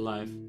alive.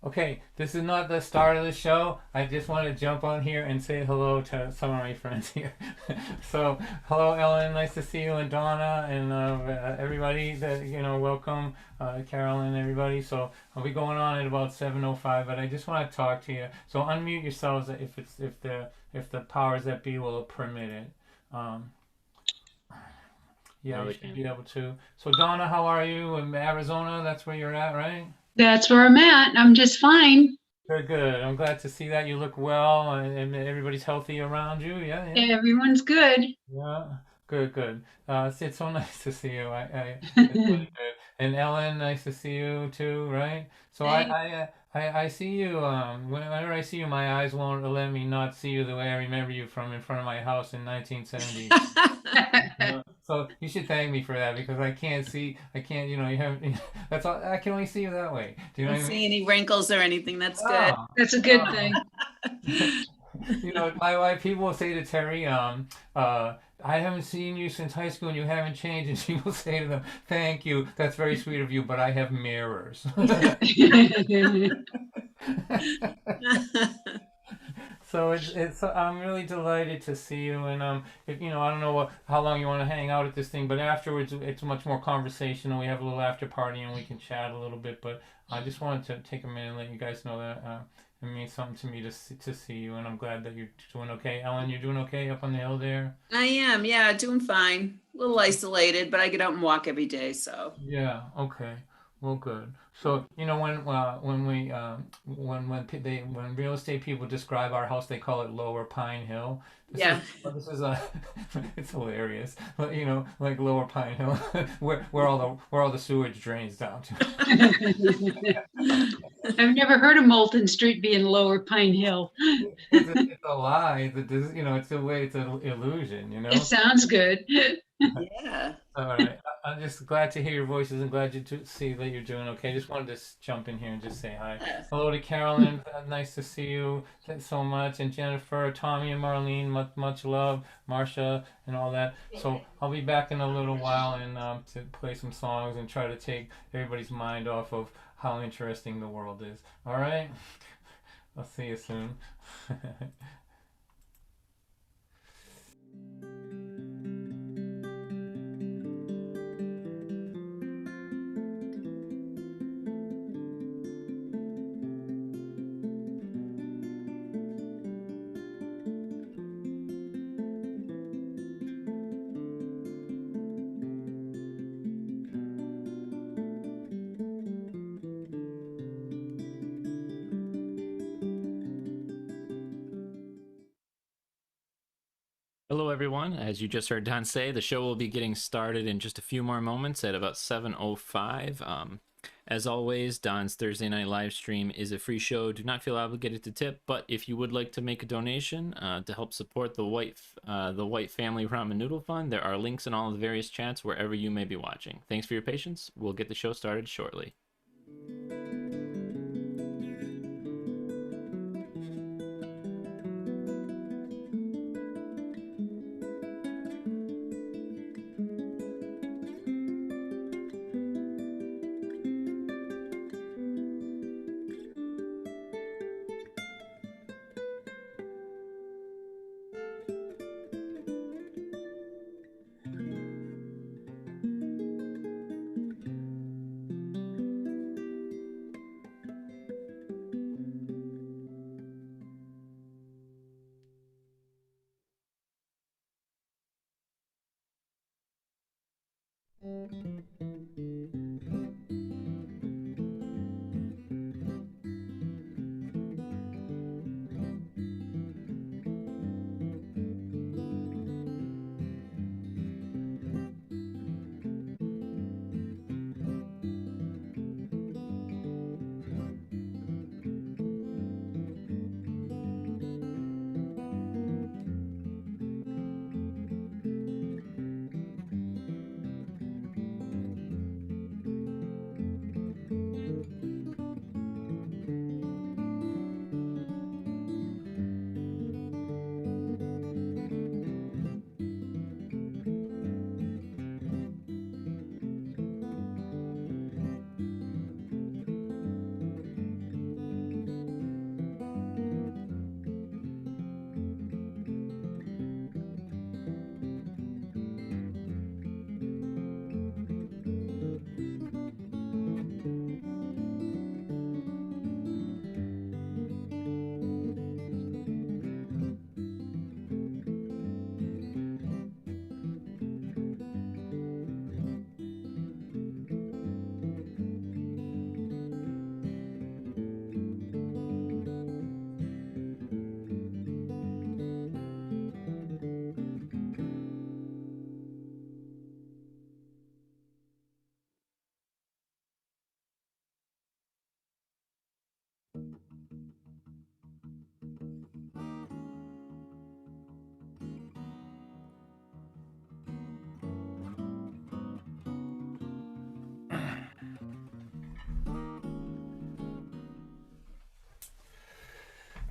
Okay, this is not the start of the show. I just want to jump on here and say hello to some of my friends here. So, hello, Ellen. Nice to see you, and Donna, and everybody. That welcome, Carolyn, everybody. So, I'll be going on at about 7:05, but I just want to talk to you. So, unmute yourselves if the powers that be will permit it. Um, yeah, No, you they should can't. be able to. So, Donna, how are you in Arizona? That's where you're at, right? That's where I'm at. I'm just fine. Very good. I'm glad to see that you look well and everybody's healthy around you. Yeah, yeah, Everyone's good. yeah. Good, good. It's so nice to see you. It's really good. And Ellen, nice to see you too, right? So Thanks. I see you. Whenever I see you, my eyes won't let me not see you the way I remember you from in front of my house in 1970. So you should thank me for that because I can't see. I can't. You haven't. That's all. I can only see you that way. Do you know Don't what I see mean? any wrinkles or anything. That's good. Oh, That's a good oh. thing. My wife, people will say to Terry, I haven't seen you since high school and you haven't changed. And she will say to them, thank you. That's very sweet of you, but I have mirrors. So I'm really delighted to see you. And if I don't know how long you want to hang out at this thing, but afterwards it's much more conversational. We have a little after party and we can chat a little bit. But I just wanted to take a minute and let you guys know that it means something to me to see you, and I'm glad that you're doing okay. Ellen, you're doing okay up on the hill there? I am, yeah, doing fine. A little isolated, but I get out and walk every day, so. Yeah. Okay. Well, good. So when real estate people describe our house, they call it Lower Pine Hill. This is Yeah. this is a it's hilarious. But, like Lower Pine Hill, where all the sewage drains down to. I've never heard of Moulton Street being Lower Pine Hill. It's a lie. It's a way. It's an illusion. It sounds good. Yeah. All right. I'm just glad to hear your voices and glad to see that you're doing okay. Just wanted to jump in here and just say hi. Hello to Carolyn. Nice to see you. Thanks so much. And Jennifer, Tommy, and Marlene. Much, much love. Marcia and all that. So I'll be back in a little while and to play some songs and try to take everybody's mind off of how interesting the world is. All right. I'll see you soon. Hello, everyone. As you just heard Don say, the show will be getting started in just a few more moments at about 7:05. As always, Don's Thursday night live stream is a free show. Do not feel obligated to tip, but if you would like to make a donation to help support the White Family Ramen Noodle Fund, there are links in all of the various chats wherever you may be watching. Thanks for your patience. We'll get the show started shortly.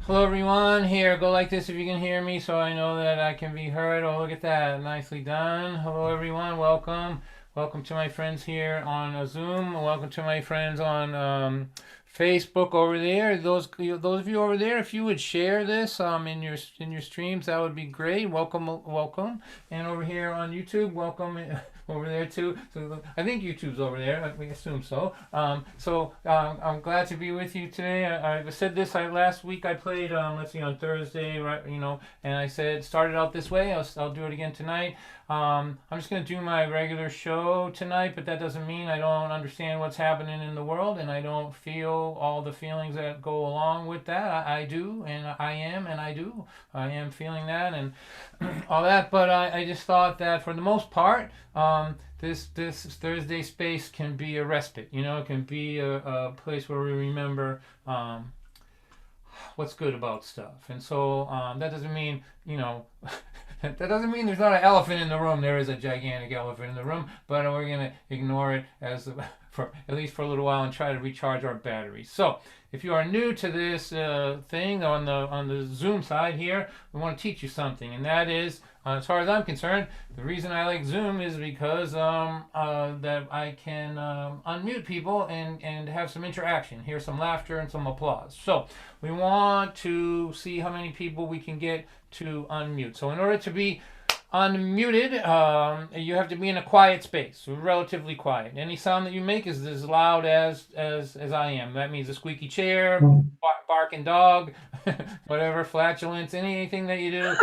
Hello everyone, here, go like this if you can hear me so I know that I can be heard. Oh, look at that, nicely done. Hello everyone, welcome. Welcome to my friends here on Zoom. Welcome to my friends on Facebook over there. Those of you over there, if you would share this in your streams, that would be great. Welcome, welcome. And over here on YouTube, welcome over there too. So I think YouTube's over there. We assume so. I'm glad to be with you today. I said this last week. I played let's see, on Thursday, right? And I said started out this way. I'll do it again tonight. I'm just going to do my regular show tonight, but that doesn't mean I don't understand what's happening in the world and I don't feel all the feelings that go along with that. I do, and I am, and I do. I am feeling that and all that, but I just thought that for the most part, this Thursday space can be a respite. It can be a place where we remember what's good about stuff. And so that doesn't mean, that doesn't mean there's not an elephant in the room. There is a gigantic elephant in the room, but we're going to ignore it for at least for a little while and try to recharge our batteries. So if you are new to this thing on the Zoom side here, we want to teach you something, and that is, as far as I'm concerned, the reason I like Zoom is because that I can unmute people and have some interaction, hear some laughter and some applause. So we want to see how many people we can get to unmute. So in order to be unmuted, you have to be in a quiet space, relatively quiet. Any sound that you make is as loud as I am. That means a squeaky chair, barking dog, whatever, flatulence, anything that you do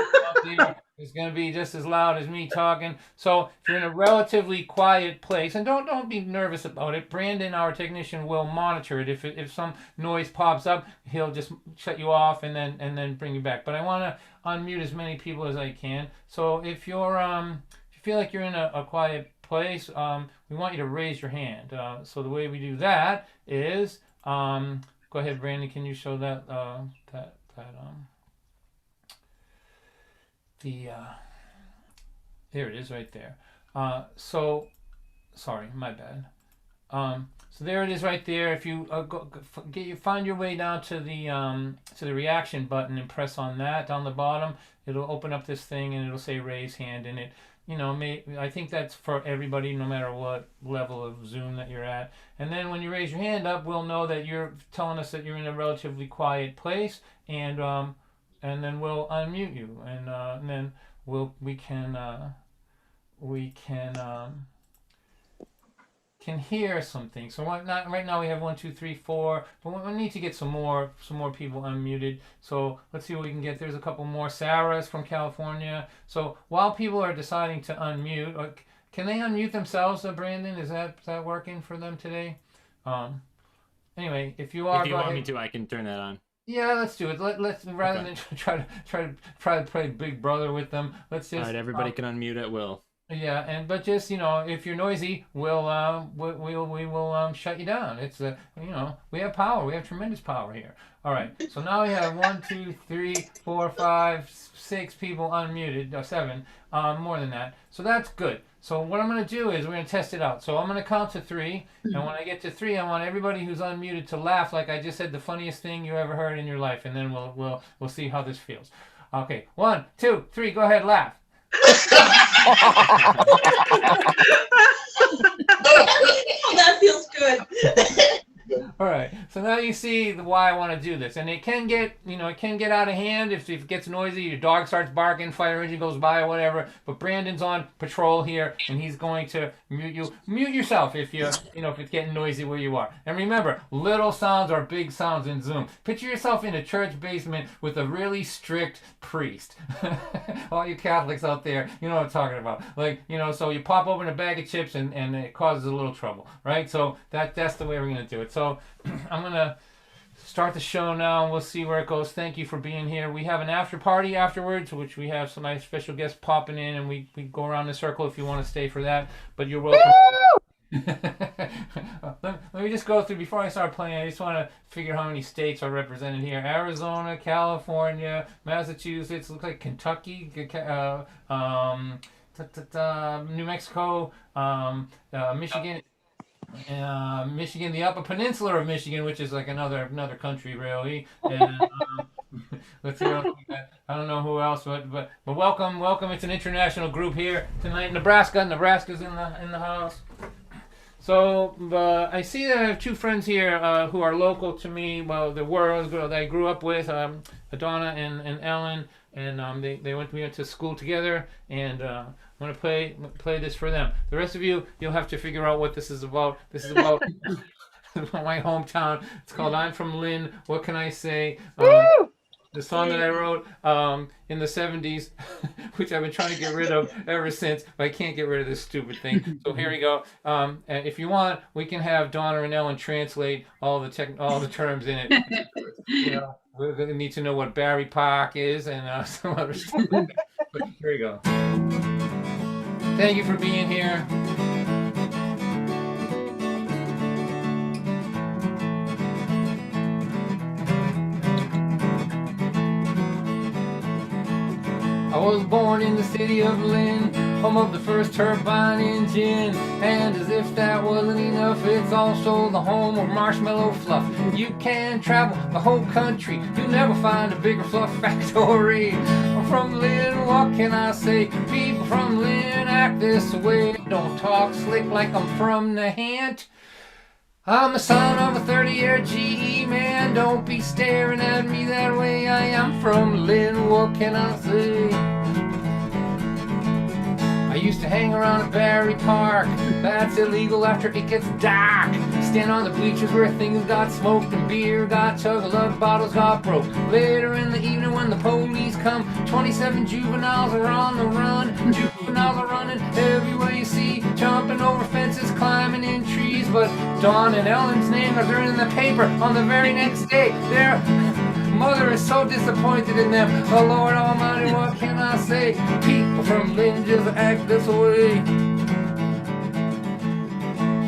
is going to be just as loud as me talking. So if you're in a relatively quiet place, and don't be nervous about it. Brandon, our technician, will monitor it. If some noise pops up, he'll just shut you off and then bring you back. But I want to unmute as many people as I can. So if you're if you feel like you're in a quiet place, we want you to raise your hand. So the way we do that is go ahead, Brandon. Can you show that there it is right there. So sorry, my bad. So there it is right there. If you find your way down to the reaction button and press on that down the bottom, it'll open up this thing and it'll say raise hand, and it I think that's for everybody, no matter what level of Zoom that you're at. And then when you raise your hand up, we'll know that you're telling us that you're in a relatively quiet place, and then we'll unmute you, and then we can hear something. So right now we have 1, 2, 3, 4, but we need to get some more people unmuted. So let's see what we can get. There's a couple more. Sarah's from California. So while people are deciding to unmute, can they unmute themselves, Brandon? Is that working for them today? Anyway, if you want me to, I can turn that on. Yeah, let's do it. Let's rather than try to play Big Brother with them. Let's just. All right, everybody can unmute at will. Yeah, but just if you're noisy, we will shut you down. It's we have power. We have tremendous power here. All right. So now we have 1, 2, 3, 4, 5, 6 people unmuted. 7, more than that. So that's good. So what I'm going to do is we're going to test it out. So I'm going to count to 3, and when I get to 3, I want everybody who's unmuted to laugh like I just said the funniest thing you ever heard in your life, and then we'll see how this feels. Okay. 1, 2, 3. Go ahead, laugh. That feels good. All right, so now you see why I want to do this, and it can get out of hand if it gets noisy. Your dog starts barking, fire engine goes by, or whatever. But Brandon's on patrol here, and he's going to mute you. Mute yourself if if it's getting noisy where you are. And remember, little sounds are big sounds in Zoom. Picture yourself in a church basement with a really strict priest. All you Catholics out there, you know what I'm talking about. So you pop open a bag of chips and it causes a little trouble, right? So that's the way we're gonna do it. So I'm going to start the show now, and we'll see where it goes. Thank you for being here. We have an after party afterwards, which we have some nice special guests popping in, and we go around the circle if you want to stay for that. But you're welcome. Let me just go through, before I start playing, I just want to figure how many states are represented here. Arizona, California, Massachusetts, looks like Kentucky, New Mexico, Michigan. Michigan, the Upper Peninsula of Michigan, which is like another country, really, and Let's see what else we got. I don't know who else, but welcome. It's an international group here tonight. Nebraska's in the house. So I see that I have two friends here who are local to me. Well, the girls that I grew up with, Donna and Ellen, and we went to school together. And I'm gonna play this for them. The rest of you, you'll have to figure out what this is about. This is about my hometown. It's called "I'm from Lynn." What can I say? The song that I wrote in the 70s, which I've been trying to get rid of ever since, but I can't get rid of this stupid thing. So here we go. And if you want, we can have Donna and Ellen translate all the terms in it. You know, we're going to need to know what Barry Park is and some other stuff. But here we go. Thank you for being here. I was born in the city of Lynn, home of the first turbine engine. And as if that wasn't enough, it's also the home of marshmallow fluff. You can travel the whole country, you'll never find a bigger fluff factory. I'm from Lynn, what can I say? People from Lynn act this way. Don't talk slick like I'm from the Hant. I'm the son of a 30-year GE man. Don't be staring at me that way. I am from Lynn, what can I say? I used to hang around at Barry Park. That's illegal after it gets dark. Stand on the bleachers where things got smoked and beer got chugged, lug bottles got broke. Later in the evening when the police come, 27 juveniles are on the run. Juveniles are running everywhere you see, jumping over fences, climbing in trees. But Dawn and Ellen's names are in the paper on the very next day. Their mother is so disappointed in them. Oh Lord Almighty, what can I say? People from Lynn just act this way.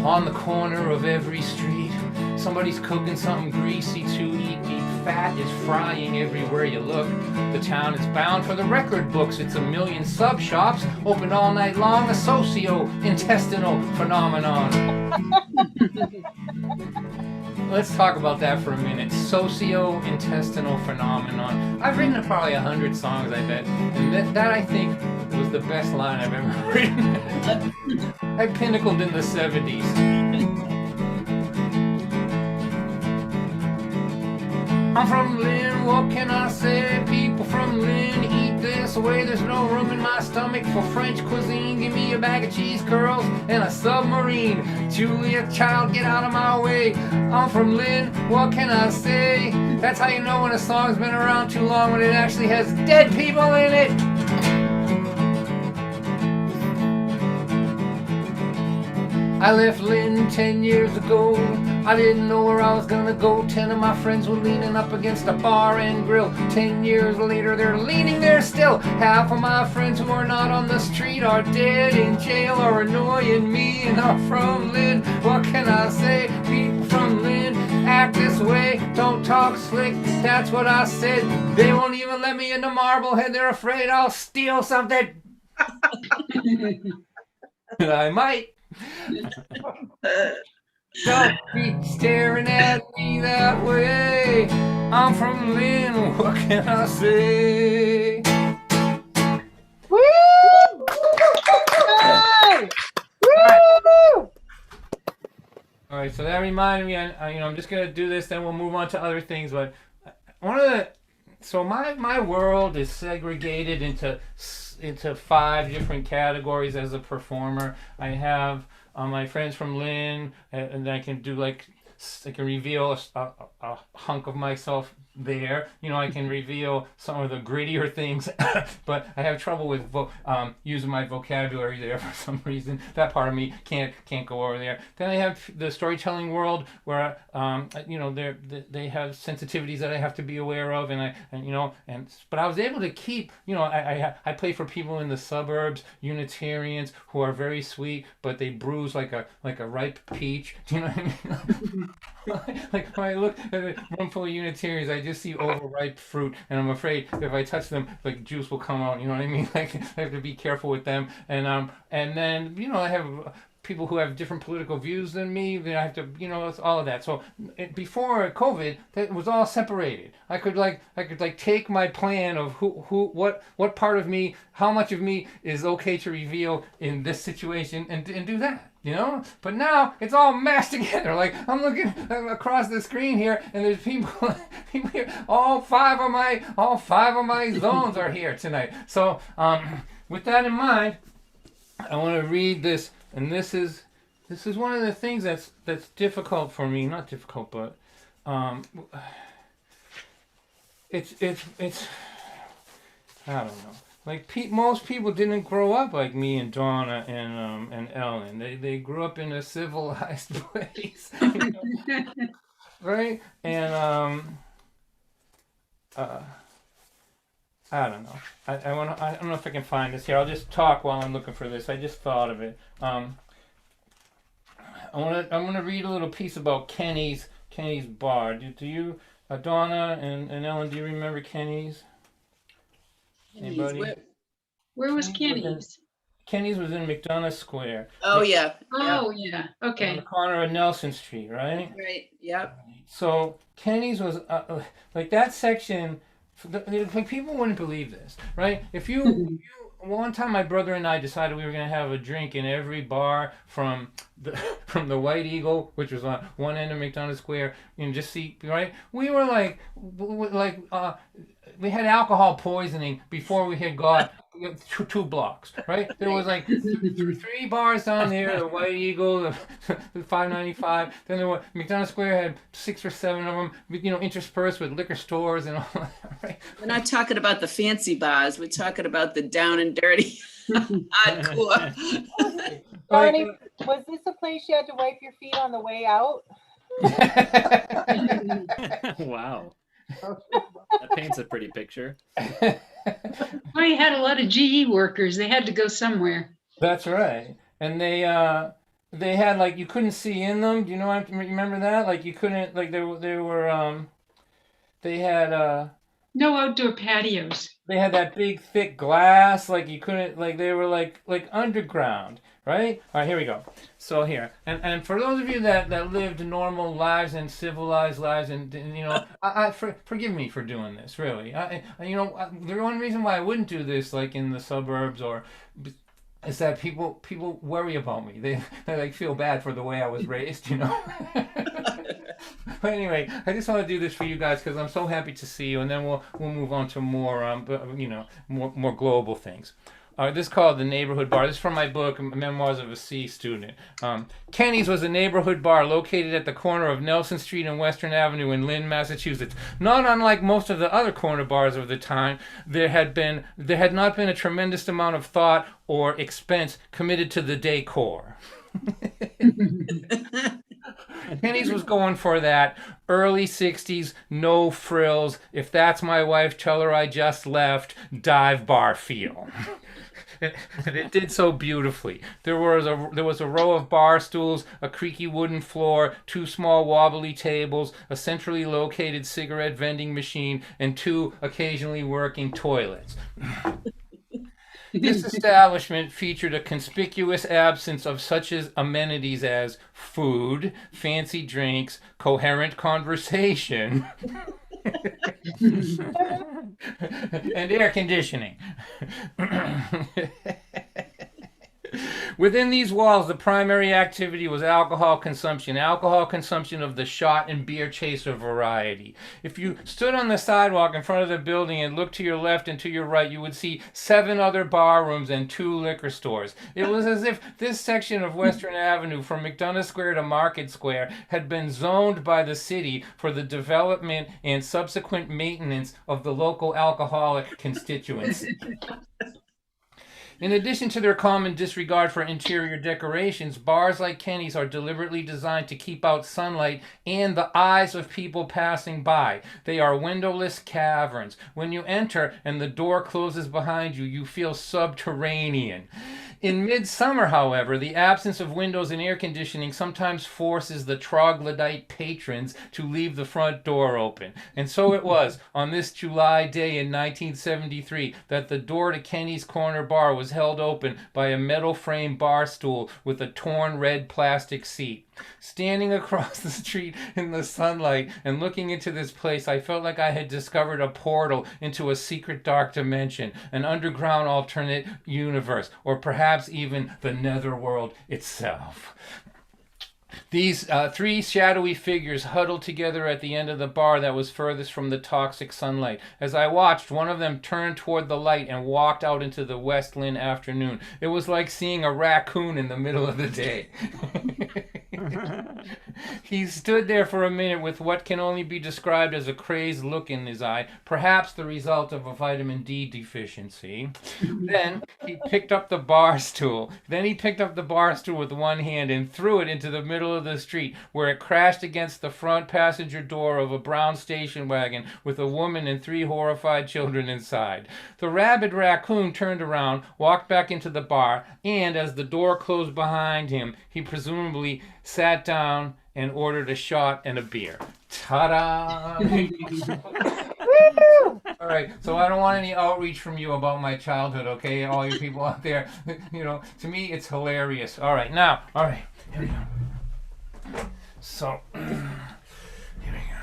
On the corner of every street, somebody's cooking something greasy to eat. Fat is frying everywhere you look. The town is bound for the record books. It's a million sub shops open all night long. A socio-intestinal phenomenon. Let's talk about that for a minute. Socio-intestinal phenomenon. I've written probably 100 songs, I bet. And that I think was the best line I've ever written. I pinnacled in the 70s. I'm from Lynn, what can I say? People from Lynn eat this way. There's no room in my stomach for French cuisine. Give me a bag of cheese curls and a submarine. Julia Child, get out of my way. I'm from Lynn, what can I say? That's how you know when a song's been around too long, when it actually has dead people in it. I left Lynn 10 years ago. I didn't know where I was gonna go. 10 of my friends were leaning up against a bar and grill. 10 years later, they're leaning there still. Half of my friends who are not on the street are dead in jail or annoying me. And I'm from Lynn, what can I say? People from Lynn act this way. Don't talk slick, that's what I said. They won't even let me into Marblehead. They're afraid I'll steal something. I might. Don't be staring at me that way. I'm from Lynn, what can I say? Woo! Woo! All right, so that reminded me. I'm just gonna do this, then we'll move on to other things. But my world is segregated into 5 different categories as a performer. I have my friends from Lynn, and I can do I can reveal a hunk of myself there. I can reveal some of the grittier things, but I have trouble with using my vocabulary there for some reason. That part of me can't go over there. Then I have the storytelling world where they have sensitivities that I have to be aware of, but I was able to keep. I play for people in the suburbs, Unitarians who are very sweet, but they bruise like a ripe peach. Do you know what I mean? Like when I look at a room full of Unitarians, I just see overripe fruit, and I'm afraid if I touch them, juice will come out. You know what I mean? I have to be careful with them. And then I have people who have different political views than me. Then I have to, it's all of that. So before COVID, that was all separated. I could take my plan of what part of me, how much of me is okay to reveal in this situation, and do that. But now it's all mashed together. Like, I'm looking across the screen here, and there's people here. All five of my zones are here tonight. So with that in mind, I want to read this, and this is one of the things that's difficult for me. Not difficult, but it's I don't know. Like, most people didn't grow up like me and Donna and Ellen. They grew up in a civilized place, right? And I don't know. I don't know if I can find this here. I'll just talk while I'm looking for this. I just thought of it. I'm gonna read a little piece about Kenny's bar. Do you, Donna and Ellen? Do you remember Kenny's? Anybody? Where was Kenny's? Kenny's was in McDonough Square. Oh, yeah. Oh, yeah. On Okay. the corner of Nelson Street, right? Right. Yep. So Kenny's was like that section. Like, people wouldn't believe this, right? If you one time my brother and I decided we were going to have a drink in every bar from the White Eagle, which was on one end of McDonough Square, just see, right? We were like we had alcohol poisoning before we had got 2 blocks, right? There was like 3 bars down there, the White Eagle, the 595. Then there were McDonough Square had 6 or 7 of them, interspersed with liquor stores and all that, right? We're not talking about the fancy bars. We're talking about the down and dirty hardcore. Barney, was this a place you had to wipe your feet on the way out? Wow. That paints a pretty picture. Well, you had a lot of GE workers. They had to go somewhere. That's right. And they had, like, you couldn't see in them. Do you remember that? Like, you couldn't, like, they had No outdoor patios. they had that big thick glass, like you couldn't, like, they were like underground, right? All right, here we go. So here, and for those of you that lived normal lives and civilized lives, and forgive me for doing this, really. The one reason why I wouldn't do this, like in the suburbs, is that people worry about me. They like feel bad for the way I was raised, But anyway, I just want to do this for you guys because I'm so happy to see you, and then we'll move on to more more global things. This is called The Neighborhood Bar. This is from my book, Memoirs of a C Student. Kenny's was a neighborhood bar located at the corner of Nelson Street and Western Avenue in Lynn, Massachusetts. Not unlike most of the other corner bars of the time, there had not been a tremendous amount of thought or expense committed to the decor. Kenny's was going for that early 60s, no frills, if that's my wife, tell her I just left, dive bar feel. And it did so beautifully. There was a row of bar stools, a creaky wooden floor, 2 small wobbly tables, a centrally located cigarette vending machine, and 2 occasionally working toilets. This establishment featured a conspicuous absence of such amenities as food, fancy drinks, coherent conversation, and air conditioning. Within these walls, the primary activity was alcohol consumption of the shot and beer chaser variety. If you stood on the sidewalk in front of the building and looked to your left and to your right, you would see 7 other bar rooms and 2 liquor stores. It was as if this section of Western Avenue, from McDonough Square to Market Square, had been zoned by the city for the development and subsequent maintenance of the local alcoholic constituency. In addition to their common disregard for interior decorations, bars like Kenny's are deliberately designed to keep out sunlight and the eyes of people passing by. They are windowless caverns. When you enter and the door closes behind you, you feel subterranean. In midsummer, however, the absence of windows and air conditioning sometimes forces the troglodyte patrons to leave the front door open. And so it was on this July day in 1973 that the door to Kenny's Corner Bar was held open by a metal frame bar stool with a torn red plastic seat. Standing across the street in the sunlight and looking into this place, I felt like I had discovered a portal into a secret dark dimension, an underground alternate universe, or perhaps even the netherworld itself. These three shadowy figures huddled together at the end of the bar that was furthest from the toxic sunlight. As I watched, one of them turned toward the light and walked out into the West Lynn afternoon. It was like seeing a raccoon in the middle of the day. He stood there for a minute with what can only be described as a crazed look in his eye, perhaps the result of a vitamin D deficiency. Then he picked up the bar stool. With one hand and threw it into the middle of the street, where it crashed against the front passenger door of a brown station wagon with a woman and 3 horrified children inside. The rabid raccoon turned around, walked back into the bar, and as the door closed behind him, he presumably sat down and ordered a shot and a beer. Ta-da! All right, so I don't want any outreach from you about my childhood, okay? All you people out there, to me it's hilarious. All right, here we go. So, here we go.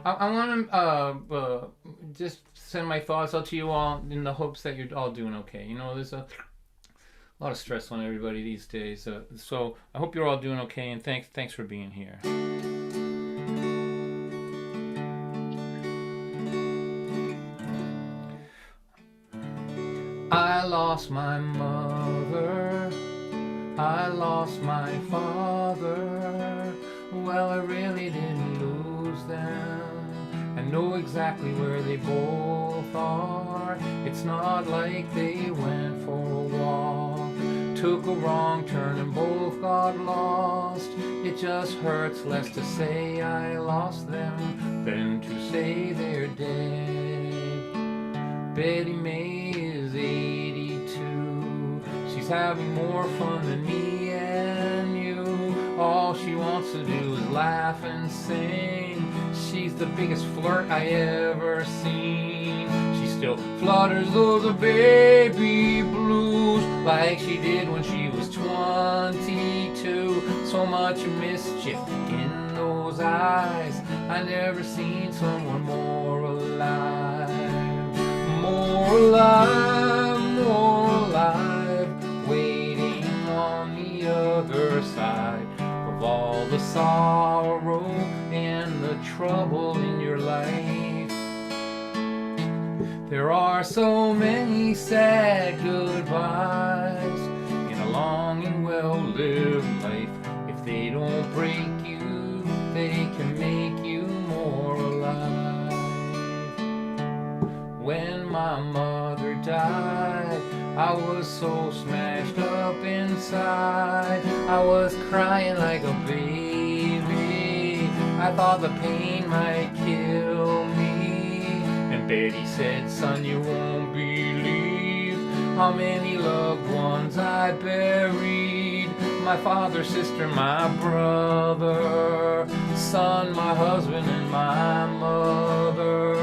I want to just send my thoughts out to you all in the hopes that you're all doing okay. There's a lot of stress on everybody these days. So I hope you're all doing okay, and thanks for being here. I lost my mother, I lost my father. Well, I really didn't lose them. I know exactly where they both are. It's not like they went for a walk, took a wrong turn and both got lost. It just hurts less to say I lost them than to say they're dead. Betty May is 82. She's having more fun than me and you. All she wants to do is laugh and sing. She's the biggest flirt I ever seen. She still flutters those baby blues like she did when she was 22. So much mischief in those eyes. I never seen someone more alive. More alive, waiting on the other side of all the sorrow and the trouble in your life. There are so many sad goodbyes in a long and well-lived life. If they don't break you, they can make you more alive. When my mother died, I was so smashed up inside. I was crying like a baby. I thought the pain might kill me. And Betty said, son, you won't believe how many loved ones I buried. My father, sister, my brother, son, my husband, and my mother.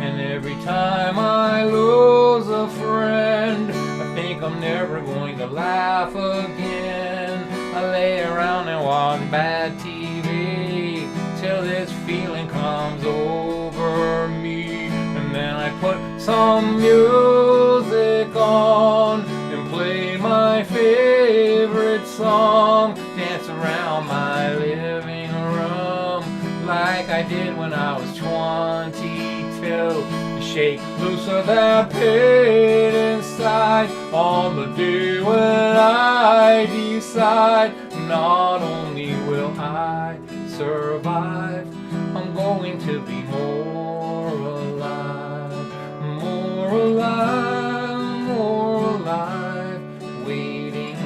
And every time I lose a friend, I think I'm never going to laugh again. I lay around and watch bad TV till this feeling comes over me. And then I put some music on and play my favorite song, dance around my living room like I did when I was 22. To shake loose of that pain inside on the day when I decide not only will I survive, I'm going to be more alive, more alive, more alive, waiting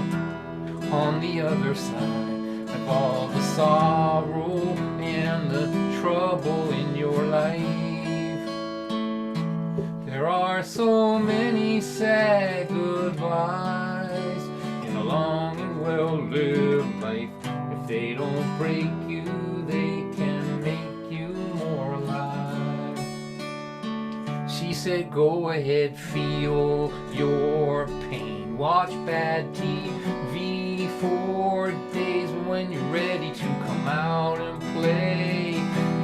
on the other side of all the sorrow and the trouble in your life. There are so many sad goodbyes in a long and well-lived life. If they don't break you, they can make you more alive. She said, go ahead, feel your pain. Watch bad TV for days, but when you're ready to come out and play,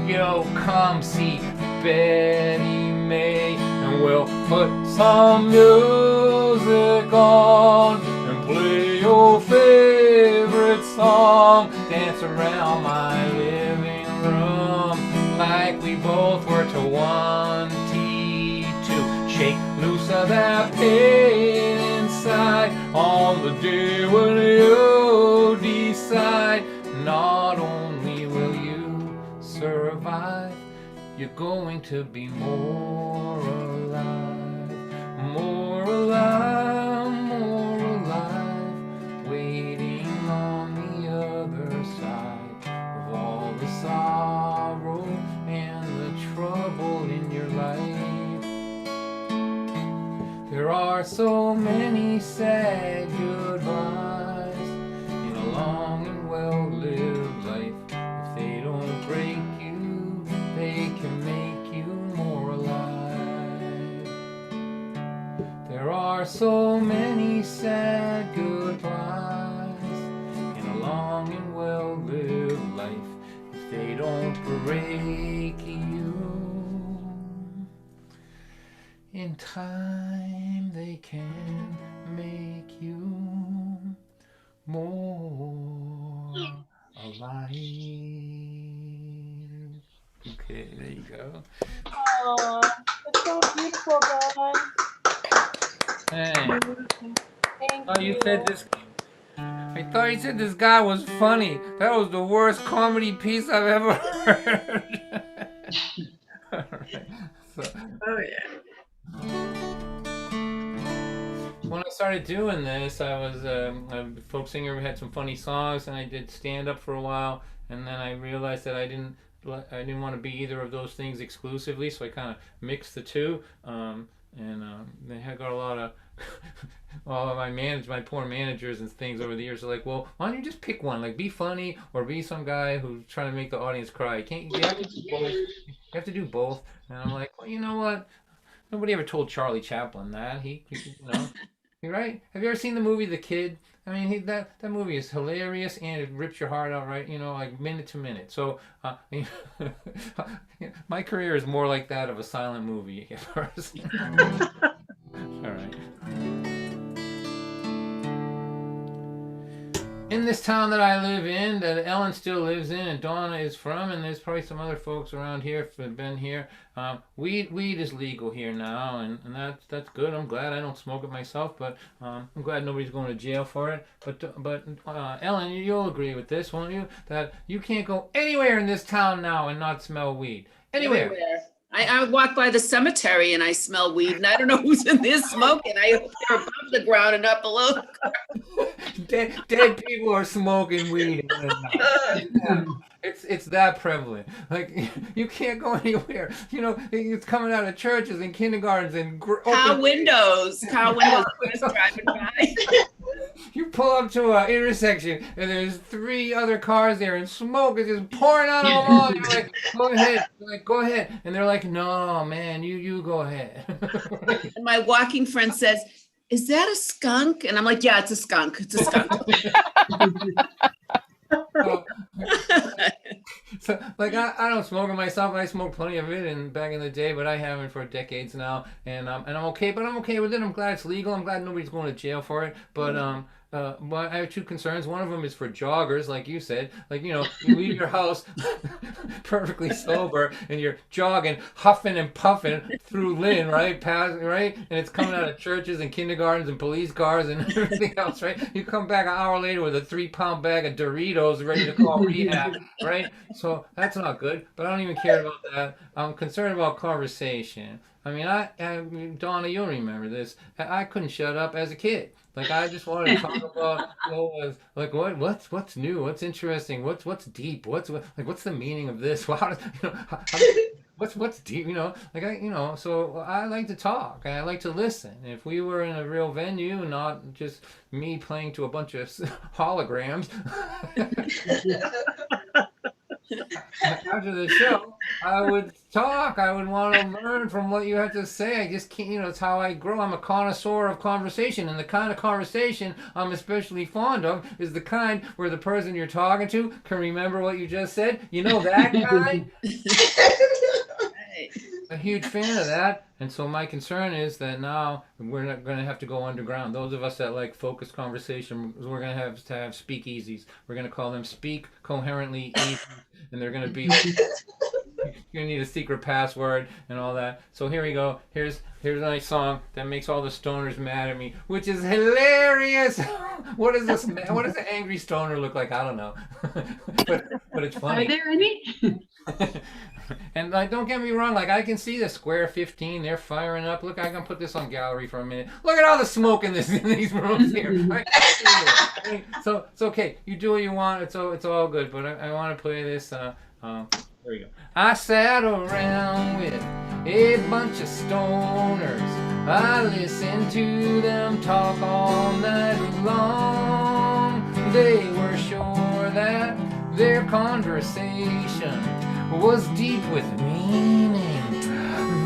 yo, come see Betty May, and we'll put some music on and play your favorite song. Dance around my living room like we both were 22. Shake loose of that pain inside on the day when you decide. Not only will you survive, you're going to be more alive, more alive, more alive, waiting on the other side of all the sorrow and the trouble in your life. There are so many sad goodbyes in a long and well-lived life. If they don't break you, they can make you more alive. There are so many sad goodbyes in a long and well-lived life. If they don't break you, in time they can make you more alive. Okay, there you go. Oh, that's so beautiful, Don. Hey, Thank oh, you said this. I thought you said this guy was funny. That was the worst comedy piece I've ever heard. All right. So, Oh, yeah. when I started doing this, I was a folk singer who had some funny songs, and I did stand up for a while, and then I realized that I didn't want to be either of those things exclusively, so I kind of mixed the two, and they had got a lot of all of my poor managers and things over the years are like, well, why don't you just pick one, like be funny or be some guy who's trying to make the audience cry. You have to do both. You have to do both. And I'm like, well, you know what? Nobody ever told Charlie Chaplin that. He you know, you're right. Have you ever seen the movie The Kid? I mean, that movie is hilarious and it rips your heart out, right? You know, like minute to minute. So, my career is more like that of a silent movie. All right. In this town that I live in, that Ellen still lives in, and Donna is from, and there's probably some other folks around here who have been here. Weed is legal here now, and that's good. I'm glad I don't smoke it myself, but I'm glad nobody's going to jail for it. But Ellen, you'll agree with this, won't you? That you can't go anywhere in this town now and not smell weed. Anywhere. I walk by the cemetery and I smell weed, and I don't know who's in there smoking. I hope they're above the ground and not below. Dead people are smoking weed. Yeah, it's that prevalent. Like you can't go anywhere. You know, it's coming out of churches and kindergartens and Car windows cars driving by. You pull up to an intersection and there's 3 other cars there and smoke is just pouring out of them all. You're like, go ahead. You're like, go ahead. And they're like, no, man, you go ahead. And my walking friend says, is that a skunk? And I'm like, yeah, it's a skunk. It's a skunk. So like I don't smoke it myself. I smoked plenty of it and back in the day, but I haven't for decades now, and I'm okay. But I'm okay with it. I'm glad it's legal. I'm glad nobody's going to jail for it. But I have 2 concerns. One of them is for joggers, like you said. Like, you know, you leave your house perfectly sober and you're jogging, huffing and puffing through Lynn, right? Right? And it's coming out of churches and kindergartens and police cars and everything else, right? You come back an hour later with a 3-pound bag of Doritos ready to call rehab, right? So that's not good, but I don't even care about that. I'm concerned about conversation. I mean, Donna, you'll remember this. I couldn't shut up as a kid. Like, I just wanted to talk about what's new, what's interesting, what's deep, what's the meaning of this? How does, what's deep, so I like to talk and I like to listen. If we were in a real venue, not just me playing to a bunch of holograms after the show, I would talk. I would want to learn from what you have to say. I just can't, it's how I grow. I'm a connoisseur of conversation, and the kind of conversation I'm especially fond of is the kind where the person you're talking to can remember what you just said. You know that kind? A huge fan of that. And so my concern is that now we're not going to have to go underground. Those of us that like focused conversation, we're going to have speakeasies. We're going to call them Speak Coherently Easy. And they're going to be like, you're going to need a secret password and all that. So here we go. Here's a nice song that makes all the stoners mad at me, which is hilarious. What does an angry stoner look like? I don't know. but it's funny. Are there any? And don't get me wrong, I can see the Square 15, they're firing up. Look, I can put this on gallery for a minute. Look at all the smoke in these rooms here. So it's okay. You do what you want. It's all good. But I want to play this. There we go. I sat around with a bunch of stoners. I listened to them talk all night long. They were sure that their conversation was deep with meaning.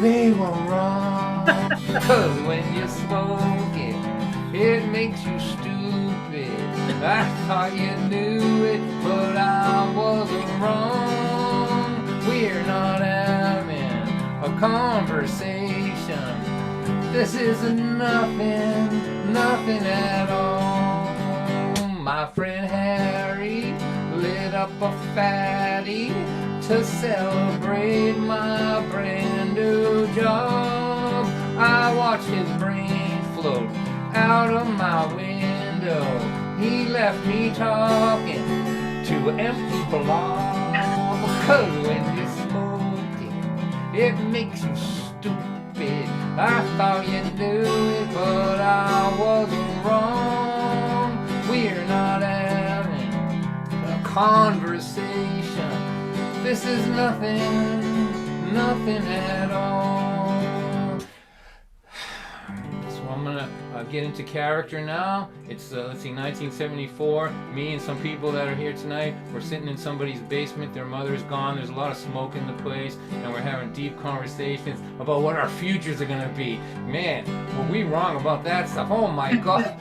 They were wrong. Cause when you smoke it makes you stupid. I thought you knew it, but I was wrong. We're not having a conversation. This is nothing at all. My friend Harry lit up a fatty to celebrate my brand new job. I watched his brain float out of my window. He left me talking to empty blob. Cause when you smoke it makes you stupid. I thought you knew it, but I was wrong. We're not having a conversation. This is nothing at all. So I'm gonna get into character now. It's let's see, 1974. Me and some people that are here tonight. We're sitting in somebody's basement. Their mother's gone. There's a lot of smoke in the place, and we're having deep conversations about what our futures are gonna be. Man, were we wrong about that stuff? Oh my God!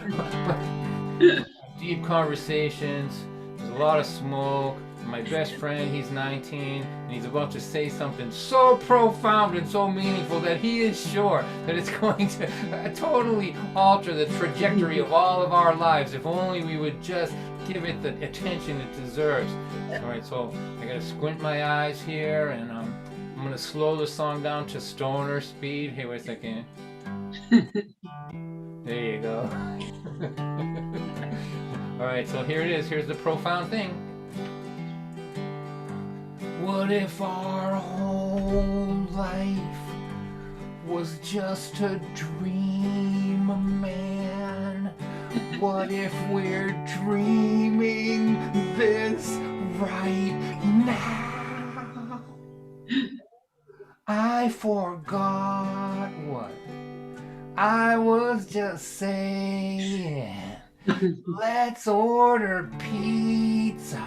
Deep conversations. There's a lot of smoke. My best friend, he's 19, and he's about to say something so profound and so meaningful that he is sure that it's going to totally alter the trajectory of all of our lives if only we would just give it the attention it deserves. All right, so I gotta squint my eyes here, and I'm gonna slow the song down to stoner speed. Hey, wait a second. There you go. All right, so here it is. Here's the profound thing. What if our whole life was just a dream, man? What if we're dreaming this right now? I forgot what I was just saying. Let's order pizza.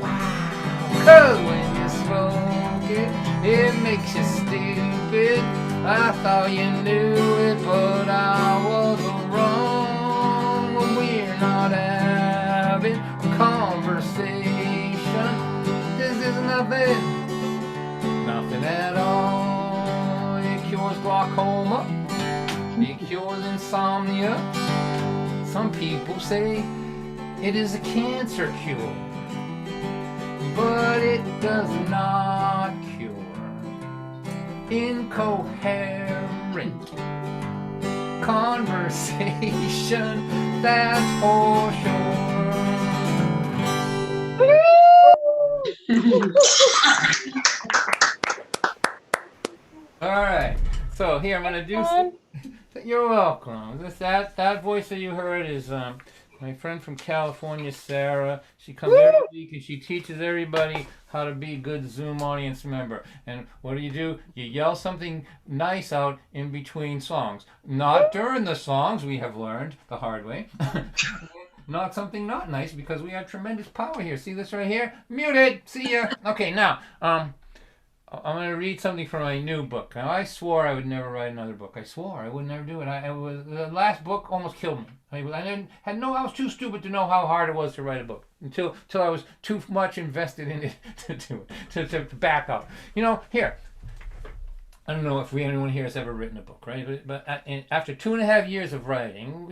Wow. Cause when you smoke it makes you stupid. I thought you knew it, but I was wrong. We're not having a conversation. This is nothing at all. It cures glaucoma. It cures insomnia. Some people say it is a cancer cure, but it does not cure incoherent conversation, that's for sure. All right, so here I'm gonna do. You're welcome. That voice that you heard is My friend from California, Sarah. She comes every week and she teaches everybody how to be a good Zoom audience member. And what do? You yell something nice out in between songs. Not during the songs, we have learned the hard way. Not something not nice, because we have tremendous power here. See this right here? Muted. See ya. Okay, now, I'm going to read something from my new book. Now, I swore I would never write another book. I swore I would never do it. The last book almost killed me. I was too stupid to know how hard it was to write a book until I was too much invested in it to do it, to back out. Here. I don't know if anyone here has ever written a book, right? But after 2.5 years of writing,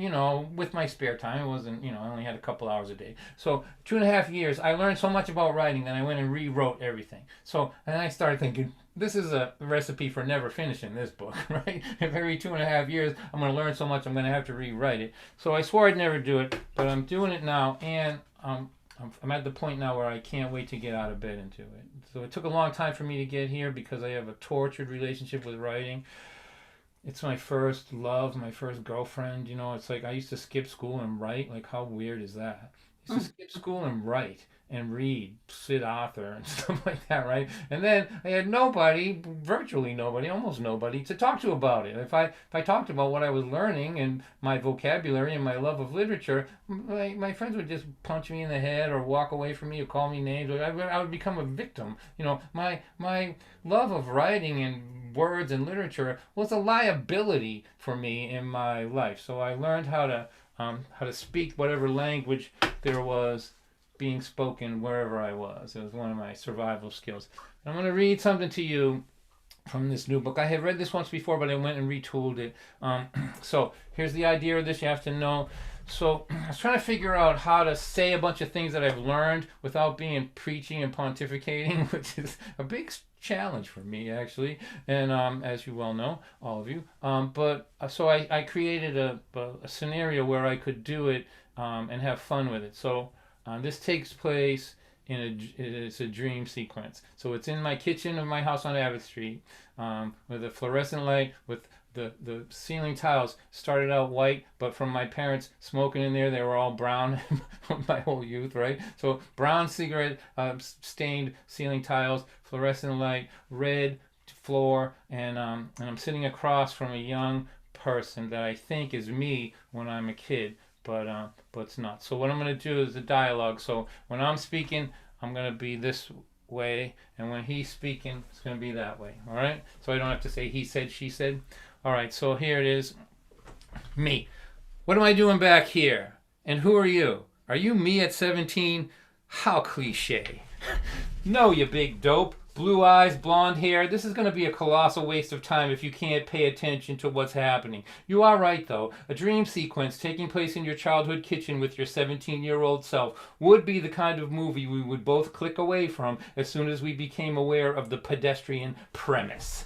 with my spare time, it wasn't, I only had a couple hours a day. So 2.5 years, I learned so much about writing that I went and rewrote everything. So, and I started thinking, this is a recipe for never finishing this book, right? If every 2.5 years I'm going to learn so much, I'm going to have to rewrite it. So I swore I'd never do it, but I'm doing it now, and I'm at the point now where I can't wait to get out of bed and do it. So it took a long time for me to get here because I have a tortured relationship with writing. It's my first love, my first girlfriend. It's like I used to skip school and write. Like, how weird is that? I used to skip school and write and read Sid Author and stuff like that, right? And then I had nobody, virtually nobody, almost nobody, to talk to about it. If I talked about what I was learning and my vocabulary and my love of literature, my friends would just punch me in the head or walk away from me or call me names. Or I would become a victim. My love of writing and words and literature was a liability for me in my life. So I learned how to speak whatever language there was being spoken wherever I was. It was one of my survival skills. I'm going to read something to you from this new book. I had read this once before, but I went and retooled it. So here's the idea of this. You have to know. So I was trying to figure out how to say a bunch of things that I've learned without being preachy and pontificating, which is a big challenge for me, actually. And as you well know, all of you. So I created a scenario where I could do it and have fun with it. So this takes place it's a dream sequence. So it's in my kitchen of my house on Abbott Street with a fluorescent light with the ceiling tiles started out white, but from my parents smoking in there, they were all brown my whole youth, right? So brown cigarette stained ceiling tiles, fluorescent light, red floor, and I'm sitting across from a young person that I think is me when I'm a kid. But it's not. So what I'm going to do is a dialogue. So when I'm speaking, I'm going to be this way, and when he's speaking, it's going to be that way. All right? So I don't have to say he said, she said. All right, so here it is. Me. What am I doing back here? And who are you? Are you me at 17? How cliche. No, you big dope. Blue eyes, blonde hair. This is going to be a colossal waste of time if you can't pay attention to what's happening. You are right, though. A dream sequence taking place in your childhood kitchen with your 17-year-old self would be the kind of movie we would both click away from as soon as we became aware of the pedestrian premise.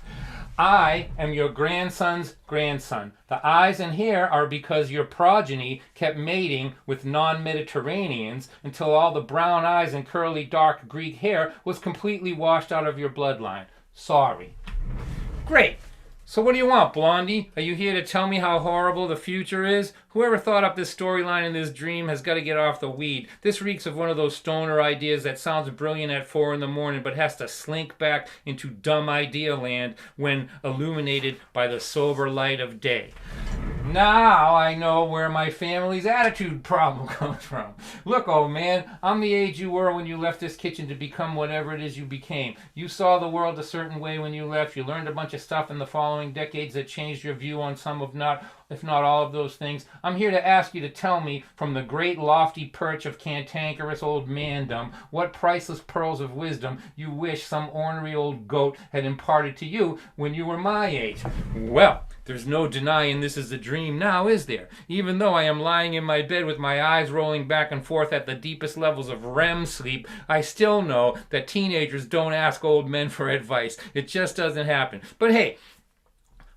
I am your grandson's grandson. The eyes and hair are because your progeny kept mating with non-Mediterraneans until all the brown eyes and curly dark Greek hair was completely washed out of your bloodline. Sorry. Great. So what do you want, Blondie? Are you here to tell me how horrible the future is? Whoever thought up this storyline in this dream has got to get off the weed. This reeks of one of those stoner ideas that sounds brilliant at 4 a.m. but has to slink back into dumb idea land when illuminated by the sober light of day. Now I know where my family's attitude problem comes from. Look, old man, I'm the age you were when you left this kitchen to become whatever it is you became. You saw the world a certain way when you left. You learned a bunch of stuff in the following decades that changed your view on some of if not all of those things. I'm here to ask you to tell me from the great lofty perch of cantankerous old mandom what priceless pearls of wisdom you wish some ornery old goat had imparted to you when you were my age. Well, there's no denying this is a dream now, is there? Even though I am lying in my bed with my eyes rolling back and forth at the deepest levels of REM sleep, I still know that teenagers don't ask old men for advice. It just doesn't happen. But hey,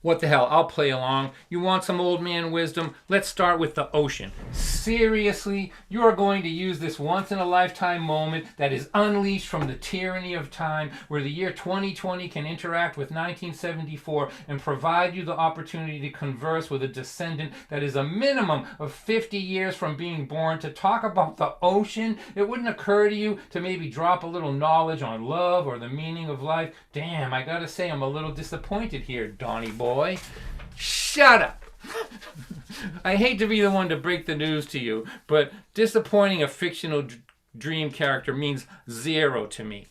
What the hell? I'll play along. You want some old man wisdom? Let's start with the ocean. Seriously, you are going to use this once-in-a-lifetime moment that is unleashed from the tyranny of time, where the year 2020 can interact with 1974 and provide you the opportunity to converse with a descendant that is a minimum of 50 years from being born, to talk about the ocean. It wouldn't occur to you to maybe drop a little knowledge on love or the meaning of life. Damn, I gotta say, I'm a little disappointed here, Donnie boy. Shut up. I hate to be the one to break the news to you, but disappointing a fictional dream character means zero to me.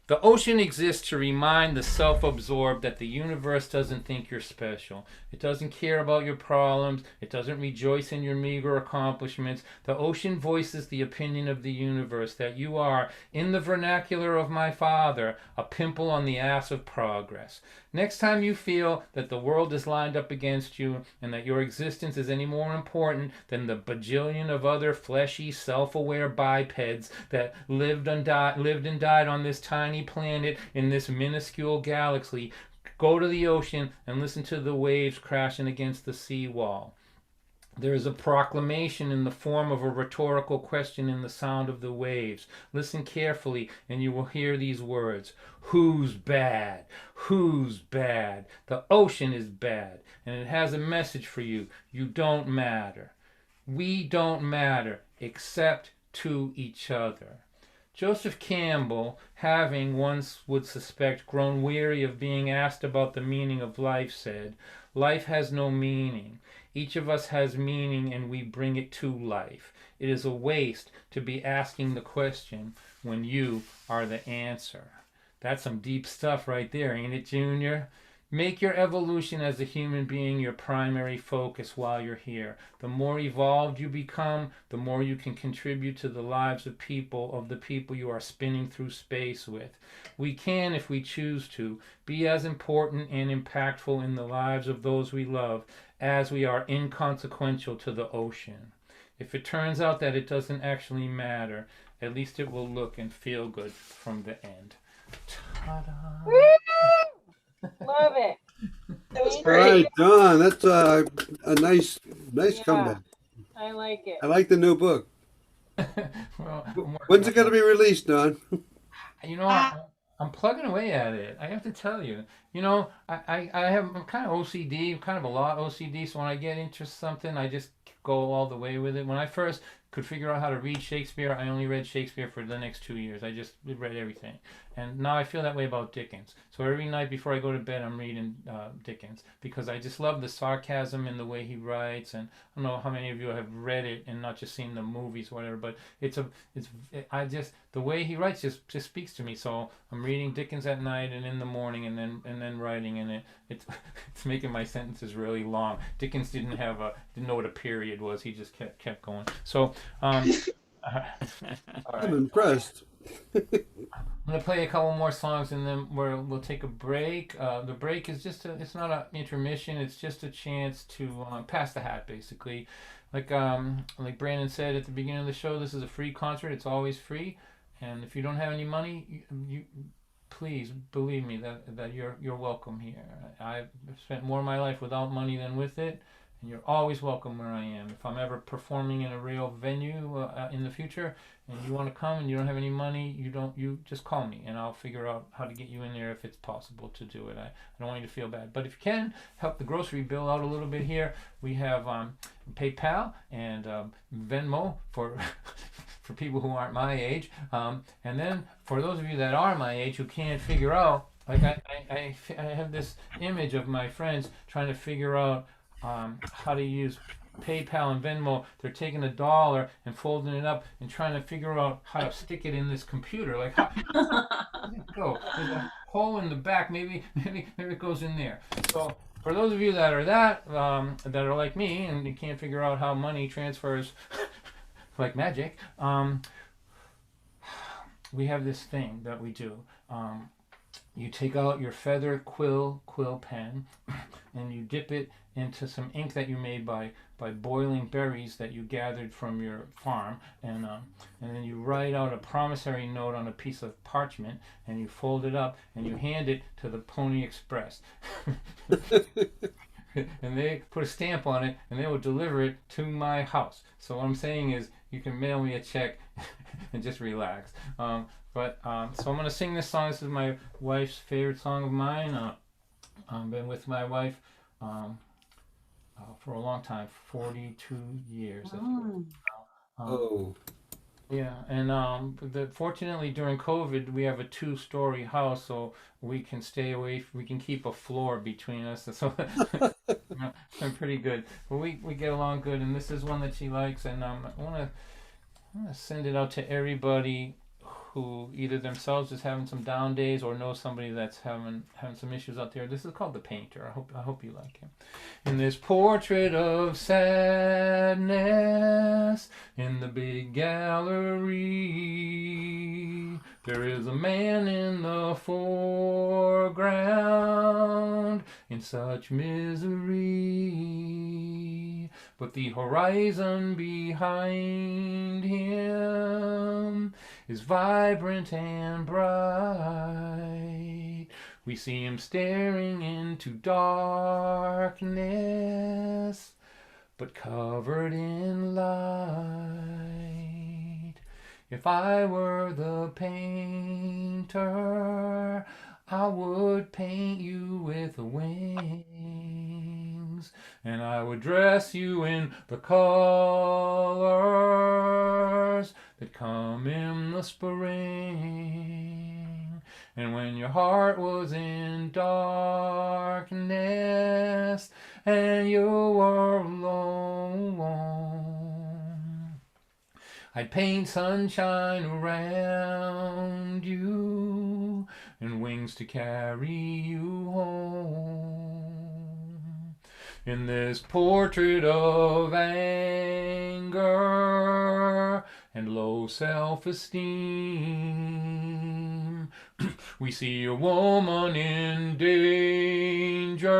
The ocean exists to remind the self-absorbed that the universe doesn't think you're special. It doesn't care about your problems. It doesn't rejoice in your meager accomplishments. The ocean voices the opinion of the universe that you are, in the vernacular of my father, a pimple on the ass of progress. Next time you feel that the world is lined up against you and that your existence is any more important than the bajillion of other fleshy, self-aware bipeds that lived and died on this tiny planet in this minuscule galaxy, go to the ocean and listen to the waves crashing against the seawall. There is a proclamation in the form of a rhetorical question in the sound of the waves. Listen carefully and you will hear these words. Who's bad? Who's bad? The ocean is bad, and it has a message for you. You don't matter. We don't matter except to each other. Joseph Campbell, having, once would suspect, grown weary of being asked about the meaning of life, said, "Life has no meaning. Each of us has meaning and we bring it to life. It is a waste to be asking the question when you are the answer." That's some deep stuff right there, ain't it, Junior? Make your evolution as a human being your primary focus while you're here. The more evolved you become, the more you can contribute to the lives of the people you are spinning through space with. We can, if we choose to, be as important and impactful in the lives of those we love as we are inconsequential to the ocean. If it turns out that it doesn't actually matter, at least it will look and feel good from the end. Ta-da! Love it. That was All great. right, Don, that's a nice Yeah. comeback. I like it. I like the new book. Well, I'm working When's on it going to be released, Don? You know, I'm plugging away at it. I have to tell you. You know, I'm kind of OCD, kind of a lot OCD. So when I get into something, I just go all the way with it. When I first could figure out how to read Shakespeare, I only read Shakespeare for the next 2 years. I just read everything. And now I feel that way about Dickens. So every night before I go to bed, I'm reading Dickens because I just love the sarcasm in the way he writes. And I don't know how many of you have read it and not just seen the movies or whatever, but the way he writes just speaks to me. So I'm reading Dickens at night and in the morning and then writing, and it's making my sentences really long. Dickens didn't know what a period was. He just kept going. So all right. I'm impressed. I'm gonna play a couple more songs and then we'll take a break. The break is it's not an intermission. It's just a chance to pass the hat, basically. Like Brandon said at the beginning of the show, this is a free concert. It's always free, and if you don't have any money, you please believe me that you're welcome here. I've spent more of my life without money than with it. And you're always welcome where I am. If I'm ever performing in a real venue in the future and you want to come and you don't have any money, you just call me and I'll figure out how to get you in there if it's possible to do it. I don't want you to feel bad. But if you can, help the grocery bill out a little bit here. We have PayPal and Venmo for for people who aren't my age. And then for those of you that are my age who can't figure out, like I have this image of my friends trying to figure out how to use PayPal and Venmo. They're taking $1 and folding it up and trying to figure out how to stick it in this computer. Like, how does it go? There's a hole in the back. Maybe it goes in there. So for those of you that are that are like me and you can't figure out how money transfers like magic, we have this thing that we do. You take out your feather quill pen, and you dip it into some ink that you made by boiling berries that you gathered from your farm, and then you write out a promissory note on a piece of parchment, and you fold it up and you hand it to the Pony Express. And they put a stamp on it, and they will deliver it to my house. So what I'm saying is, you can mail me a check and just relax. So I'm gonna sing this song. This is my wife's favorite song of mine. I've been with my wife for a long time, 42 years. Oh. Oh, Yeah, and fortunately during COVID we have a two-story house, so we can stay away. We can keep a floor between us, so I'm pretty good. But we get along good, and this is one that she likes, and I wanna send it out to everybody who either themselves is having some down days or know somebody that's having some issues out there. This is called The Painter. I hope you like it. In this portrait of sadness in the big gallery, there is a man in the foreground in such misery, but the horizon behind him is vibrant and bright. We see him staring into darkness, but covered in light. If I were the painter, I would paint you with wings, and I would dress you in the colors that come in the spring. And when your heart was in darkness and you were alone, I'd paint sunshine around you and wings to carry you home. In this portrait of anger and low self-esteem, we see a woman in danger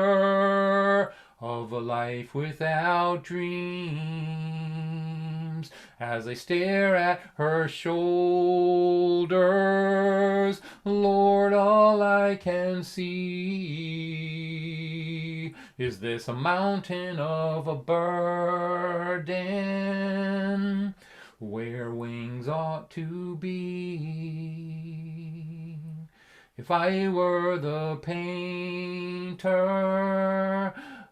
of a life without dreams. As I stare at her shoulders, Lord, all I can see is this a mountain of a burden where wings ought to be. If I were the painter,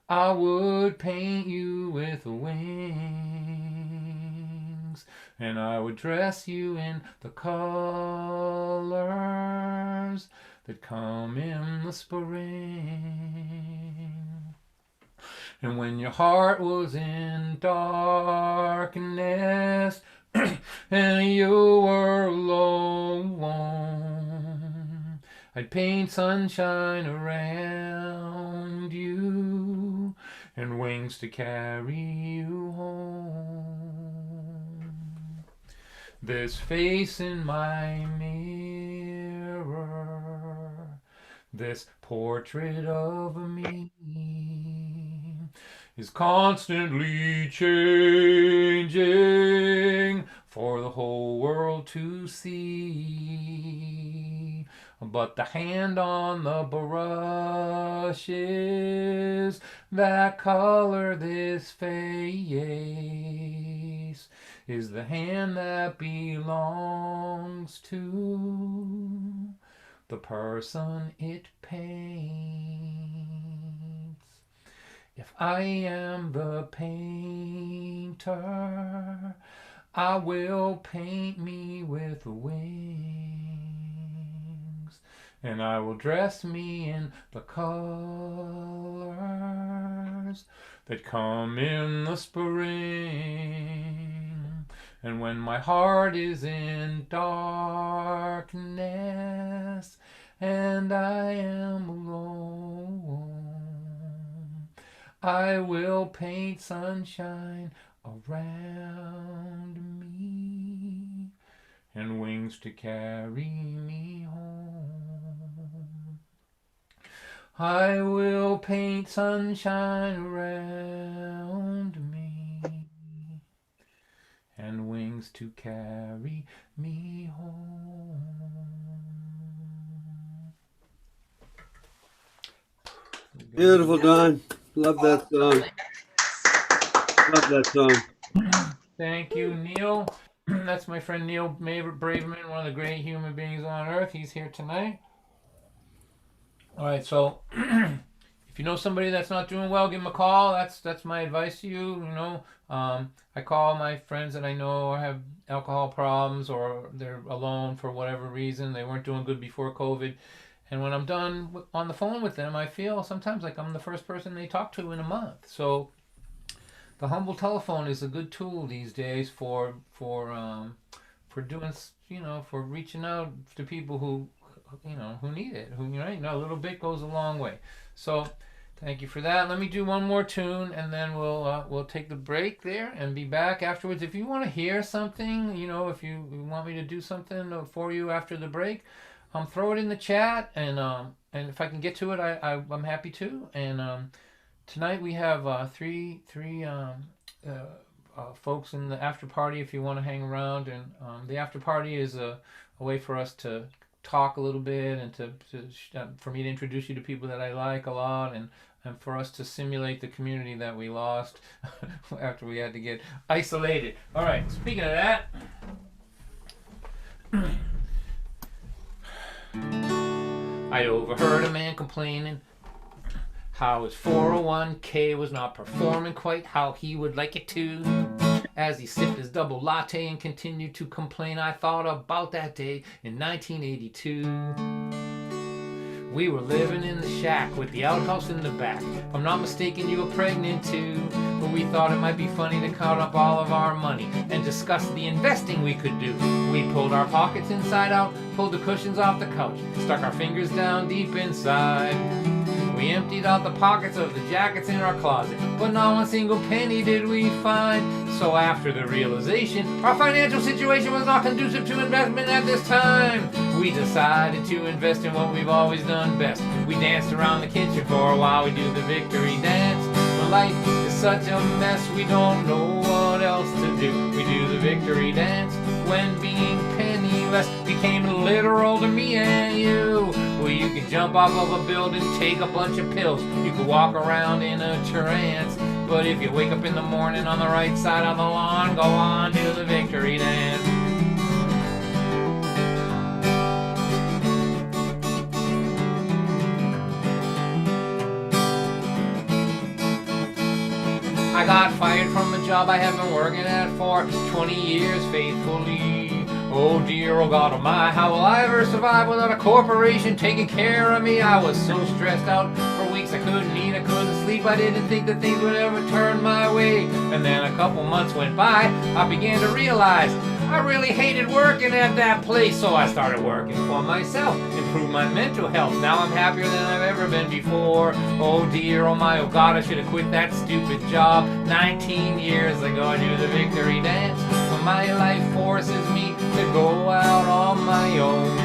I would paint you with wings, and I would dress you in the colors that come in the spring. And when your heart was in darkness and you were alone, I'd paint sunshine around you and wings to carry you home. This face in my mirror, this portrait of me, is constantly changing for the whole world to see. But the hand on the brushes that color this face is the hand that belongs to the person it paints. If I am the painter, I will paint me with wings, and I will dress me in the colors that come in the spring. And when my heart is in darkness and I am alone, I will paint sunshine around me and wings to carry me home. I will paint sunshine around me and wings to carry me home. Beautiful, Don. Love that song. Love that song. Thank you, Neil. That's my friend Neil Braverman, one of the great human beings on earth. He's here tonight. All right, so if you know somebody that's not doing well, give them a call. That's my advice to you. You know, I call my friends that I know have alcohol problems or they're alone for whatever reason. They weren't doing good before COVID. And when I'm done on the phone with them, I feel sometimes like I'm the first person they talk to in a month. So the humble telephone is a good tool these days for doing, you know, for reaching out to people who, you know, who need it. Who, you know, a little bit goes a long way. So thank you for that. Let me do one more tune, and then we'll take the break there and be back afterwards. If you want to hear something, you know, if you want me to do something for you after the break, throw it in the chat, and if I can get to it, I'm happy to. And tonight we have three folks in the after party. If you want to hang around, and the after party is a way for us to talk a little bit and for me to introduce you to people that I like a lot, and for us to simulate the community that we lost after we had to get isolated. All right. Speaking of that. I overheard a man complaining how his 401k was not performing quite how he would like it to. As he sipped his double latte and continued to complain, I thought about that day in 1982. We were living in the shack with the outhouse in the back. If I'm not mistaken, you were pregnant too. But we thought it might be funny to count up all of our money and discuss the investing we could do. We pulled our pockets inside out, pulled the cushions off the couch, stuck our fingers down deep inside. We emptied out the pockets of the jackets in our closet, but not one single penny did we find. So after the realization, our financial situation was not conducive to investment at this time, we decided to invest in what we've always done best. We danced around the kitchen for a while, we do the victory dance. But life is such a mess, we don't know what else to do. We do the victory dance when being penniless became literal to me and you. Well, you could jump off of a building, take a bunch of pills. You could walk around in a trance. But if you wake up in the morning on the right side of the lawn, go on, do the victory dance. I got fired from a job I have been working at for 20 years faithfully. Oh dear, oh God, oh my, how will I ever survive without a corporation taking care of me? I was so stressed out for weeks, I couldn't eat, I couldn't sleep. I didn't think that things would ever turn my way. And then a couple months went by, I began to realize I really hated working at that place. So I started working for myself, improved my mental health. Now I'm happier than I've ever been before. Oh dear, oh my, oh God, I should have quit that stupid job 19 years ago. I do the victory dance when my life forces me to go out on my own.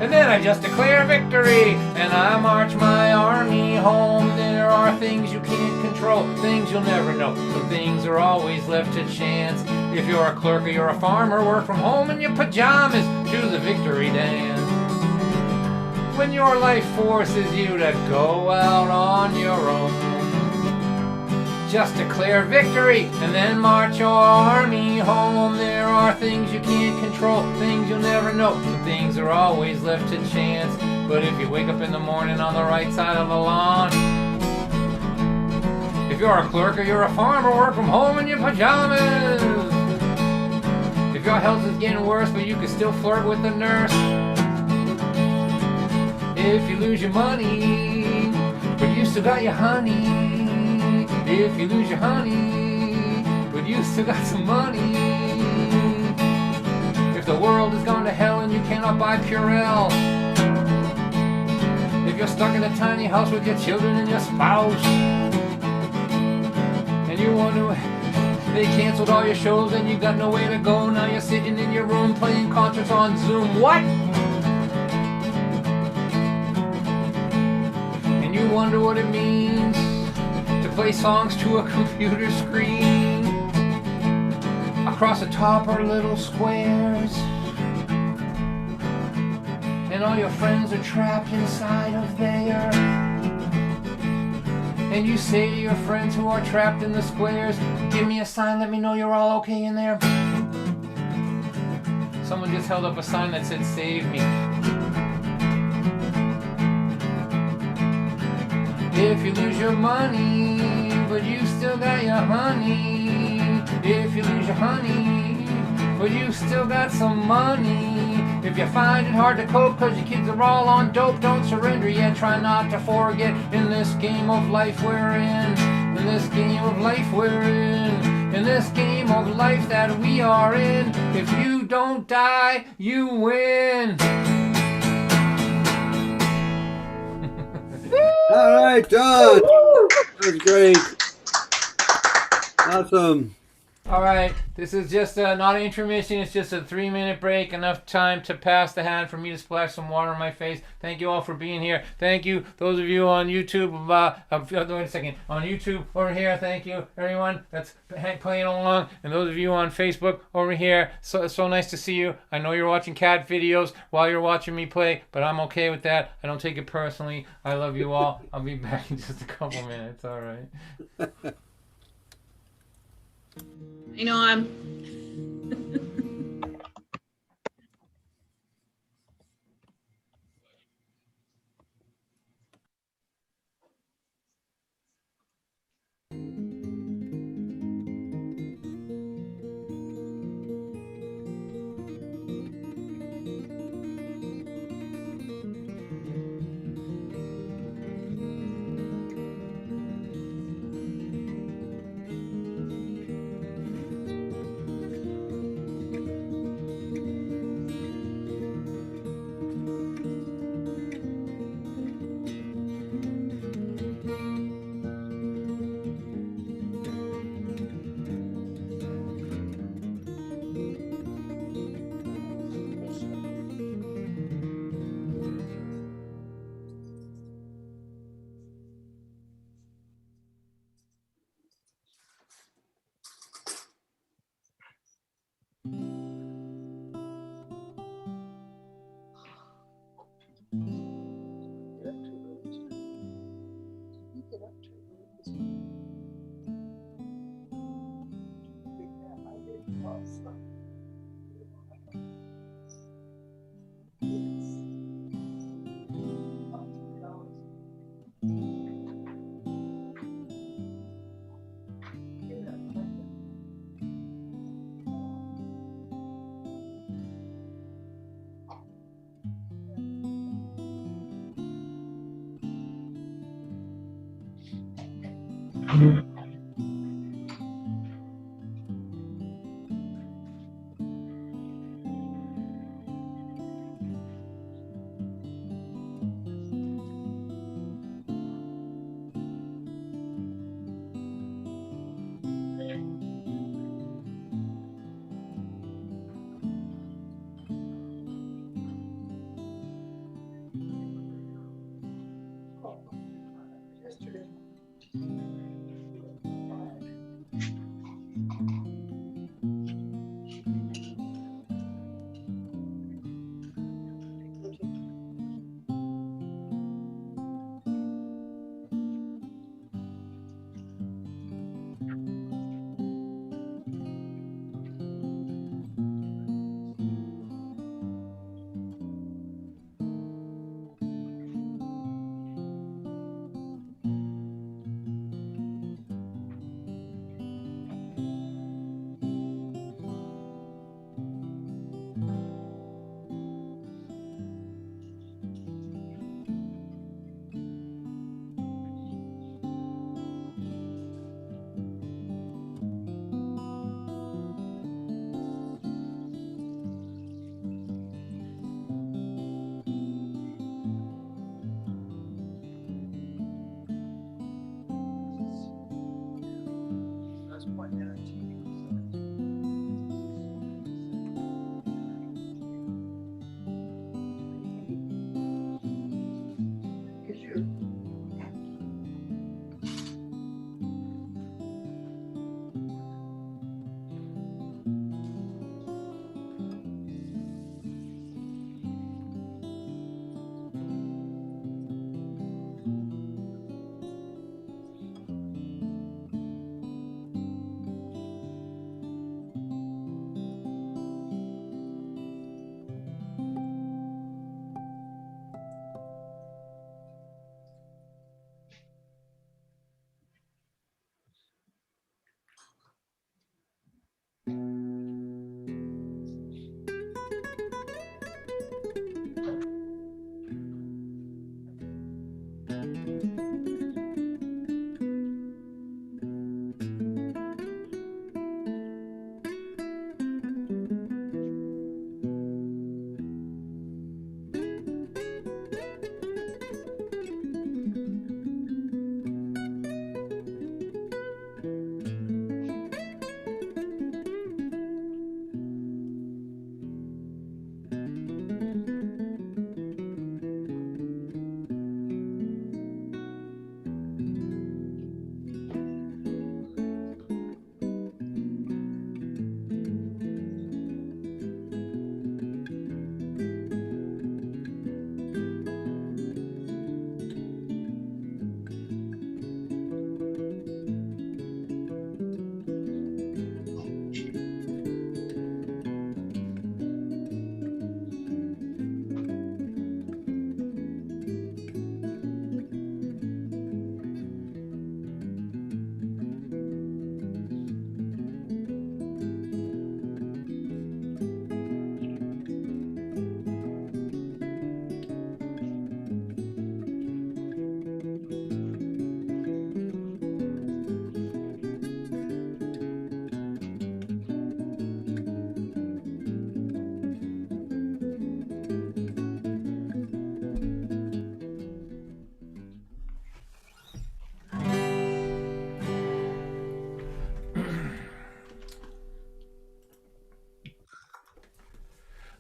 And then I just declare victory and I march my army home. There are things you can't control, things you'll never know. Some things are always left to chance. If you're a clerk or you're a farmer, work from home in your pajamas, do the victory dance. When your life forces you to go out on your own, just declare victory and then march your army home. There are things you can't control, things you'll never know. Some things are always left to chance. But if you wake up in the morning on the right side of the lawn, if you're a clerk or you're a farmer, work from home in your pajamas. If your health is getting worse but you can still flirt with the nurse. If you lose your money but you still got your honey. If you lose your honey, but you still got some money. If the world has gone to hell and you cannot buy Purell. If you're stuck in a tiny house with your children and your spouse. And you wonder, they canceled all your shows and you got nowhere to go. Now you're sitting in your room playing concerts on Zoom. What? You wonder what it means to play songs to a computer screen. Across the top are little squares, and all your friends are trapped inside of there. And you say to your friends who are trapped in the squares, give me a sign, let me know you're all okay in there. Someone just held up a sign that said, save me. If you lose your money, but you still got your honey. If you lose your honey, but you still got some money. If you find it hard to cope cause your kids are all on dope, don't surrender yet, try not to forget. In this game of life we're in this game of life we're in this game of life that we are in. If you don't die, you win. All right, Don. That was great. Awesome. All right, this is just not an intermission. It's just a 3-minute break. Enough time to pass the hat for me to splash some water on my face. Thank you all for being here. Thank you, those of you on YouTube. Wait a second. On YouTube over here, thank you, everyone that's playing along. And those of you on Facebook over here, so nice to see you. I know you're watching cat videos while you're watching me play, but I'm okay with that. I don't take it personally. I love you all. I'll be back in just a couple minutes. All right. You know, I'm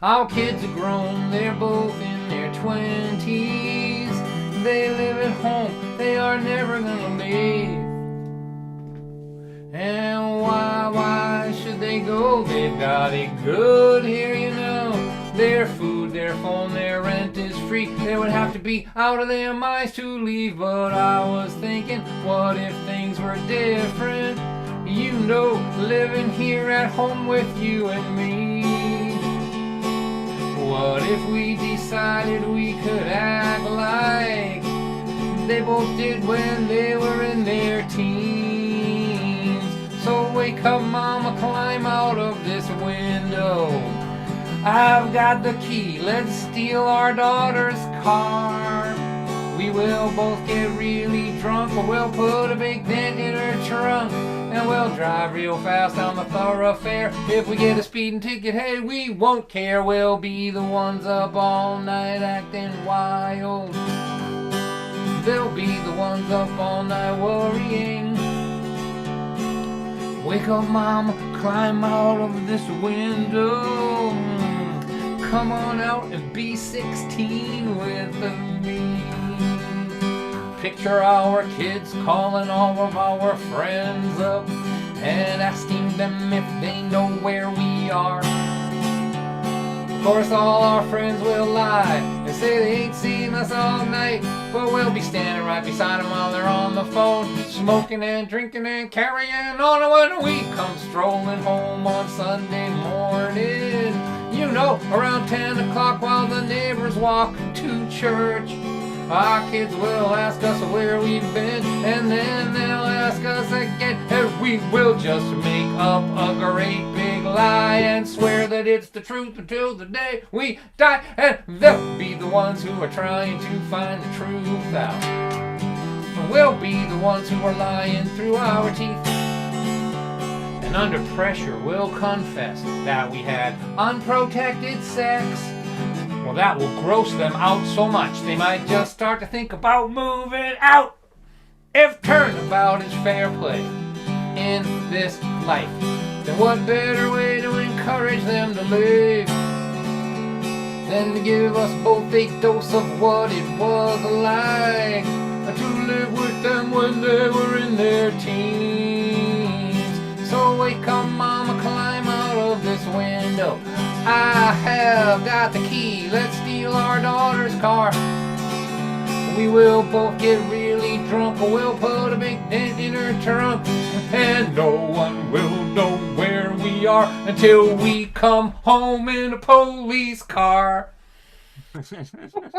Our kids are grown, they're both in their 20s. They live at home, they are never gonna leave. And why should they go? They've got it good here, you know. Their food, their phone, their rent is free. They would have to be out of their minds to leave. But I was thinking, what if things were different? You know, living here at home with you and me. What if we decided we could act like they both did when they were in their teens? So wake up, mama, climb out of this window. I've got the key, let's steal our daughter's car. We will both get really drunk, or we'll put a big dent in her trunk, and we'll drive real fast down the thoroughfare. If we get a speeding ticket, hey, we won't care. We'll be the ones up all night acting wild. They'll be the ones up all night worrying. Wake up, mama, climb out of this window. Come on out and be 16 with me. Picture our kids calling all of our friends up and asking them if they know where we are. Of course, all our friends will lie and say they ain't seen us all night, but we'll be standing right beside them while they're on the phone, smoking and drinking and carrying on. And when we come strolling home on Sunday morning, you know, around 10 o'clock while the neighbors walk to church, our kids will ask us where we've been, and then they'll ask us again, and we will just make up a great big lie and swear that it's the truth until the day we die. And they'll be the ones who are trying to find the truth out, and we'll be the ones who are lying through our teeth. And under pressure we'll confess that we had unprotected sex. Well, that will gross them out so much they might just start to think about moving out. If turnabout is fair play in this life, then what better way to encourage them to live than to give us both a dose of what it was like to live with them when they were in their teens. So wake up, mama, climb out of this window. I have got the key, let's steal our daughter's car. We will both get really drunk, or we'll put a big dent in her trunk, and no one will know where we are until we come home in a police car.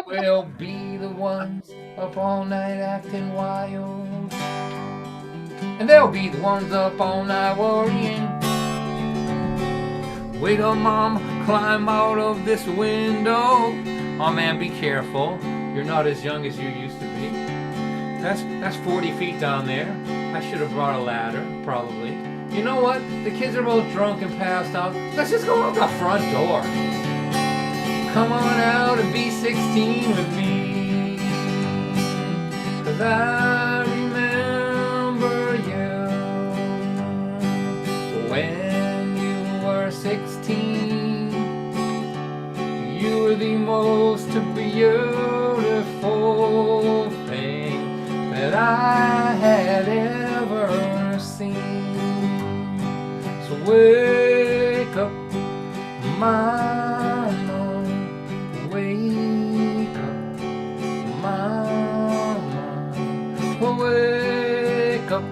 We'll be the ones up all night acting wild, and they'll be the ones up all night worrying. Wake up, mom, climb out of this window. Oh man, be careful. You're not as young as you used to be. That's 40 feet down there. I should have brought a ladder, probably. You know what? The kids are both drunk and passed out. Let's just go out the front door. Come on out and be 16 with me. 'Cause I remember you when you were 16. You were the most beautiful thing that I had ever seen. So wake up, mama, wake up, mama, wake up,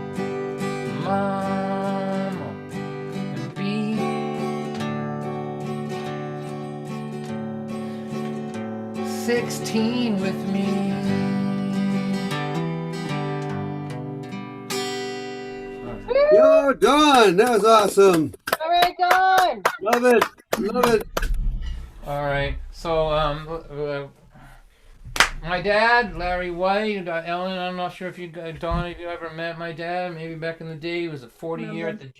mama, and be 16 with me. You're done. That was awesome. All right, Don. Love it. Love it. All right. So, my dad, Larry White, Ellen, I'm not sure if you, Dawn, if you ever met my dad. Maybe back in the day, he was a 40-year at the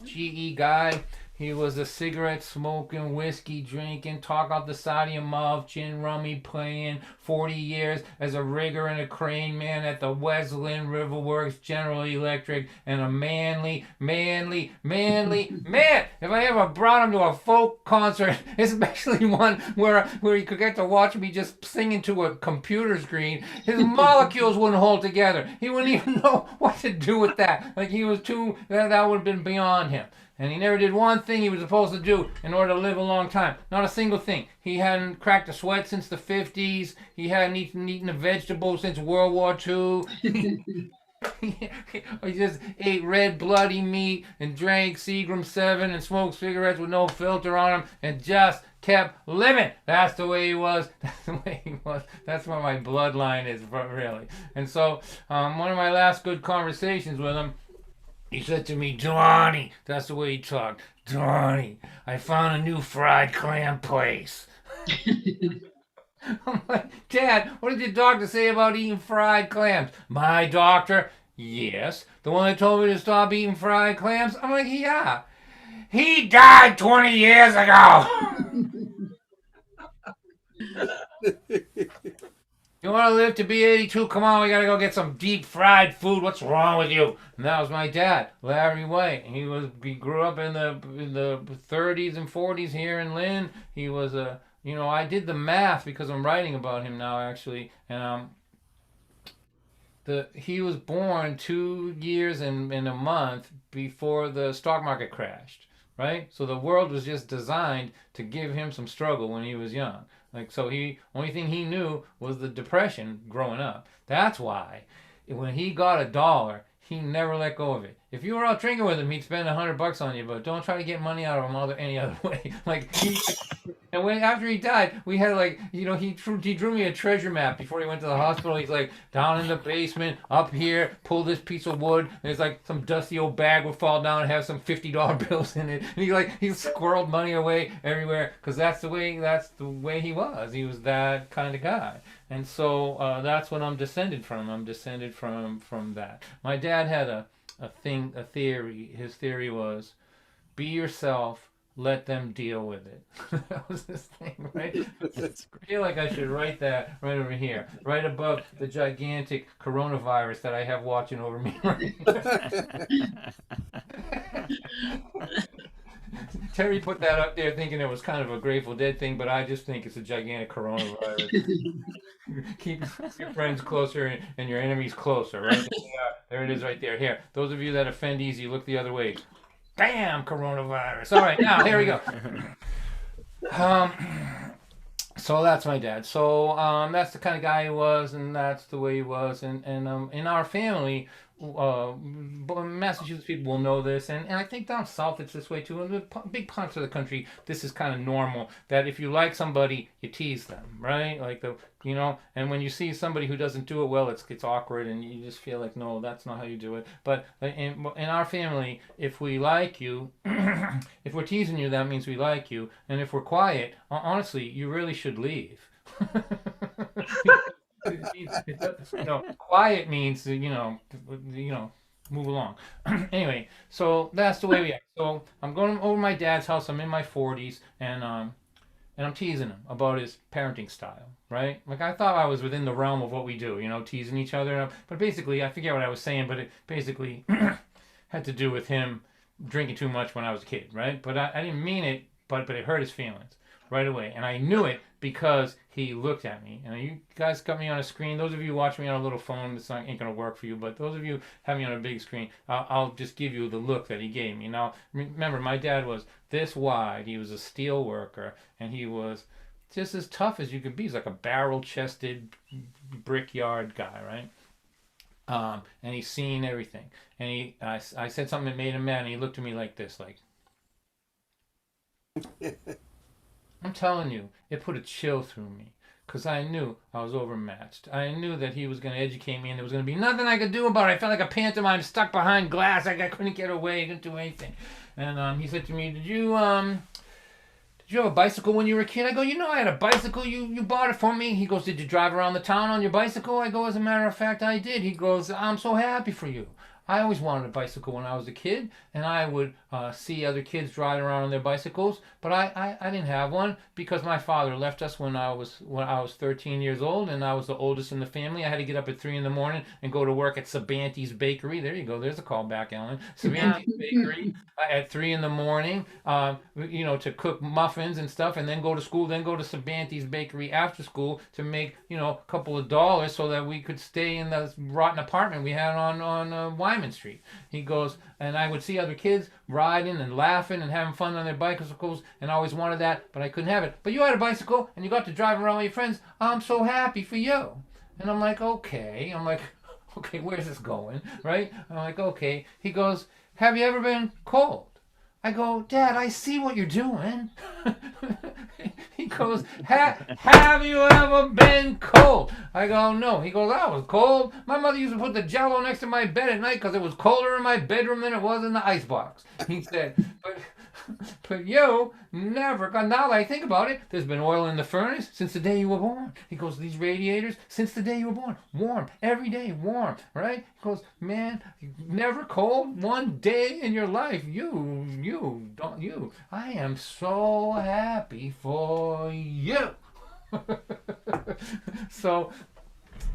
GE guy. He was a cigarette smoking, whiskey drinking, talk out the side of your mouth, gin rummy playing, 40 years as a rigger and a crane man at the West Lynn Riverworks General Electric, and a manly man. If I ever brought him to a folk concert, especially one where he could get to watch me just singing to a computer screen, his molecules wouldn't hold together. He wouldn't even know what to do with that. Like, he was too, that would have been beyond him. And he never did one thing he was supposed to do in order to live a long time. Not a single thing. He hadn't cracked a sweat since the 50s. He hadn't eaten a vegetable since World War II. He just ate red bloody meat and drank Seagram 7 and smoked cigarettes with no filter on them and just kept living. That's the way he was. That's the way he was. That's what my bloodline is, really. And so one of my last good conversations with him, he said to me, "Donnie," that's the way he talked, "Donnie, I found a new fried clam place." I'm like, "Dad, what did your doctor say about eating fried clams?" "My doctor?" "Yes. The one that told me to stop eating fried clams?" I'm like, "Yeah. He died 20 years ago." "You want to live to be 82? Come on, we got to go get some deep fried food. What's wrong with you?" And that was my dad, Larry White. He grew up in the 30s and 40s here in Lynn. He was a, I did the math because I'm writing about him now, actually. And he was born 2 years and a month before the stock market crashed, right? So the world was just designed to give him some struggle when he was young. Like, so only thing he knew was the Depression growing up. That's why when he got $1, he never let go of it. If you were out drinking with him, he'd spend $100 on you, but don't try to get money out of him any other way. And after he died, we had he drew me a treasure map before he went to the hospital. He's like, down in the basement, up here, pull this piece of wood. There's like some dusty old bag would fall down and have some $50 bills in it. And he squirreled money away everywhere because that's the way he was. He was that kind of guy. And so that's what I'm descended from. I'm descended from that. My dad had a theory. His theory was, be yourself, let them deal with it. That was his thing, right? I feel like I should write that right over here, right above the gigantic coronavirus that I have watching over me right now. Terry put that up there thinking it was kind of a Grateful Dead thing, but I just think it's a gigantic coronavirus. Keep your friends closer and your enemies closer, right? There it is right there. Here, those of you that offend easy, look the other way. Damn, coronavirus. All right, now, here we go. So that's my dad. So that's the kind of guy he was, and that's the way he was. And in our family, Massachusetts people will know this, and I think down south it's this way too. In big parts of the country, this is kind of normal. That if you like somebody, you tease them, right? And when you see somebody who doesn't do it well, it's awkward, and you just feel like, no, that's not how you do it. But in our family, if we like you, if we're teasing you, that means we like you, and if we're quiet, honestly, you really should leave. Quiet means move along. Anyway, so that's the way we act. So I'm going over my dad's house. I'm in my 40s, and I'm teasing him about his parenting style, right? Like, I thought I was within the realm of what we do, teasing each other. But basically, I forget what I was saying, but it basically had to do with him drinking too much when I was a kid, right? But I didn't mean it, but it hurt his feelings right away, and I knew it because he looked at me. And you guys got me on a screen. Those of you watching me on a little phone, this ain't gonna work for you, but those of you have me on a big screen, I'll just give you the look that he gave me. Now, remember, my dad was this wide. He was a steel worker, and he was just as tough as you could be. He's like a barrel-chested brickyard guy, right? And he's seen everything. And I said something that made him mad, and he looked at me like this, like. I'm telling you, it put a chill through me because I knew I was overmatched. I knew that he was going to educate me and there was going to be nothing I could do about it. I felt like a pantomime stuck behind glass. I couldn't get away. I couldn't do anything. And he said to me, Did you have a bicycle when you were a kid? I go, I had a bicycle. You bought it for me. He goes, did you drive around the town on your bicycle? I go, as a matter of fact, I did. He goes, I'm so happy for you. I always wanted a bicycle when I was a kid, and I would see other kids driving around on their bicycles, but I didn't have one because my father left us when I was 13 years old, and I was the oldest in the family. I had to get up at 3 in the morning and go to work at Sabanti's Bakery. There you go. There's a call back, Ellen. Sabanti's Bakery at 3 in the morning, to cook muffins and stuff, and then go to school, then go to Sabanti's Bakery after school to make, a couple of dollars so that we could stay in the rotten apartment we had on Wyman Street. He goes, and I would see other kids riding and laughing and having fun on their bicycles, and I always wanted that, but I couldn't have it. But you had a bicycle, and you got to drive around with your friends. I'm so happy for you. And I'm like, okay. Okay, where's this going, right? I'm like, okay. He goes, have you ever been cold? I go, Dad, I see what you're doing. He goes, have you ever been cold? I go, no. He goes, I was cold. My mother used to put the Jell-O next to my bed at night because it was colder in my bedroom than it was in the icebox. He said, but you never, now that I think about it, there's been oil in the furnace since the day you were born. He goes, these radiators, since the day you were born, warm, every day, warm, right? He goes, man, never cold one day in your life. I am so happy for you. So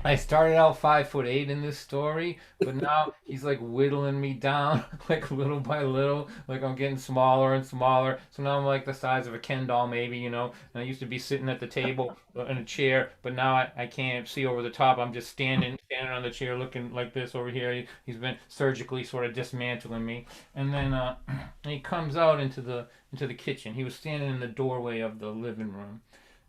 I started out 5'8" in this story, but now he's like whittling me down like little by little, like I'm getting smaller and smaller. So now I'm like the size of a Ken doll maybe, and I used to be sitting at the table in a chair, but now I can't see over the top. I'm just standing on the chair looking like this over here. He's been surgically sort of dismantling me. And then he comes out into the kitchen. He was standing in the doorway of the living room.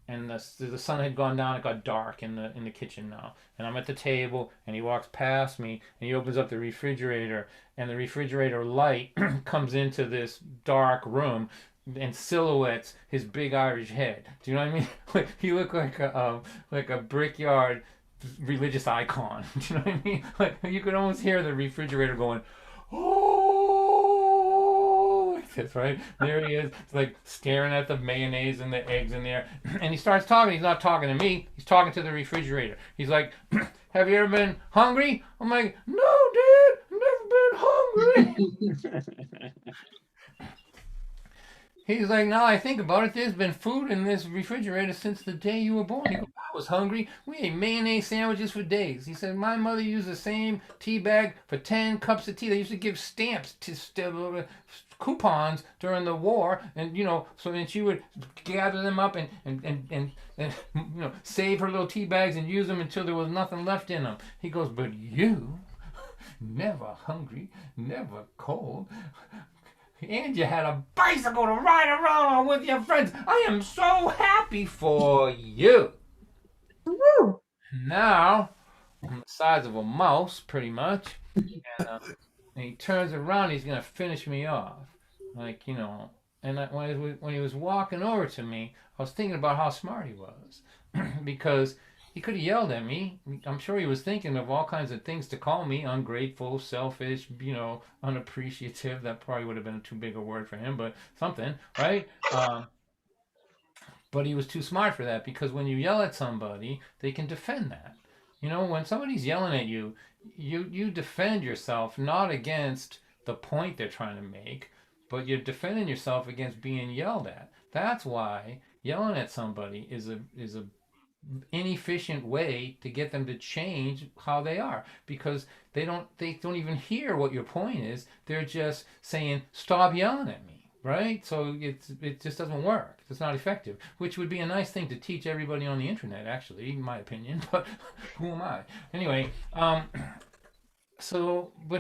And the sun had gone down. It got dark in the kitchen now. And I'm at the table, and he walks past me, and he opens up the refrigerator, and the refrigerator light comes into this dark room and silhouettes his big Irish head. Do you know what I mean? Like, he looked like a brickyard religious icon. Do you know what I mean? Like, you could almost hear the refrigerator going, oh, like this, right? There he is, like staring at the mayonnaise and the eggs in there. And he starts talking. He's not talking to me. He's talking to the refrigerator. He's like, have you ever been hungry? I'm like, no, Dad, I've never been hungry. He's like, now I think about it, there's been food in this refrigerator since the day you were born. He goes, I was hungry. We ate mayonnaise sandwiches for days. He said, my mother used the same tea bag for 10 cups of tea. They used to give stamps to coupons during the war, and so then she would gather them up and save her little tea bags and use them until there was nothing left in them. He goes, but you, never hungry, never cold, and you had a bicycle to ride around on with your friends. I am so happy for you. Woo. Now, I'm the size of a mouse, pretty much. And he turns around, he's going to finish me off. Like, And when he was walking over to me, I was thinking about how smart he was. Because he could have yelled at me. I'm sure he was thinking of all kinds of things to call me: ungrateful, selfish, unappreciative. That probably would have been too big a word for him, but something, right? But he was too smart for that, because when you yell at somebody, they can defend that. When somebody's yelling at you, you defend yourself, not against the point they're trying to make, but you're defending yourself against being yelled at. That's why yelling at somebody is a inefficient way to get them to change how they are, because they don't even hear what your point is. They're just saying, stop yelling at me, right? So it just doesn't work. It's not effective, which would be a nice thing to teach everybody on the internet, actually, in my opinion, but who am I? Anyway, but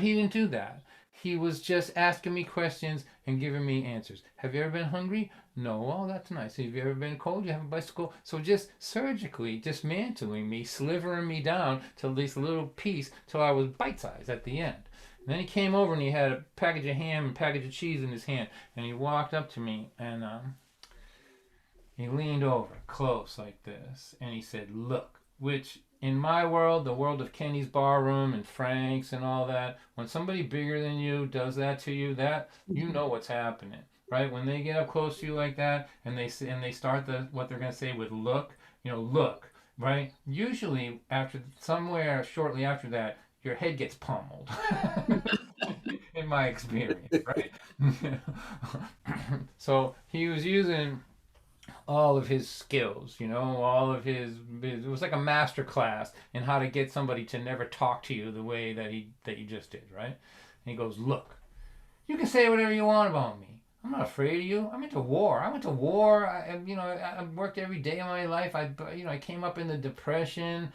he didn't do that. He was just asking me questions and giving me answers. Have you ever been hungry? No. Oh, that's nice. Have you ever been cold? You have a bicycle? So just surgically dismantling me, slivering me down to this little piece till I was bite-sized at the end. And then he came over and he had a package of ham and a package of cheese in his hand. And he walked up to me and he leaned over close like this. And he said, look, which... in my world, the world of Kenny's Barroom and Frank's and all that, when somebody bigger than you does that to you, that you know what's happening, right? When they get up close to you like that, and they start what they're gonna say with look, look, right? Usually, shortly after that, your head gets pummeled. In my experience, right? So he was using all of his skills, all of it was like a master class in how to get somebody to never talk to you the way that you just did, right? And he goes, look, you can say whatever you want about me. I'm not afraid of you. I'm into war. I went to war. I worked every day of my life. I came up in the Depression.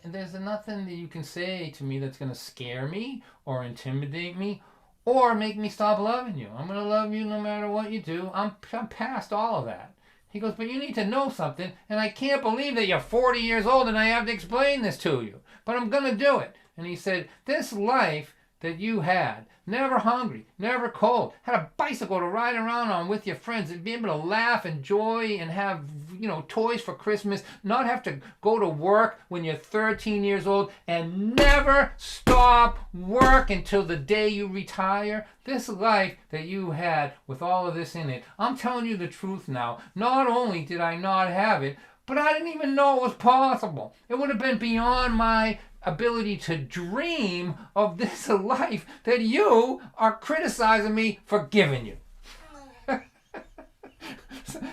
There's nothing that you can say to me that's going to scare me or intimidate me or make me stop loving you. I'm going to love you no matter what you do. I'm past all of that. He goes, but you need to know something, and I can't believe that you're 40 years old and I have to explain this to you, but I'm going to do it. And he said, this life that you had, never hungry, never cold, had a bicycle to ride around on with your friends and be able to laugh, enjoy, and have, toys for Christmas, not have to go to work when you're 13 years old and never stop work until the day you retire. This life that you had with all of this in it, I'm telling you the truth now. Not only did I not have it, but I didn't even know it was possible. It would have been beyond my ability to dream of this life that you are criticizing me for giving you.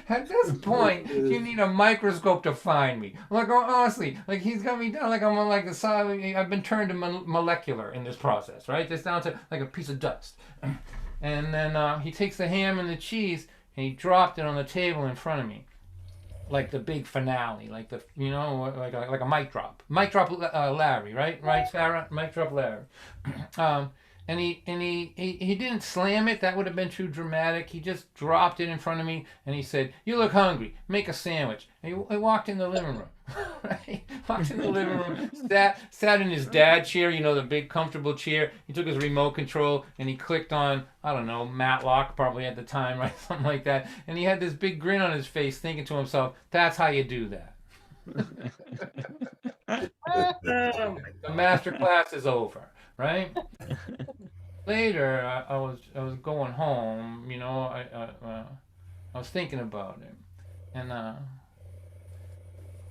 At this point, you need a microscope to find me. Like, honestly, like he's got me down like I'm on like the side. I've been turned to molecular in this process, right? Just down to like a piece of dust. And then he takes the ham and the cheese and he dropped it on the table in front of me. Like the big finale, like the like a mic drop, Larry, right, Sarah, mic drop Larry, and he didn't slam it. That would have been too dramatic. He just dropped it in front of me, and he said, "You look hungry. Make a sandwich." And he walked in the living room. Right? Walked in the living room, sat in his dad chair, the big comfortable chair. He took his remote control and he clicked on, I don't know, Matlock probably at the time, right? Something like that. And he had this big grin on his face thinking to himself, that's how you do that. The master class is over, right? Later, I was going home, I was thinking about it.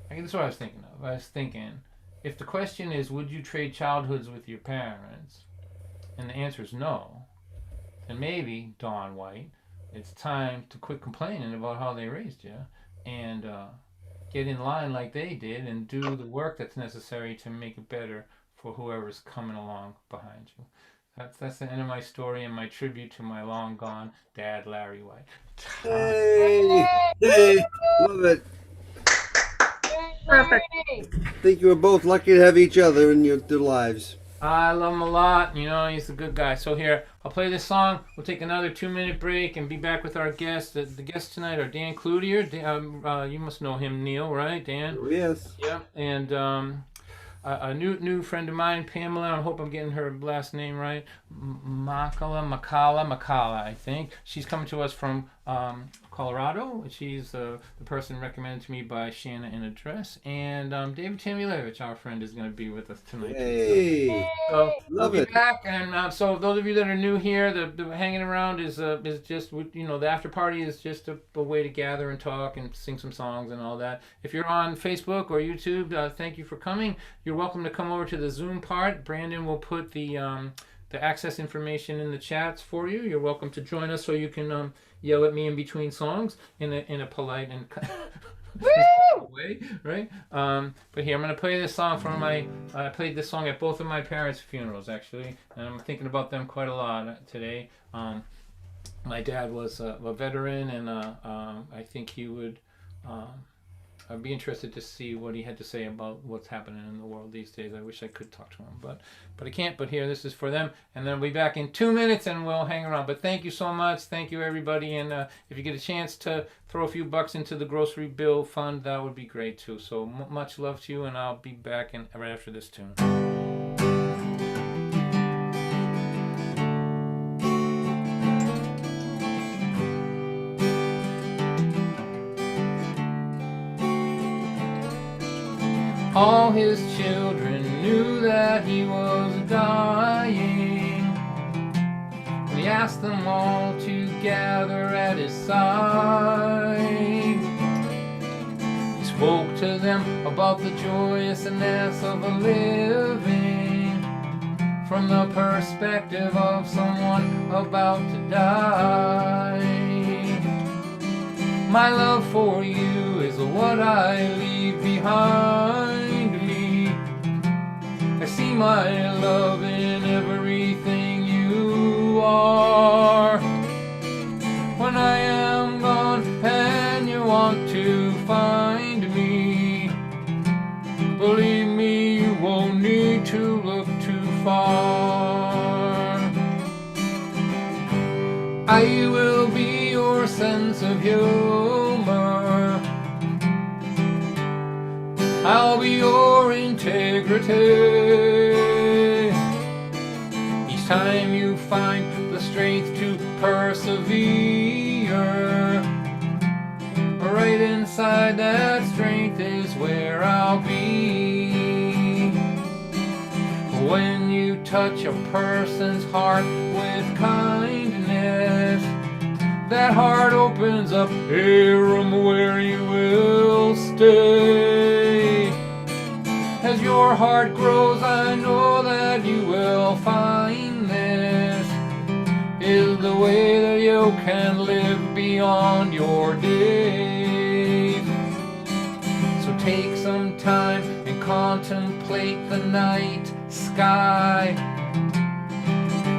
And this is what I was thinking of. I was thinking, if the question is, would you trade childhoods with your parents? And the answer is no. Then maybe, Dawn White, it's time to quit complaining about how they raised you and get in line like they did and do the work that's necessary to make it better for whoever's coming along behind you. That's the end of my story and my tribute to my long gone dad, Larry White. Hey, love it. Perfect. I think you were both lucky to have each other in your lives. I love him a lot. He's a good guy. So here, I'll play this song. We'll take another 2-minute break and be back with our guests. The guests tonight are Dan Cloutier. You must know him, Neil, right, Dan? Yes. Yeah. And a new friend of mine, Pamela. I hope I'm getting her last name right. Makala, I think. She's coming to us from Colorado. She's the person recommended to me by Shanna in a dress. And David Tamulevich, our friend, is going to be with us tonight. Hey. So Love we'll be it. back. And so those of you that are new here, the hanging around is just, the after party is just a way to gather and talk and sing some songs and all that. If you're on Facebook or YouTube, thank you for coming. You're welcome to come over to the Zoom part. Brandon will put the access information in the chats for you. You're welcome to join us so you can yell at me in between songs in a polite and way, right? But here, I'm going to play this song from I played this song at both of my parents' funerals, actually, and I'm thinking about them quite a lot today. My dad was a veteran, and I think he would I'd be interested to see what he had to say about what's happening in the world these days. I wish I could talk to him, but I can't. But here, this is for them, and then we'll be back in 2 minutes, and we'll hang around. But thank you so much. Thank you, everybody. And if you get a chance to throw a few bucks into the grocery bill fund, that would be great, too. So much love to you, and I'll be back right after this tune. All his children knew that he was dying. When he asked them all to gather at his side, he spoke to them about the joyousness of a living, from the perspective of someone about to die. My love for you is what I leave behind me. I see my love in everything you are. When I am gone and you want to find me, believe me, you won't need to look too far. I will be your sense of humor. I'll be your integrity. Each time you find the strength to persevere, right inside that strength is where I'll be. When you touch a person's heart with kindness, that heart opens up a room where you will stay. As your heart grows, I know that you will find this is the way that you can live beyond your days. So take some time and contemplate the night sky,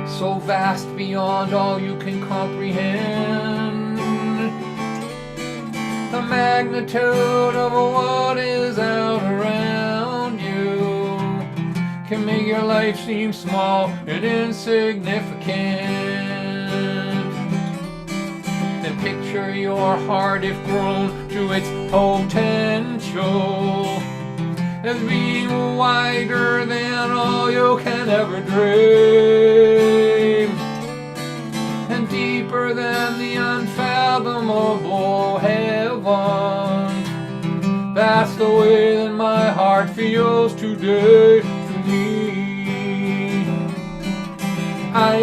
so vast beyond all you can comprehend. The magnitude of what is out around you can make your life seem small and insignificant. Then picture your heart, if grown to its potential, as being wider than all you can ever dream, and deeper than the unfathomable heavens. That's the way that my heart feels today to me. I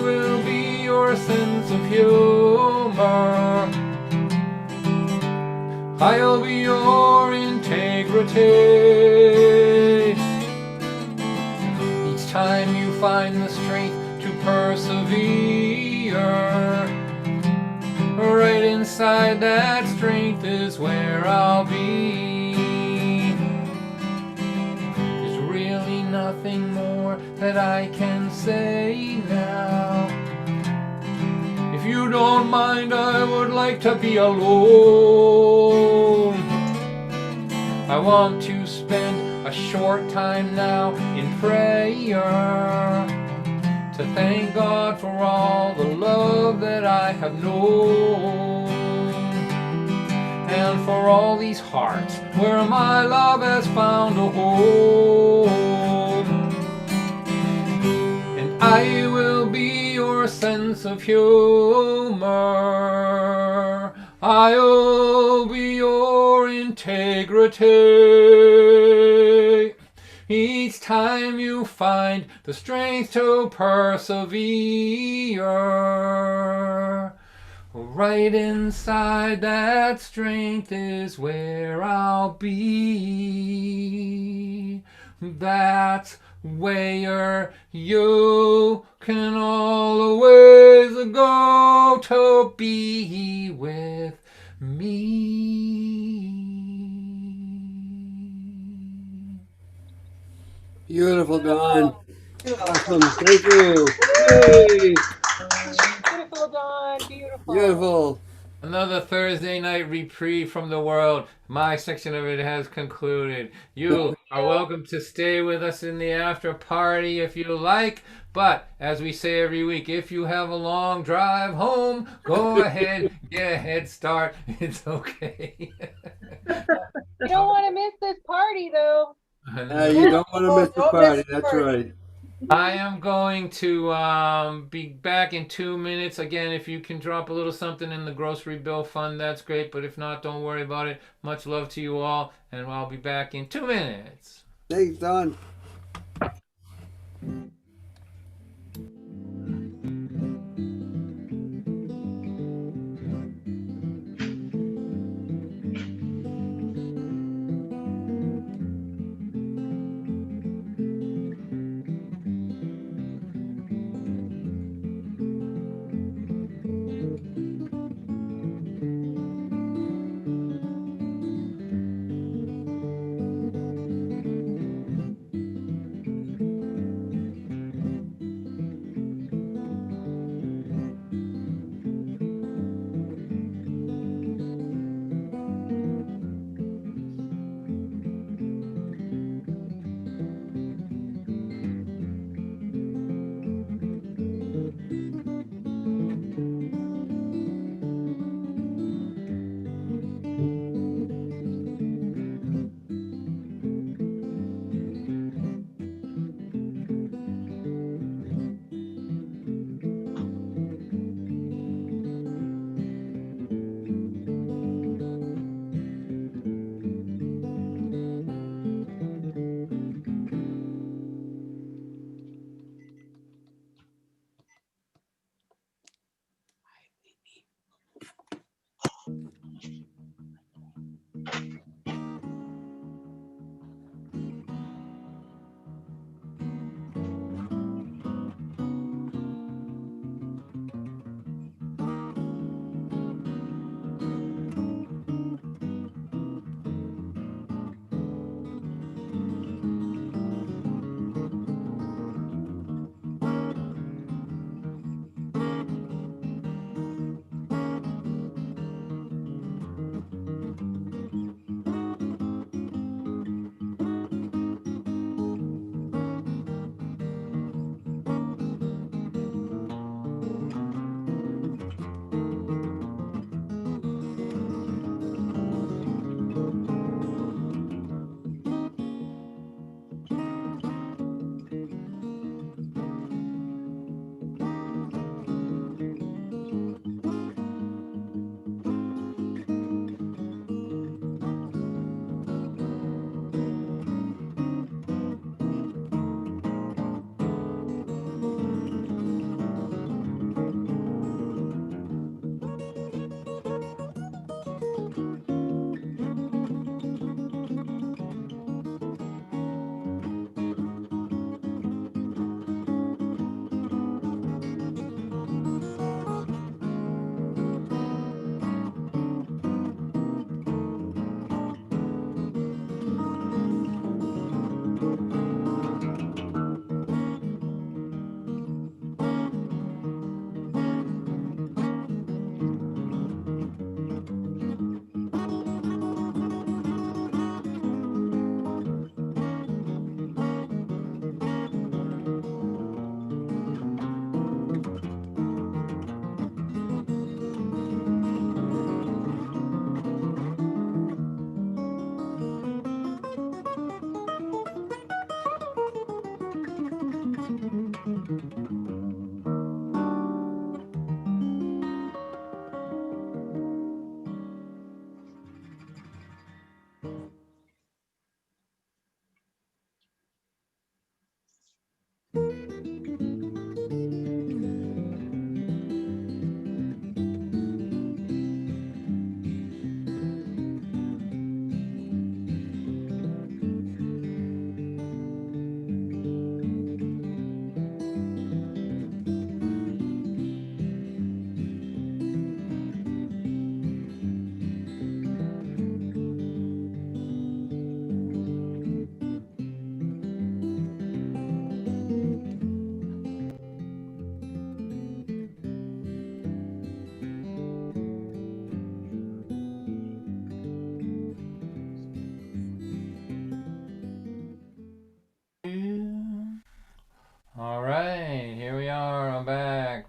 will be your sense of humor. I'll be your integrity. Each time you find the strength to persevere, right inside that strength is where I'll be. There's really nothing more that I can say now. If you don't mind, I would like to be alone. I want to spend a short time now in prayer, to thank God for all the love that I have known, and for all these hearts where my love has found a home. And I will be your sense of humor. I'll be your integrity. Each time you find the strength to persevere, right inside that strength is where I'll be. That's where you can always go to be with me. Beautiful, Don. Beautiful. Awesome. Thank you. Yay. Beautiful, Dawn. Beautiful. Beautiful. Another Thursday night reprieve from the world. My section of it has concluded. You are welcome to stay with us in the after party if you like. But as we say every week, if you have a long drive home, go ahead, get a head start. It's okay. You don't want to miss this party, though. You don't want to miss the party. That's right. I am going to be back in 2 minutes. Again, if you can drop a little something in the grocery bill fund, that's great. But if not, don't worry about it. Much love to you all, and I'll be back in 2 minutes. Thanks, Don.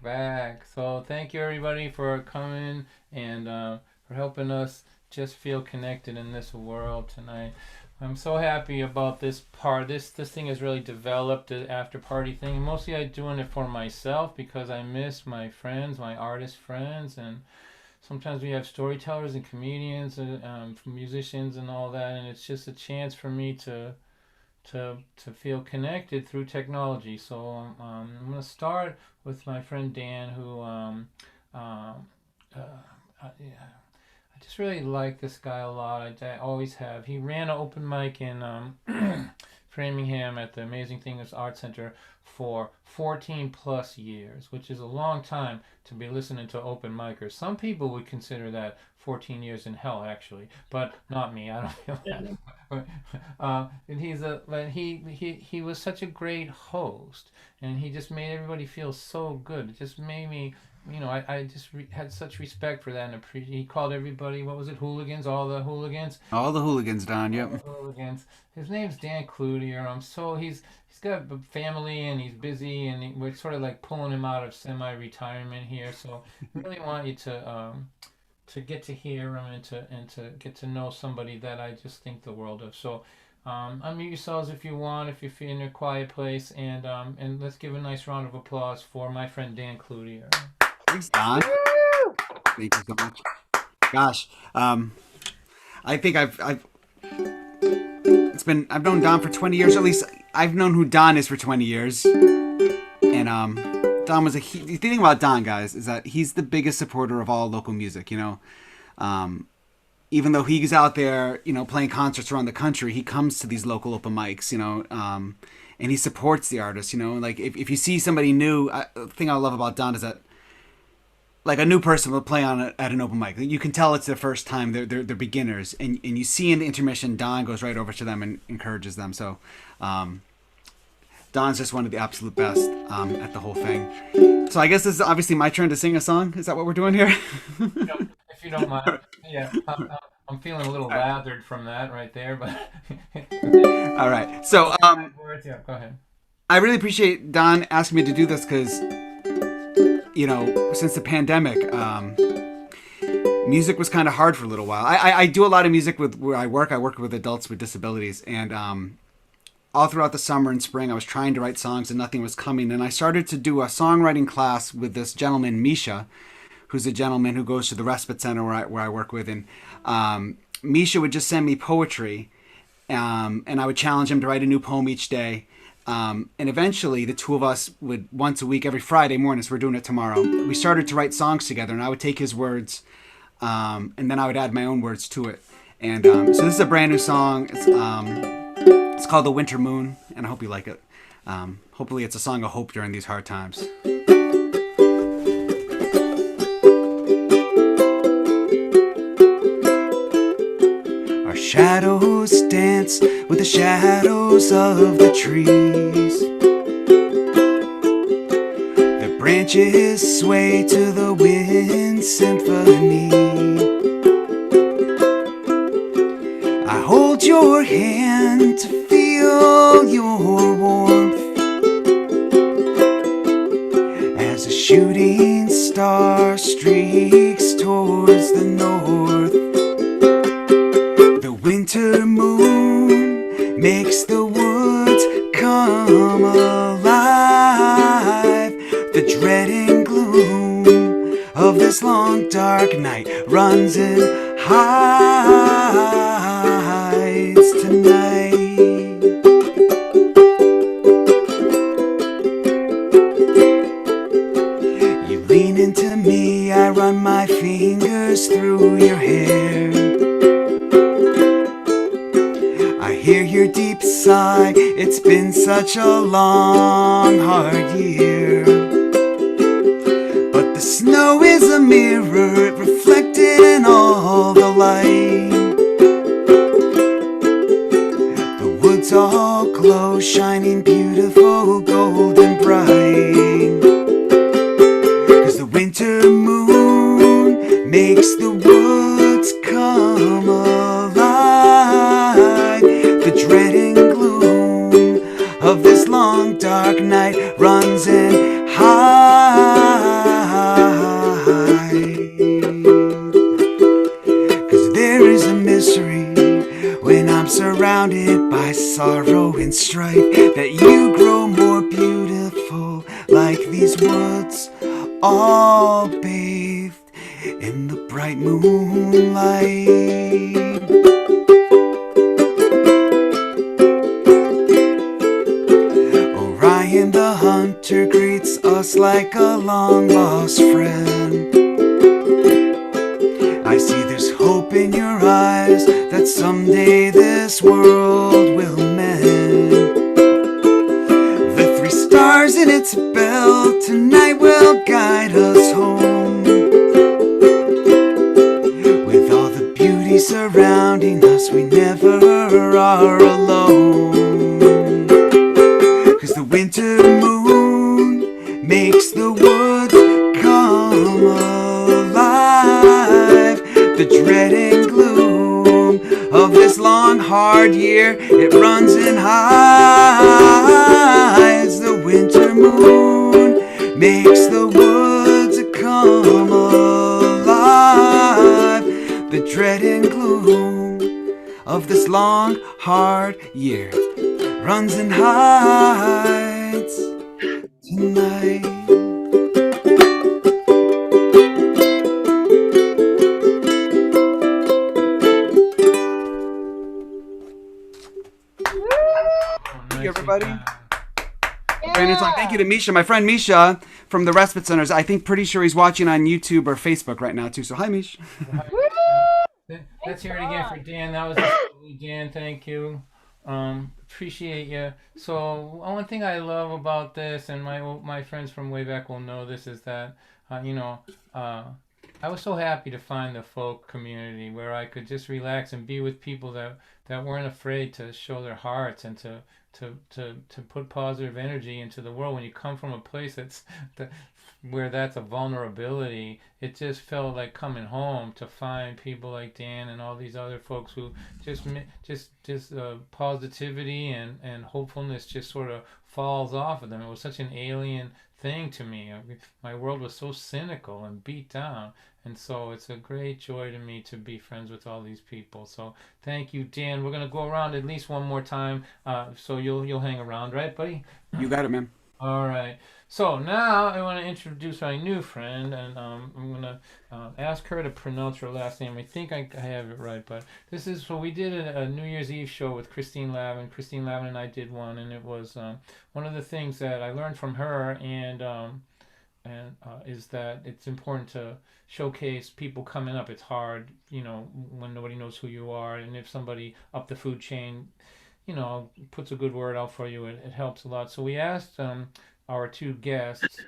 back. So thank you everybody for coming and for helping us just feel connected in this world tonight. I'm so happy about this part. This thing has really developed, the after party thing. Mostly I'm doing it for myself because I miss my friends, my artist friends, and sometimes we have storytellers and comedians and musicians and all that, and it's just a chance for me to feel connected through technology. So I'm gonna start with my friend Dan, who yeah, I just really like this guy a lot. I always have. He ran an open mic in Framingham at the Amazing Things Art Center for 14 plus years, which is a long time to be listening to open micers. Some people would consider that 14 years in hell, actually, but not me. I don't feel that. And he was such a great host, and he just made everybody feel so good. It just made me, I just had such respect for that, and he called everybody, what was it, hooligans, all the hooligans? All the hooligans, Don, yep. All the hooligans. His name's Dan Cloutier. He's got a family, and he's busy, and we're sort of like pulling him out of semi-retirement here, so I really want you to get to hear him and to get to know somebody that I just think the world of. So unmute yourselves if you want, if you're in a quiet place, and let's give a nice round of applause for my friend Dan Cloutier. Thanks, Don. Thank you so much. Gosh, I think I've known Don for 20 years, or at least I've known who Don is for 20 years. And Don was the thing about Don, guys, is that he's the biggest supporter of all local music, even though he's out there, playing concerts around the country, he comes to these local open mics, and he supports the artists, like if you see somebody new, the thing I love about Don is that, like, a new person will play at an open mic. You can tell it's their first time. They're beginners, and you see in the intermission, Don goes right over to them and encourages them. So, Don's just one of the absolute best at the whole thing. So I guess this is obviously my turn to sing a song. Is that what we're doing here? If you don't mind, yeah. I'm feeling a little lathered from that right there, but. All right. So yeah, go ahead. I really appreciate Don asking me to do this because, since the pandemic, music was kind of hard for a little while. I do a lot of music where I work. I work with adults with disabilities, and all throughout the summer and spring, I was trying to write songs and nothing was coming. And I started to do a songwriting class with this gentleman, Misha, who's a gentleman who goes to the respite center where I work with. And Misha would just send me poetry, and I would challenge him to write a new poem each day. And eventually, the two of us would, once a week, every Friday morning, so we're doing it tomorrow, we started to write songs together, and I would take his words, and then I would add my own words to it. And so this is a brand new song. It's called The Winter Moon, and I hope you like it. Hopefully it's a song of hope during these hard times. Our shadows dance with the shadows of the trees. The branches sway to the wind symphony. I hold your hand to feel your warmth as a shooting star streaks towards the north. The winter moon makes the woods come alive. The dread and gloom of this long dark night runs in hides tonight. You lean into me, I run my fingers through your hair. I hear your deep sigh, it's been such a long, hard year. But the snow is a mirror, reflected in all the light. The woods all glow, shining beautiful, golden bright. 'Cause the winter moon makes the woods come alive. The dread and gloom of this long dark night runs in hides sorrow and strife, that you grow more beautiful like these woods, all bathed in the bright moonlight. Orion the hunter greets us like a long lost friend. I see there's hope in your eyes that someday this world will mend. The 3 stars in its belt tonight will guide us home. With all the beauty surrounding us, we never are alone. 'Cause the winter moon makes the woods come alive. The dread and gloom of this long hard year, it runs in highs. The winter moon makes the woods come alive. The dread and gloom of this long hard year runs and hides tonight. Thank you, everybody. Brandon song. Thank you to Misha, my friend Misha from the Respite Centers. I think pretty sure he's watching on YouTube or Facebook right now too. So hi, Misha. Let's hear it again for Dan. That was Dan. Thank you. Appreciate you. So one thing I love about this, and my friends from way back will know this, is that I was so happy to find the folk community where I could just relax and be with people that weren't afraid to show their hearts and to put positive energy into the world. When you come from a place where that's a vulnerability, it just felt like coming home to find people like Dan and all these other folks who just positivity and hopefulness just sort of falls off of them. It was such an alien thing to me. My world was so cynical and beat down, and so it's a great joy to me to be friends with all these people. So thank you, Dan. We're gonna go around at least one more time, so you'll hang around, right, buddy? You got it, man. All right. So now I want to introduce my new friend, and I'm gonna ask her to pronounce her last name. I think I have it right, but this is so we did a New Year's Eve show with Christine Lavin. Christine Lavin and I did one, and it was one of the things that I learned from her, and is that it's important to showcase people coming up. It's hard, when nobody knows who you are, and if somebody up the food chain, puts a good word out for you, it helps a lot. So we asked our 2 guests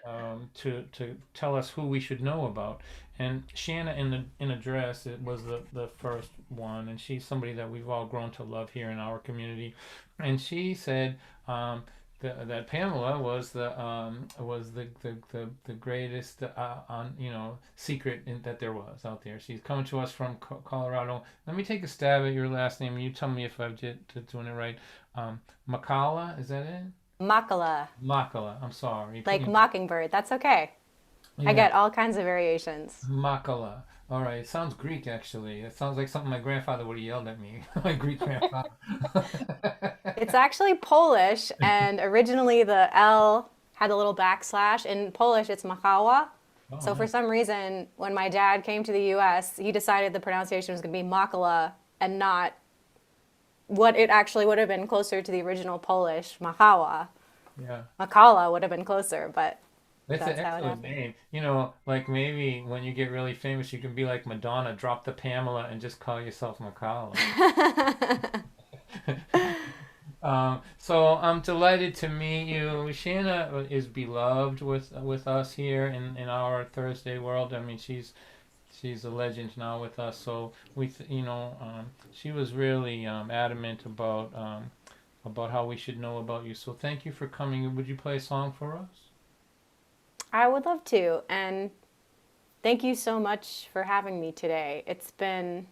to tell us who we should know about. And Shanna in a dress, it was the first one, and she's somebody that we've all grown to love here in our community. And she said that Pamela was the greatest secret that there was out there. She's coming to us from Colorado. Let me take a stab at your last name, and you tell me if I'm doing it right. Makala, is that it? Makala. Makala. I'm sorry. Like mockingbird. That's okay. Yeah. I get all kinds of variations. Makala. All right. It sounds Greek, actually. It sounds like something my grandfather would have yelled at me. My Greek grandfather. It's actually Polish, and originally the L had a little backslash. In Polish, it's Makawa. Oh, So for nice. some reason, when my dad came to the U.S., he decided the pronunciation was going to be Makala and not what it actually would have been closer to the original Polish, Makawa. Yeah. Makala would have been closer, but That's an That's how it excellent name. Like maybe when you get really famous, you can be like Madonna, drop the Pamela, and just call yourself Makala. So I'm delighted to meet you. Shanna is beloved with us here in our Thursday world. I mean, she's a legend now with us. So she was really adamant about how we should know about you. So thank you for coming. Would you play a song for us? I would love to, and thank you so much for having me today. It's been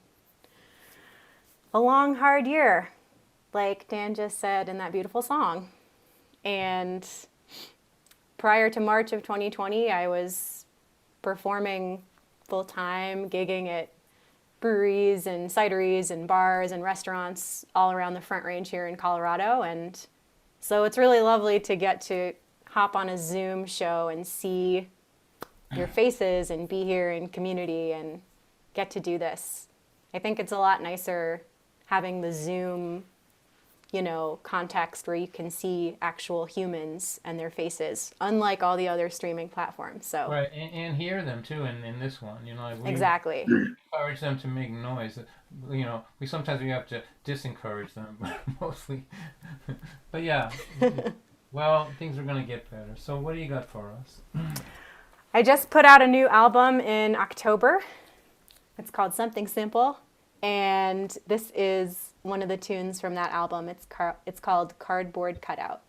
a long, hard year, like Dan just said in that beautiful song. And prior to March of 2020, I was performing full-time, gigging at breweries and cideries and bars and restaurants all around the Front Range here in Colorado. And so it's really lovely to get to hop on a Zoom show and see your faces and be here in community and get to do this. I think it's a lot nicer having the Zoom, context where you can see actual humans and their faces, unlike all the other streaming platforms. So Right, and hear them too in this one. Like we exactly. encourage them to make noise. We sometimes we have to disencourage them, mostly. But yeah, well, things are gonna get better. So what do you got for us? I just put out a new album in October. It's called Something Simple, and this is one of the tunes from that album. It's called Cardboard Cutout.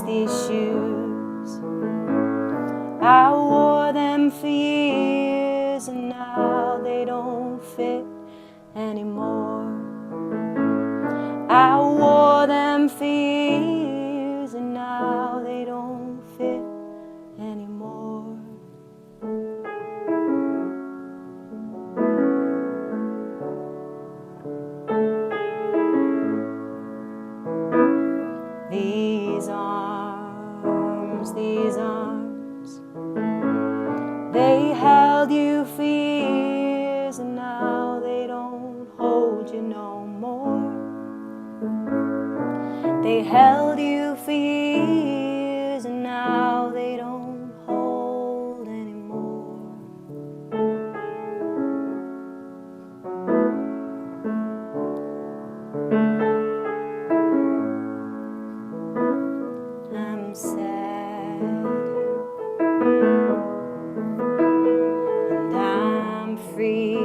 These shoes, I wore them for years and now they don't fit anymore. I wore them for years and now they don't fit anymore. These arms, they held you for years and now they don't hold you no more. They held you for years and now they don't hold anymore. I'm sad and I'm free.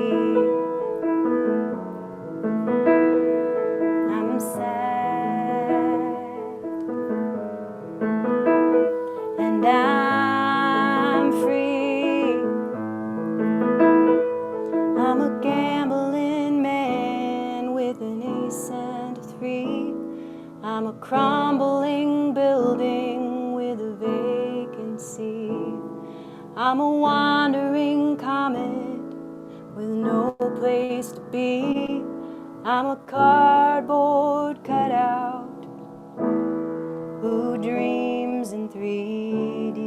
I'm sad and I'm free. I'm a gambling man with an ace and a three. I'm a crumbling building with a vacancy. I'm a wandering comet with no place to be. I'm a cardboard cutout who dreams in 3D.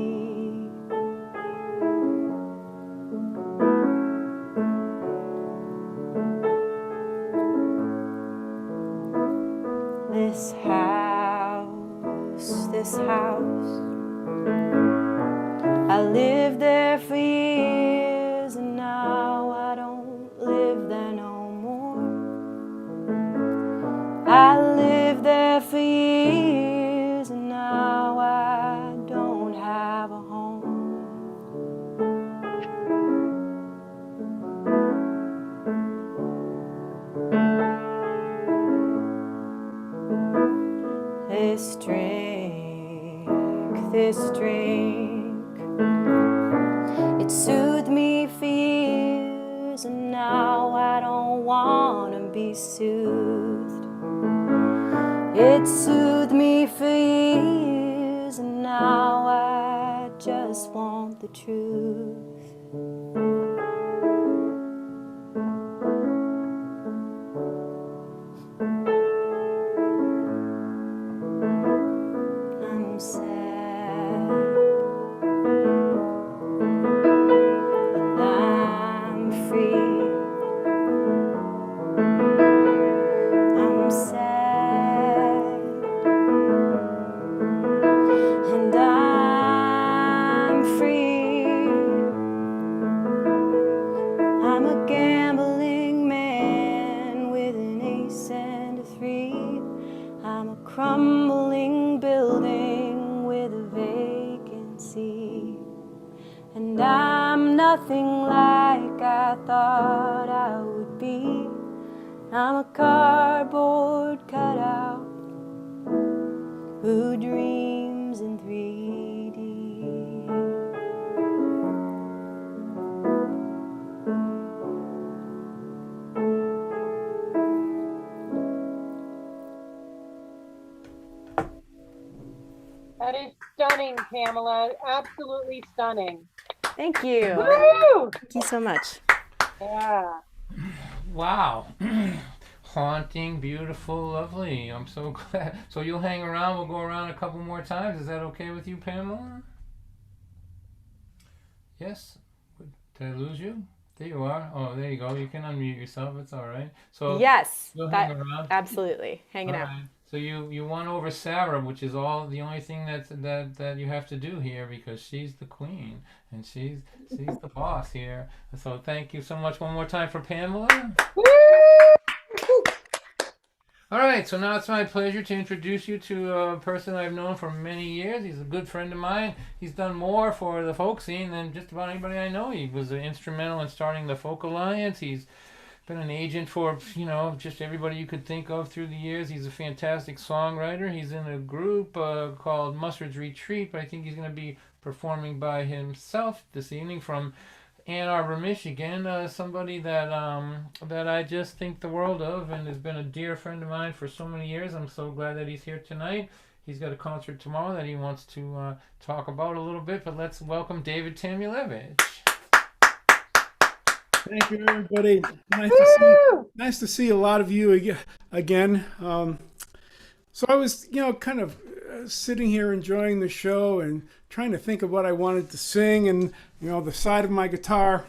This house, I lived there for years and now I don't live there no more. I lived there for years and now I don't have a home. This drink, it soothed me for years and now I don't want to be soothed. It soothed me for years and now I just want the truth. I'm sad. Crumbling building with a vacancy, and I'm nothing like I thought I would be. I'm a cardboard cutout who dreams in 3D. That is stunning, Pamela. Absolutely stunning. Thank you. Woo! Thank you so much. Yeah. Wow. Haunting, beautiful, lovely. I'm so glad. So you'll hang around. We'll go around a couple more times. Is that okay with you, Pamela? Yes? Did I lose you? There you are. Oh, there you go. You can unmute yourself. It's all right. So Yes, you'll hang around. absolutely. Hanging All out. right. So you won over Sarah, which is all the only thing that you have to do here, because she's the queen and she's the boss here. So thank you so much one more time for Pamela. All right, so now it's my pleasure to introduce you to a person I've known for many years. He's a good friend of mine. He's done more for the folk scene than just about anybody I know. He was instrumental in starting the Folk Alliance. He's been an agent for, just everybody you could think of through the years. He's a fantastic songwriter. He's in a group called Mustard's Retreat, but I think he's going to be performing by himself this evening from Ann Arbor, Michigan. Somebody that I just think the world of and has been a dear friend of mine for so many years. I'm so glad that he's here tonight. He's got a concert tomorrow that he wants to talk about a little bit, but let's welcome David Tamulevich. Thank you, everybody. Nice to see a lot of you again. So I was, kind of sitting here enjoying the show and trying to think of what I wanted to sing. And, the side of my guitar,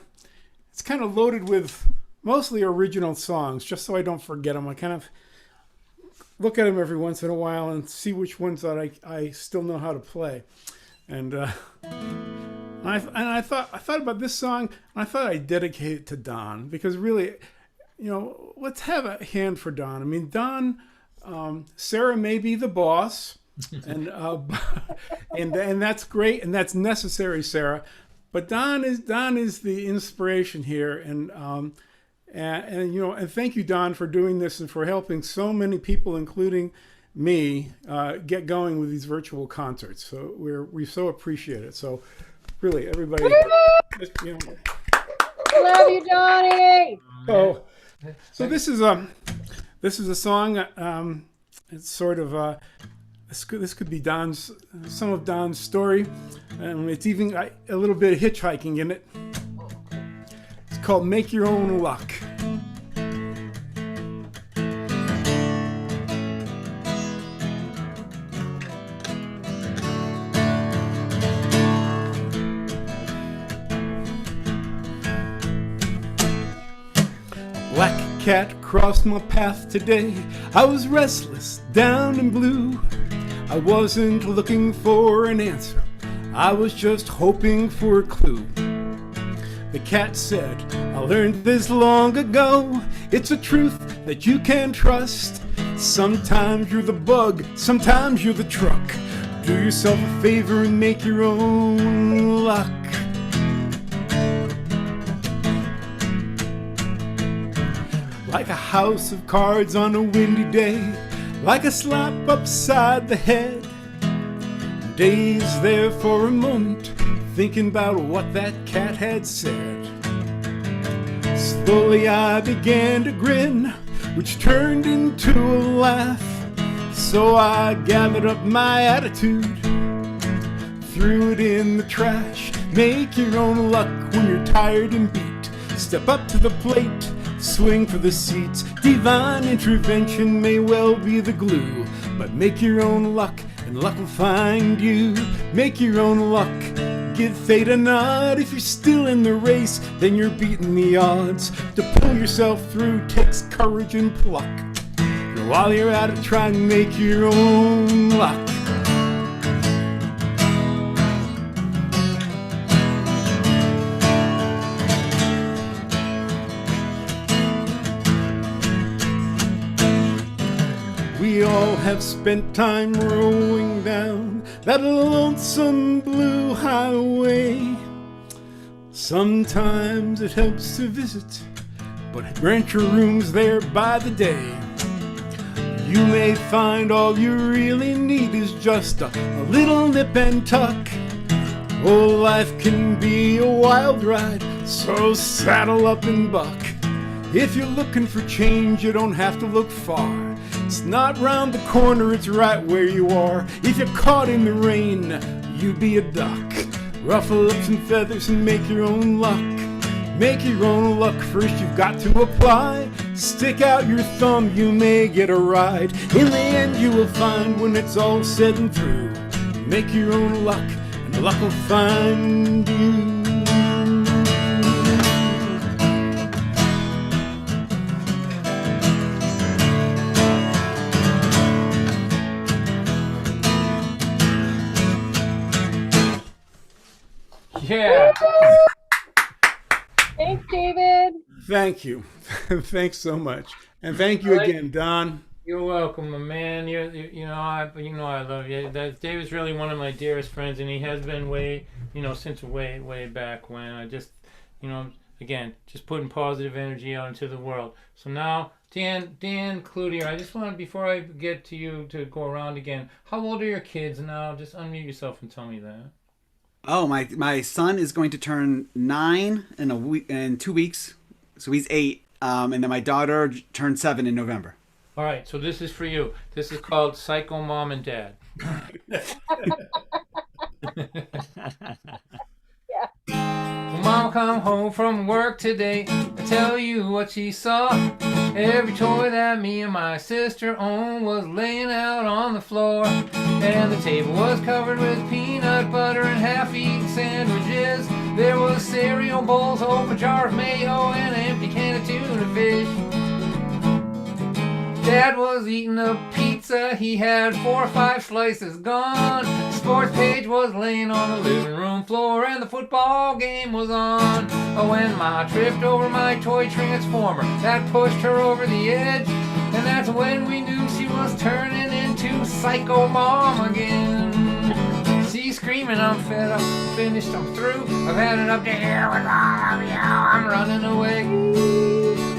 it's kind of loaded with mostly original songs, just so I don't forget them. I kind of look at them every once in a while and see which ones that I still know how to play. And I thought about this song, and I thought I'd dedicate it to Don, because really, let's have a hand for Don. I mean, Don, Sarah may be the boss, and that's great, and that's necessary, Sarah. But Don is the inspiration here, and thank you, Don, for doing this and for helping so many people, including me, get going with these virtual concerts. So we so appreciate it. So. Really, everybody. Love you, Donnie. So this is a song. It's sort of this could be some of Don's story, and it's even a little bit of hitchhiking in it. It's called "Make Your Own Luck." Black cat crossed my path today. I was restless, down and blue. I wasn't looking for an answer, I was just hoping for a clue. The cat said, I learned this long ago. It's a truth that you can trust. Sometimes you're the bug, sometimes you're the truck. Do yourself a favor and make your own luck. Like a house of cards on a windy day, like a slap upside the head. Dazed there for a moment, thinking about what that cat had said. Slowly I began to grin, which turned into a laugh. So I gathered up my attitude, threw it in the trash. Make your own luck when you're tired and beat. Step up to the plate, swing for the seats. Divine intervention may well be the glue, but make your own luck and luck will find you. Make your own luck, give fate a nod. If you're still in the race, then you're beating the odds. To pull yourself through takes courage and pluck. And while you're at it, try and make your own luck. We all have spent time rowing down that lonesome blue highway. Sometimes it helps to visit but rent your rooms there by the day. You may find all you really need is just a little nip and tuck. Oh, life can be a wild ride, so saddle up and buck. If you're looking for change, you don't have to look far. It's not round the corner, it's right where you are. If you're caught in the rain, you be a duck. Ruffle up some feathers and make your own luck. Make your own luck, first you've got to apply. Stick out your thumb, you may get a ride. In the end you will find when it's all said and through, make your own luck and luck will find you. Yeah. Thanks, David. Thank you. Thanks so much. And thank you again, Don. You're welcome, my man. You know I love you. David's really one of my dearest friends, and he has been since way back when. I just, again, just putting positive energy out into the world. So now, Dan Cloutier, I just wanted, before I get to you to go around again, how old are your kids now? Just unmute yourself and tell me that. Oh, my son is going to turn 9 in 2 weeks, so he's 8. And then my daughter turned 7 in November. All right, so this is for you. This is called Psycho Mom and Dad. Mom come home from work today. I tell you what she saw. Every toy that me and my sister owned was laying out on the floor. And the table was covered with peanut butter and half-eaten sandwiches. There was cereal bowls, a jar of mayo, and an empty can of tuna fish. Dad was eating a pizza, he had 4 or 5 slices gone. The sports page was laying on the living room floor, and the football game was on. When Ma tripped over my toy transformer, that pushed her over the edge. And that's when we knew she was turning into Psycho Mom again. She's screaming, I'm fed up, I'm finished, I'm through. I've had it up to here with all of you, I'm running away.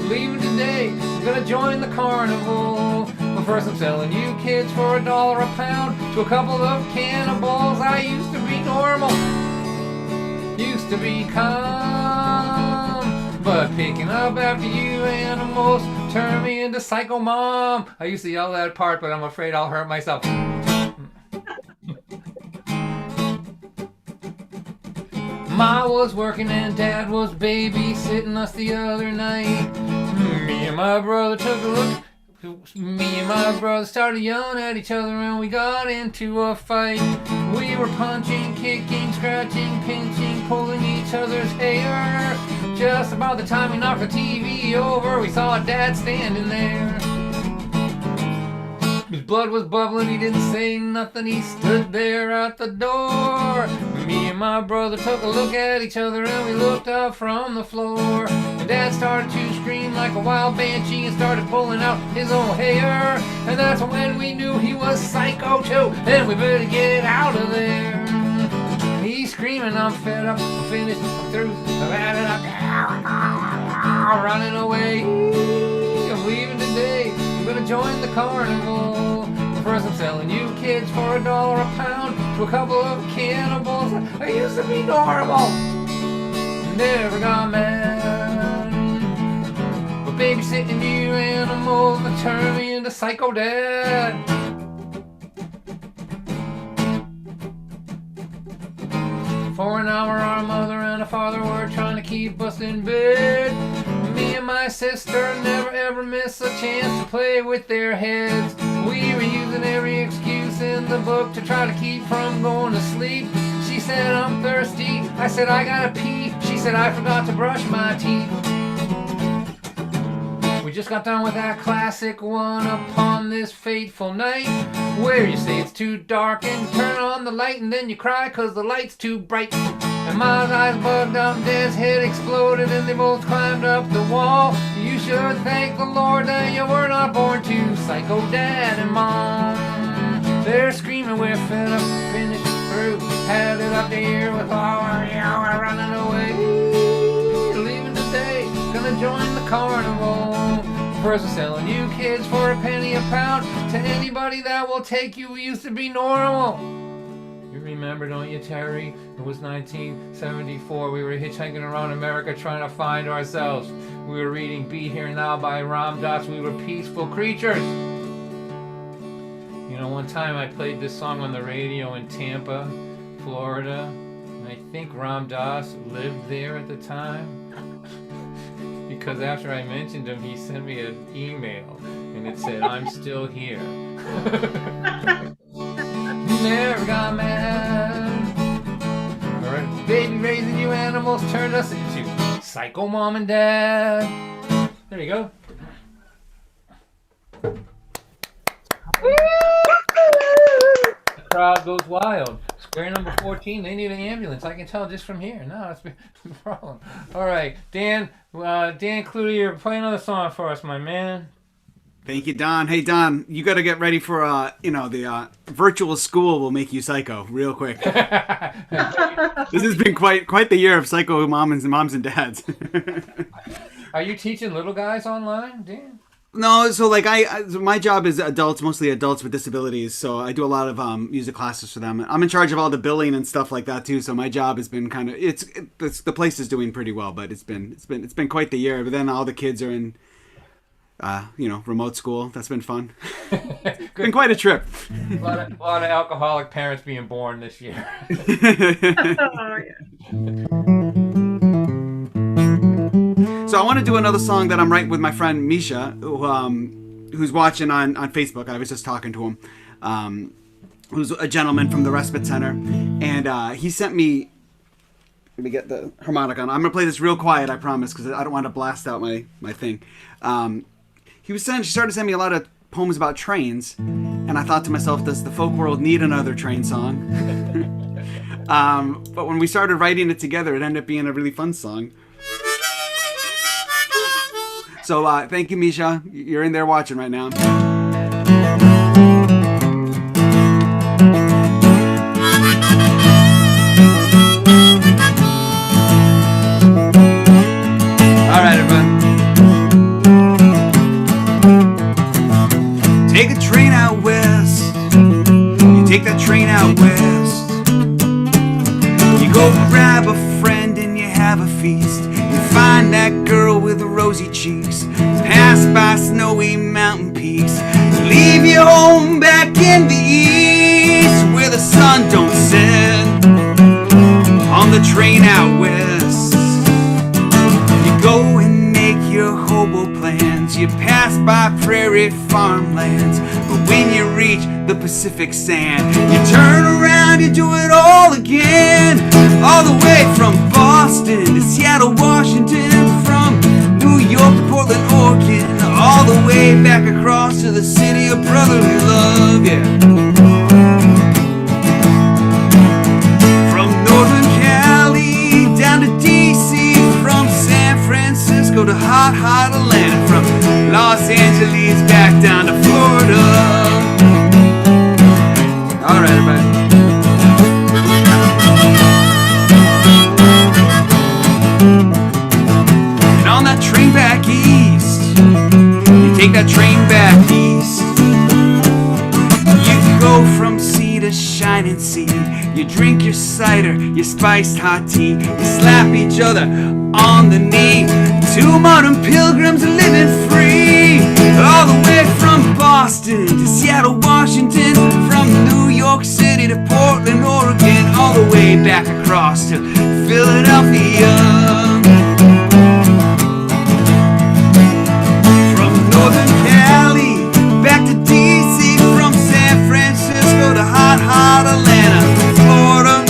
Leaving today, I'm gonna join the carnival. But first I'm selling you kids for $1 a pound to a couple of cannibals. I used to be normal, used to be calm, but picking up after you animals turned me into Psycho Mom. I used to yell that part, but I'm afraid I'll hurt myself. Ma was working and Dad was babysitting us the other night. Me and my brother took a look. Me and my brother started yelling at each other and we got into a fight. We were punching, kicking, scratching, pinching, pulling each other's hair. Just about the time we knocked the TV over, we saw Dad standing there. His blood was bubbling, he didn't say nothing, he stood there at the door. Me and my brother took a look at each other and we looked up from the floor. And Dad started to scream like a wild banshee and started pulling out his own hair. And that's when we knew he was Psycho too, and we better get out of there. He's screaming, I'm fed up, I'm finished, I'm through, I've had it up, I'm running away. I'm leaving today, I'm gonna join the carnival. First I'm selling you kids for $1 a pound to a couple of cannibals. I used to be normal, never got mad, but babysitting you animals that turn me into Psycho Dad. For an hour our mother and a father were trying to keep us in bed. Me and my sister never ever miss a chance to play with their heads. We were using every excuse in the book to try to keep from going to sleep. She said, I'm thirsty. I said, I gotta pee. She said, I forgot to brush my teeth. We just got done with that classic one, upon this fateful night, where you say it's too dark and turn on the light and then you cry cause the light's too bright. And my eyes bugged up, Dad's head exploded, and they both climbed up the wall. You should thank the Lord that you were not born to Psycho Dad and Mom. They're screaming, we're fed up, finished, through, had it up to here with all of you, we're running away. Leaving today, gonna gonna join the carnival. First we're selling you kids for a penny a pound. To anybody that will take you, we used to be normal. You remember, don't you, Terry? It was 1974. We were hitchhiking around America trying to find ourselves. We were reading Be Here Now by Ram Dass. We were peaceful creatures. You know, one time I played this song on the radio in Tampa, Florida. And I think Ram Dass lived there at the time. Because after I mentioned him, he sent me an email. And it said, I'm still here. Never got mad. Or baby raising you animals turned us into psycho mom and dad. There you go. The crowd goes wild. Square number 14, they need an ambulance. I can tell just from here. No, that's the problem. All right, Dan Clutie, you're playing another song for us, my man. Thank you, Don. Hey, Don, you got to get ready for, the virtual school will make you psycho real quick. This has been quite the year of psycho moms and dads. Are you teaching little guys online, Dan? No, so like my job is mostly adults with disabilities. So I do a lot of music classes for them. I'm in charge of all the billing and stuff like that too. So my job has been kind of the place is doing pretty well, but it's been quite the year. But then all the kids are in remote school. That's been fun. It's been quite a trip. A lot of alcoholic parents being born this year. So I want to do another song that I'm writing with my friend Misha, who's watching on Facebook. I was just talking to him. Who's a gentleman from the Respite Center. And he sent me... Let me get the harmonica on. I'm going to play this real quiet, I promise, because I don't want to blast out my thing. She started sending me a lot of poems about trains, and I thought to myself, does the folk world need another train song? But when we started writing it together, it ended up being a really fun song. So thank you, Misha. You're in there watching right now. All right, everyone. Take a train out west. You take that train out west. You go grab a friend and you have a feast. You find that girl with the rosy cheeks. Pass by snowy mountain peaks. Leave your home back in the east where the sun don't set. On the train out west, you go and make your hobo plans. You pass by prairie farmlands, but when you reach the Pacific sand, you turn around, you do it all again. All the way from Boston to Seattle, Washington, from New York to Portland, Oregon, all the way back across to the city of brotherly love, yeah. From Northern Cali down to DC, from San Francisco to hot Atlanta, from Los Angeles back down to Florida. All right, everybody. And on that train back east, you take that train back east. You go from sea to shining sea. You drink your cider, your spiced hot tea. You slap each other on the knee. Two modern pilgrims living free. All the way from Boston to Seattle, Washington, from New York City to Portland, Oregon, all the way back across to Philadelphia. From Northern Cali back to DC, from San Francisco to hot Atlanta, Florida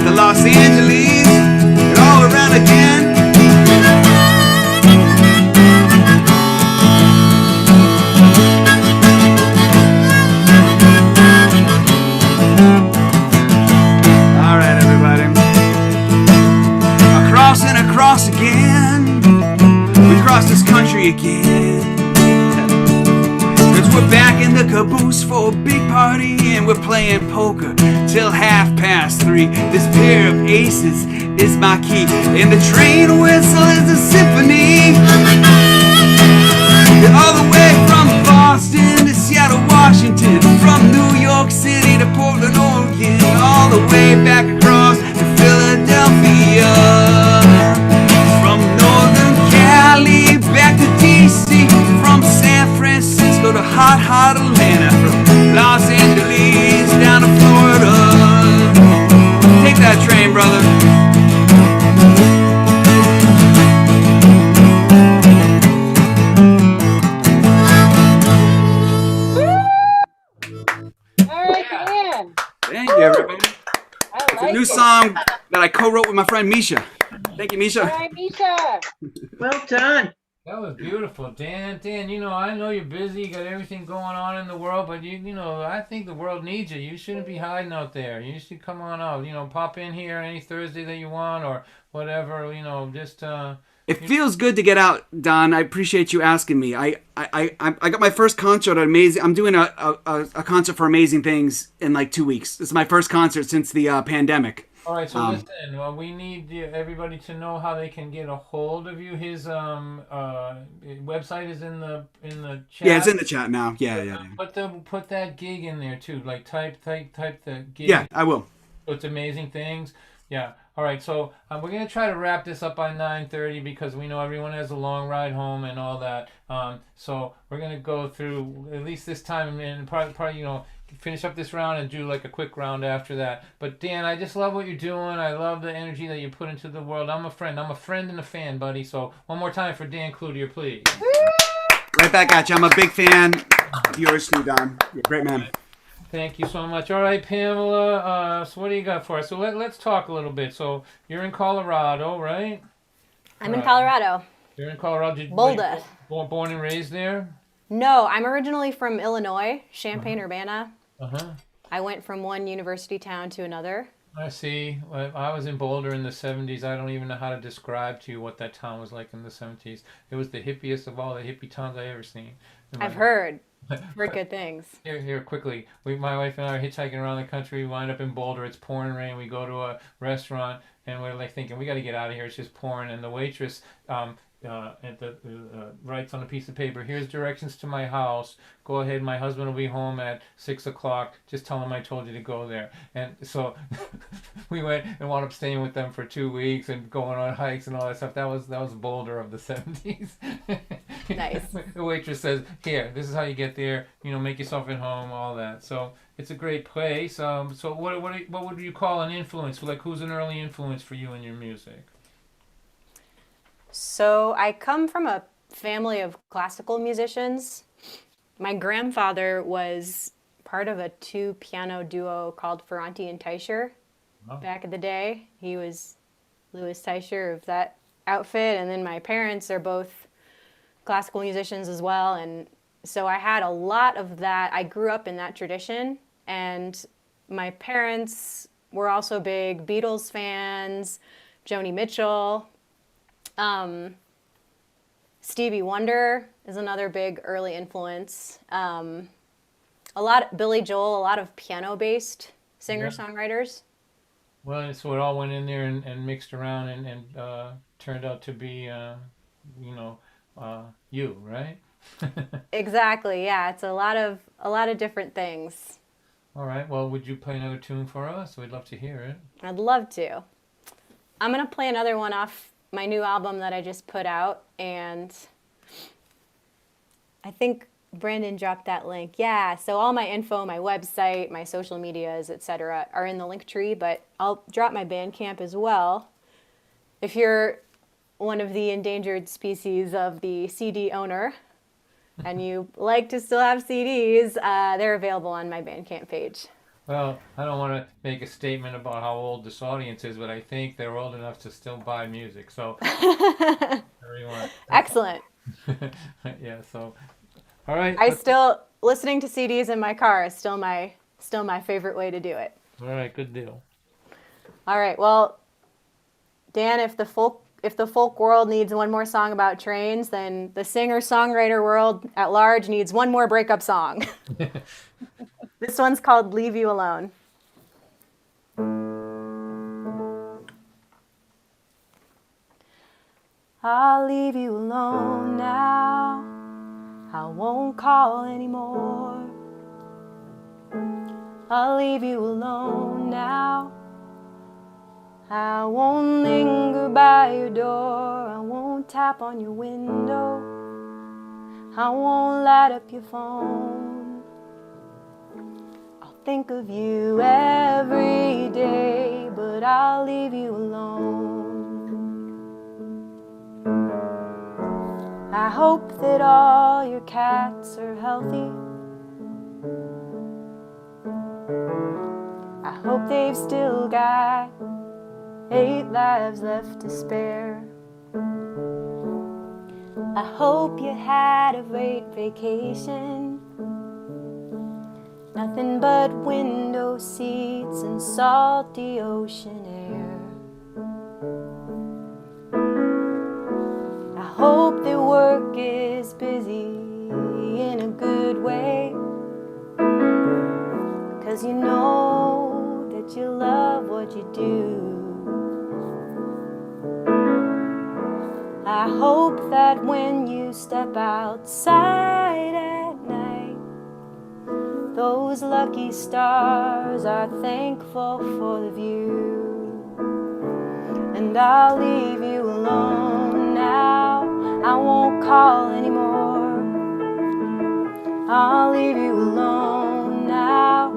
to Los Angeles, and all around again. All right, everybody. Across and across again. We cross this country again. 'Cause We're back in the caboose for a big party, and we're playing poker till 3:30. This pair of aces is my key, and the train whistle is a symphony. All the way from Boston to Seattle, Washington, from New York City to Portland, Oregon, all the way back across to Philadelphia. From Northern Cali back to DC, from San Francisco to hot Atlanta, from Los Angeles down to Florida. Take that train, brother. All right, Dan. Thank you, everybody. I It's a like new it. song that I co-wrote with my friend Misha. Thank you, All Misha. right, Misha. Well done. That was beautiful, Dan. Dan, I know you're busy, you got everything going on in the world, but I think the world needs you. You shouldn't be hiding out there. You should come on out. Pop in here any Thursday that you want or whatever. Just. It feels good to get out, Don. I appreciate you asking me. I got my first concert at Amazing. I'm doing a concert for Amazing Things in like 2 weeks. This is my first concert since the pandemic. All right, so listen, we need everybody to know how they can get a hold of you. His website is in the chat. Yeah, it's in the chat now. Yeah. Put that gig in there too. Like type the gig. Yeah, I will. It's Amazing Things. Yeah. All right. So we're gonna try to wrap this up by 9:30 because we know everyone has a long ride home and all that. So we're gonna go through at least this time and probably finish up this round and do like a quick round after that. But Dan, I just love what you're doing. I love the energy that you put into the world. I'm a friend and a fan, buddy. So one more time for Dan Cloutier, please. Right back at you. I'm a big fan of yours too, Don. You're a great man. Thank you so much. All right, Pamela. So what do you got for us? So let's talk a little bit. So you're in Colorado, right? I'm in Colorado. You're in Colorado. Boulder. Born and raised there? No, I'm originally from Illinois, Champaign-Urbana. Uh-huh. I went from one university town to another. I see. I was in Boulder in the 70s. I don't even know how to describe to you what that town was like in the 70s. It was the hippiest of all the hippie towns I ever seen. I've heard good things. Here, quickly. My wife and I are hitchhiking around the country. We wind up in Boulder. It's pouring rain. We go to a restaurant, and we're like thinking, we got to get out of here. It's just pouring. And the waitress writes on a piece of paper, here's directions to my house. Go ahead. My husband will be home at 6 o'clock. Just tell him I told you to go there. And so we went and wound up staying with them for 2 weeks and going on hikes and all that stuff. That was Boulder of the 70s. Nice. The waitress says, here, this is how you get there. Make yourself at home, all that. So it's a great place. So what would you call an influence? Like, who's an early influence for you in your music? So I come from a family of classical musicians. My grandfather was part of a 2-piano duo called Ferranti and Teicher back in the day. He was Louis Teicher of that outfit, and then my parents are both classical musicians as well, and so I had a lot of that. I grew up in that tradition, and my parents were also big Beatles fans, Joni Mitchell. Stevie Wonder is another big early influence. Billy Joel, a lot of piano-based singer-songwriters. Well, so it all went in there and mixed around and turned out to be, you, right? Exactly. Yeah, it's a lot of different things. All right. Well, would you play another tune for us? We'd love to hear it. I'd love to. I'm gonna play another one off my new album that I just put out, and I think Brandon dropped that link. Yeah, so all my info, my website, my social medias, etc. are in the link tree, but I'll drop my Bandcamp as well. If you're one of the endangered species of the CD owner and you like to still have CDs, they're available on my Bandcamp page. Well, I don't want to make a statement about how old this audience is, but I think they're old enough to still buy music. So, everyone. Excellent. Yeah. So, all right. Listening to CDs in my car is still my favorite way to do it. All right. Good deal. All right. Well, Dan, if if the folk world needs one more song about trains, then the singer-songwriter world at large needs one more breakup song. This one's called Leave You Alone. I'll leave you alone now. I won't call anymore. I'll leave you alone now. I won't linger by your door. I won't tap on your window. I won't light up your phone. I'll think of you every day, but I'll leave you alone. I hope that all your cats are healthy. I hope they've still got 8 lives left to spare. I hope you had a great vacation. Nothing but window seats and salty ocean air. I hope that work is busy in a good way, 'cause you know that you love what you do. I hope that when you step outside at night, those lucky stars are thankful for the view. And I'll leave you alone now. I won't call anymore. I'll leave you alone now.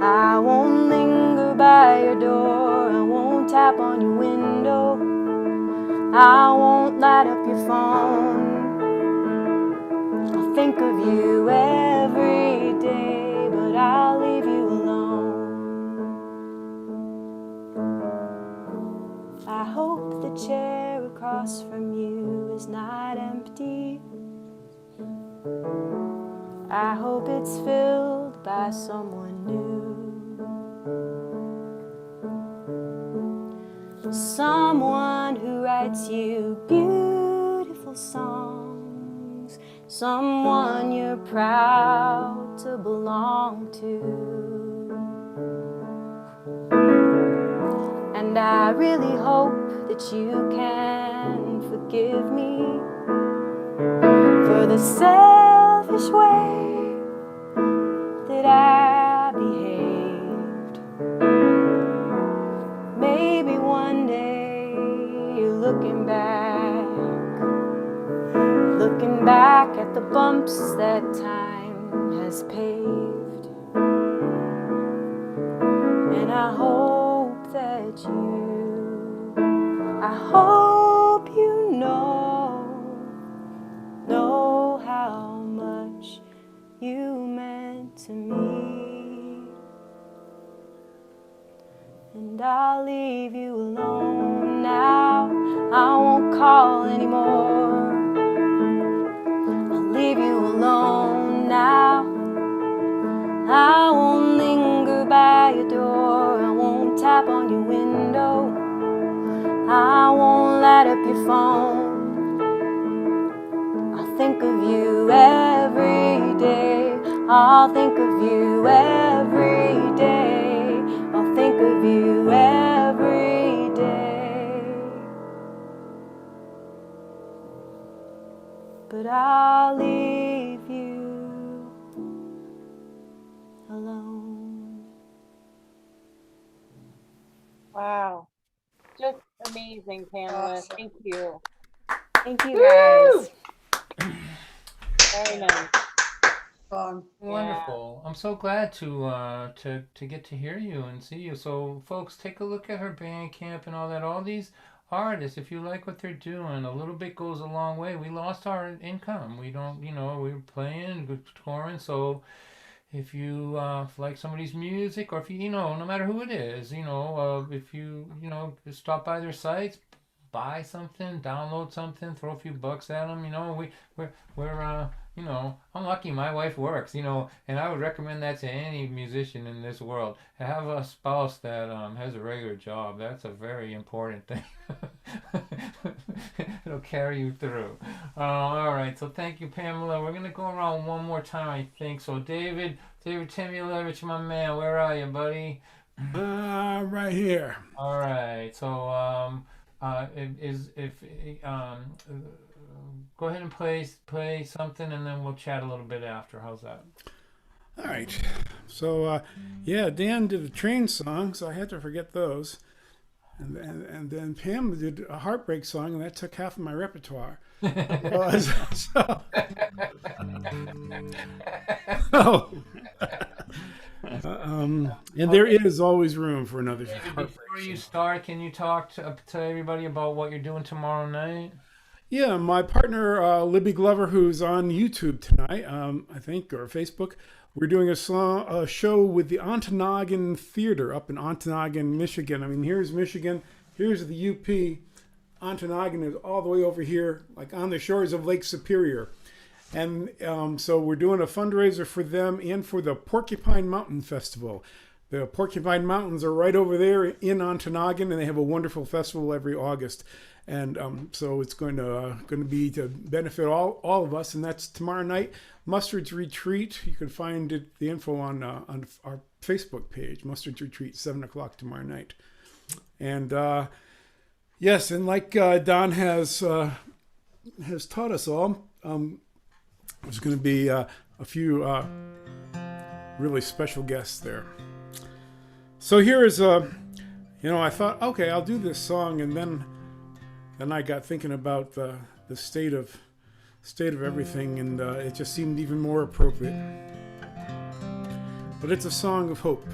I won't linger by your door. I won't tap on your window. I won't light up your phone. I'll think of you every day, but I'll leave you alone. I hope the chair across from you is not empty. I hope it's filled by someone new. Someone who writes you beautiful songs. Someone you're proud to belong to. And I really hope that you can forgive me for the selfish way that I behaved. Maybe one day you're looking back at the bumps that time has paved. And I hope that I hope you know how much you meant to me. And I'll leave you alone now. I won't call anymore. I'll leave you alone now. I won't linger by your door. I won't tap on your window. I won't light up your phone. I'll think of you every day. I'll think of you every day. I'll think of you every day. But I'll leave you alone. Wow. Just amazing, Pamela. Awesome. Thank you. Thank you guys. Very nice. Fun. Wonderful. I'm so glad to get to hear you and see you. So folks, take a look at her Bandcamp and all that. All these artists, if you like what they're doing, a little bit goes a long way. We lost our income. We don't, we were playing, we're touring. So if you like somebody's music, or if you, no matter who it is, if you, just stop by their sites, buy something, download something, throw a few bucks at them. We're I I'm lucky my wife works, you know, and I would recommend that to any musician in this world. To have a spouse that has a regular job, that's a very important thing. It'll carry you through. All right, so thank you, Pamela. We're going to go around one more time, I think. So David Timulevich, my man, where are you, buddy? Right here. All right, so go ahead and play something, and then we'll chat a little bit after. How's that? All right. So, yeah, Dan did a train song, so I had to forget those. And then Pam did a heartbreak song, and that took half of my repertoire. And there is always room for another heartbreak. Before you start, can you talk to everybody about what you're doing tomorrow night? Yeah, my partner, Libby Glover, who's on YouTube tonight, I think, or Facebook, we're doing a show with the Ontonagon Theater up in Ontonagon, Michigan. I mean, here's Michigan, here's the UP. Ontonagon is all the way over here, like on the shores of Lake Superior. And so we're doing a fundraiser for them and for the Porcupine Mountain Festival. The Porcupine Mountains are right over there in Ontonagon, and they have a wonderful festival every August. And so it's going to be to benefit all of us, and that's tomorrow night. Mustard's Retreat. You can find the info on our Facebook page. Mustard's Retreat, 7:00 tomorrow night. And yes, and like Don has taught us all, there's going to be a few really special guests there. So here is I thought, okay, I'll do this song, and then I got thinking about the state of everything, and it just seemed even more appropriate. But it's a song of hope,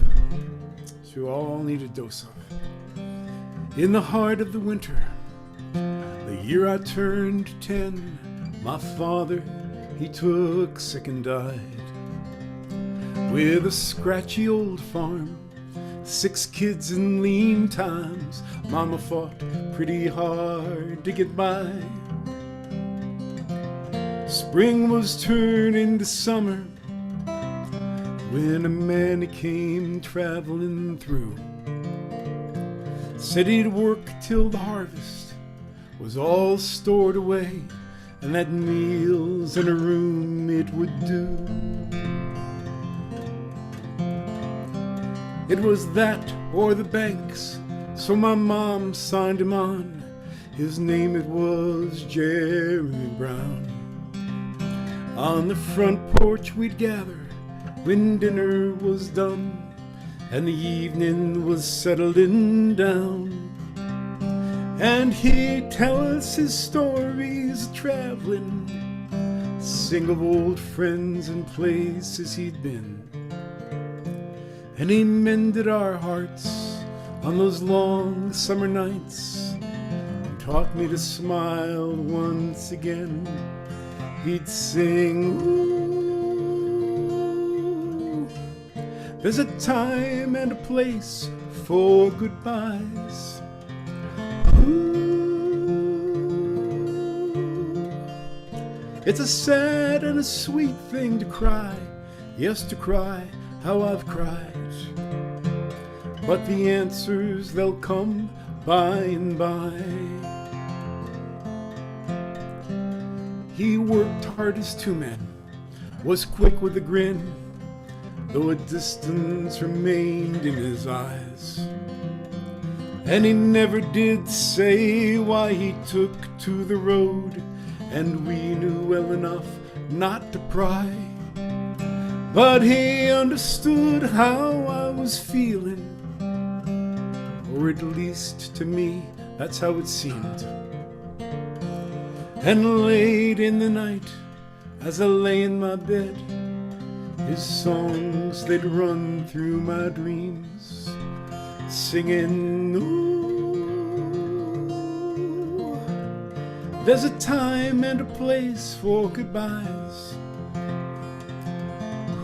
which we all need a dose of. In the heart of the winter, the year I turned 10, my father, he took sick and died. With a scratchy old farm, 6 kids in lean times, Mama fought pretty hard to get by. Spring was turning to summer when a man came traveling through. Said he'd work till the harvest was all stored away, and that meals in a room it would do. It was that or the banks, so my mom signed him on. His name it was Jeremy Brown. On the front porch we'd gather when dinner was done, and the evening was settling down. And he'd tell us his stories of traveling, sing of old friends and places he'd been. And he mended our hearts on those long summer nights and taught me to smile once again. He'd sing, ooh, there's a time and a place for goodbyes. Ooh, it's a sad and a sweet thing to cry, yes, to cry how I've cried. But the answers, they'll come by and by. He worked hard as 2 men, was quick with a grin, though a distance remained in his eyes. And he never did say why he took to the road, and we knew well enough not to pry. But he understood how I was feeling, or at least to me, that's how it seemed. And late in the night, as I lay in my bed, his songs, they'd run through my dreams, singing, ooh, there's a time and a place for goodbyes.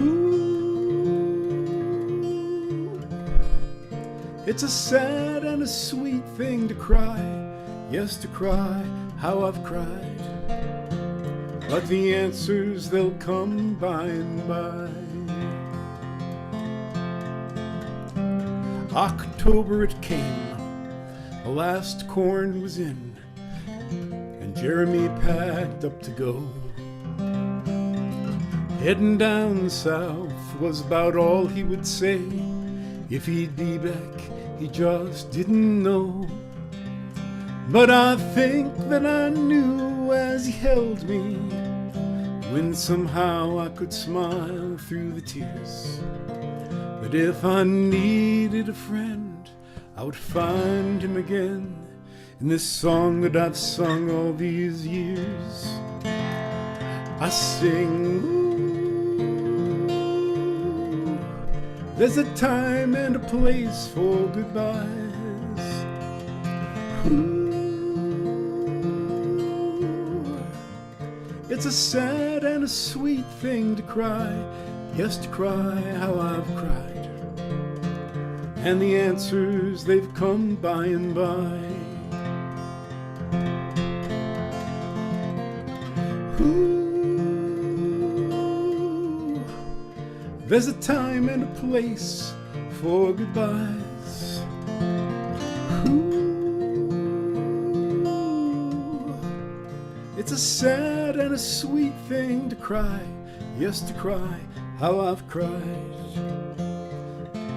Ooh, it's a sad and a sweet thing to cry, yes, to cry how I've cried. but the answers they'll come by and by. October it came, the last corn was in, and Jeremy packed up to go. Heading down south was about all he would say. If he'd be back, he just didn't know. But I think that I knew as he held me, when somehow I could smile through the tears, that if I needed a friend, I would find him again in this song that I've sung all these years. I sing, ooh, there's a time and a place for goodbyes. Ooh, it's a sad and a sweet thing to cry, yes, to cry how I've cried. And the answers, they've come by and by. Ooh, there's a time and a place for goodbyes. Ooh, it's a sad and a sweet thing to cry, yes, to cry how I've cried.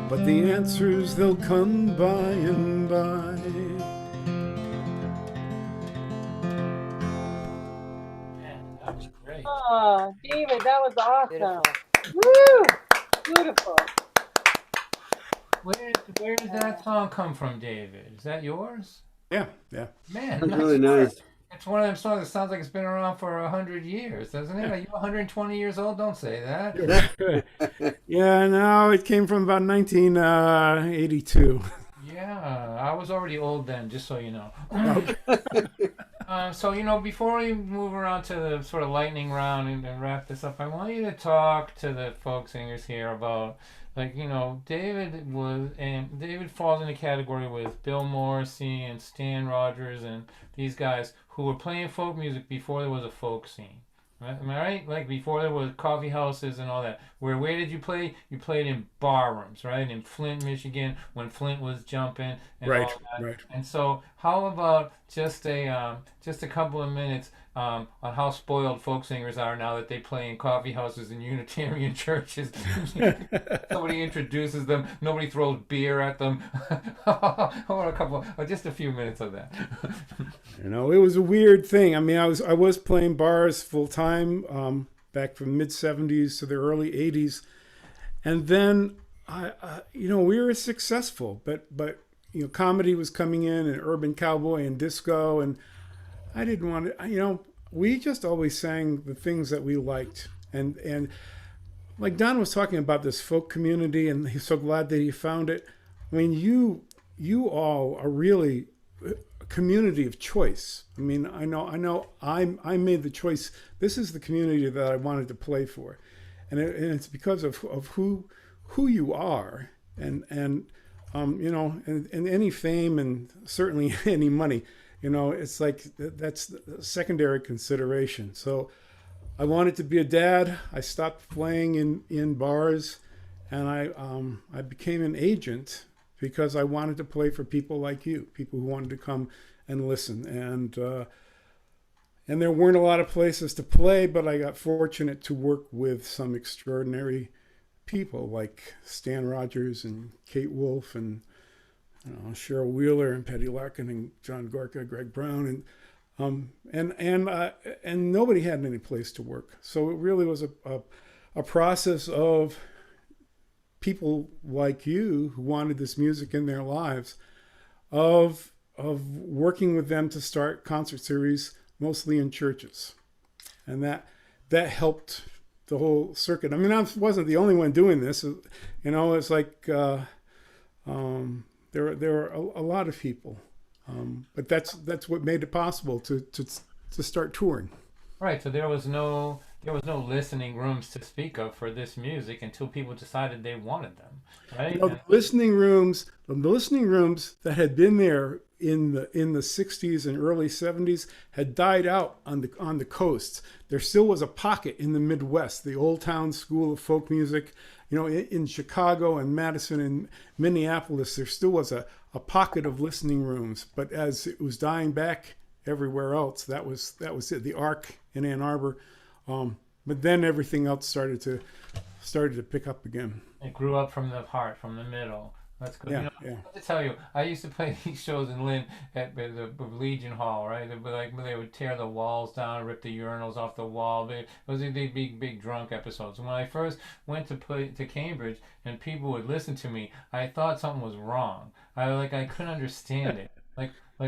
But the answers, they'll come by and by. Man, that was great. Oh, David, that was awesome. Woo! Beautiful. Where did that song come from, David? Is that yours? Yeah. Man, That's really nice. It's one of them songs that sounds like it's been around for 100 years, doesn't it? Are you 120 years old? Don't say that. Yeah, no, it came from about 1982. Yeah, I was already old then, just so you know. So, before we move around to the sort of lightning round and wrap this up, I want you to talk to the folk singers here about, David falls in a category with Bill Morrissey and Stan Rogers and these guys who were playing folk music before there was a folk scene. Right? Am I right? Like before there was coffee houses and all that. Where did you play? You played in bar rooms, right? In Flint, Michigan, when Flint was jumping and all that. Right. And so, how about just a couple of minutes on how spoiled folk singers are now that they play in coffee houses and Unitarian churches? Nobody introduces them. Nobody throws beer at them. How about just a few minutes of that? It was a weird thing. I mean, I was playing bars full time back from mid 70s to the early 80s, and then we were successful, but comedy was coming in and urban cowboy and disco, and I didn't want to. We just always sang the things that we liked, and like Don was talking about this folk community, and he's so glad that he found it. I mean, you all are really a community of choice. I mean, I know I made the choice. This is the community that I wanted to play for, and it's because of who you are, and any fame and certainly any money. It's like that's a secondary consideration. So I wanted to be a dad. I stopped playing in bars, and I became an agent because I wanted to play for people like you, people who wanted to come and listen. And there weren't a lot of places to play, but I got fortunate to work with some extraordinary people like Stan Rogers and Kate Wolf and Cheryl Wheeler and Petty Larkin and John Gorka, Greg Brown, and nobody had any place to work. So it really was a process of people like you who wanted this music in their lives, of working with them to start concert series, mostly in churches, and that helped the whole circuit. I mean, I wasn't the only one doing this. It's like there were a lot of people, but that's what made it possible to start touring. Right. So there was no listening rooms to speak of for this music until people decided they wanted them. Right. The listening rooms that had been there in the 60s and early 70s had died out on the coasts. There still was a pocket in the Midwest, the Old Town School of Folk Music. In Chicago and Madison and Minneapolis, there still was a pocket of listening rooms. But as it was dying back everywhere else, that was it. The Arc in Ann Arbor, but then everything else started to pick up again. It grew up from the heart, from the middle. That's good. Yeah, I have to tell you, I used to play these shows in Lynn at the Legion Hall, right? They would tear the walls down, rip the urinals off the wall. It was the big drunk episodes. And when I first went to play to Cambridge and people would listen to me, I thought something was wrong. I couldn't understand it.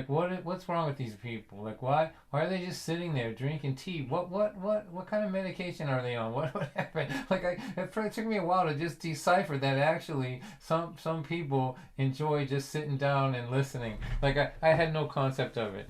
What's wrong with these people? Why are they just sitting there drinking tea? What kind of medication are they on? What happened? It took me a while to just decipher that actually some people enjoy just sitting down and listening. I had no concept of it.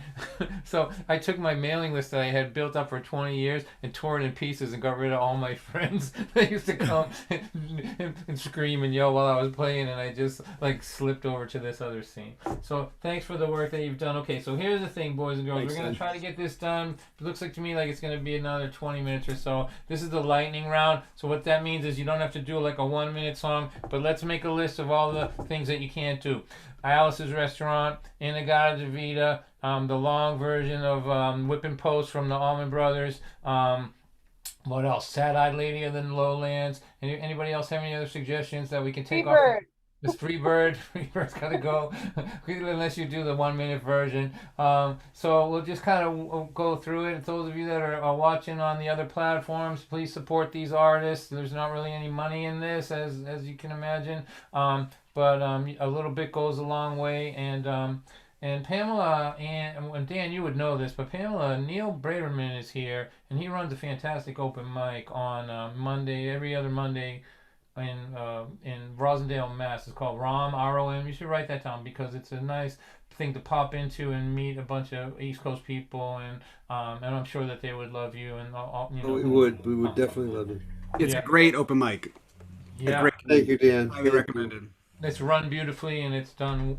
So I took my mailing list that I had built up for 20 years and tore it in pieces and got rid of all my friends that used to come and scream and yell while I was playing, and I just slipped over to this other scene. So thanks for the work that you've done. Okay, so here's the thing, boys and girls. We're going to try to get this done. It looks like to me like it's going to be another 20 minutes or so. This is the lightning round. So what that means is you don't have to do a 1-minute song, but let's make a list of all the things that you can't do. Alice's Restaurant, Inagata de Vida, the long version of Whipping Post from the Allman Brothers. What else? Sad-Eyed Lady of the Lowlands. Anybody else have any other suggestions that we can take off? This Freebird. Freebird's got to go unless you do the 1-minute version. So we'll just kind of go through it. Those of you that are watching on the other platforms, please support these artists. There's not really any money in this, as you can imagine. But a little bit goes a long way. And Pamela and Dan, you would know this, but Neil Braverman is here, and he runs a fantastic open mic on Monday, every other Monday, in Rosendale, Mass. It's called ROM, ROM. You should write that down because it's a nice thing to pop into and meet a bunch of East Coast people, and I'm sure that they would love you. And we would definitely love you. It's a great open mic. Yeah, thank you, Dan. Highly recommended. It's run beautifully and it's done,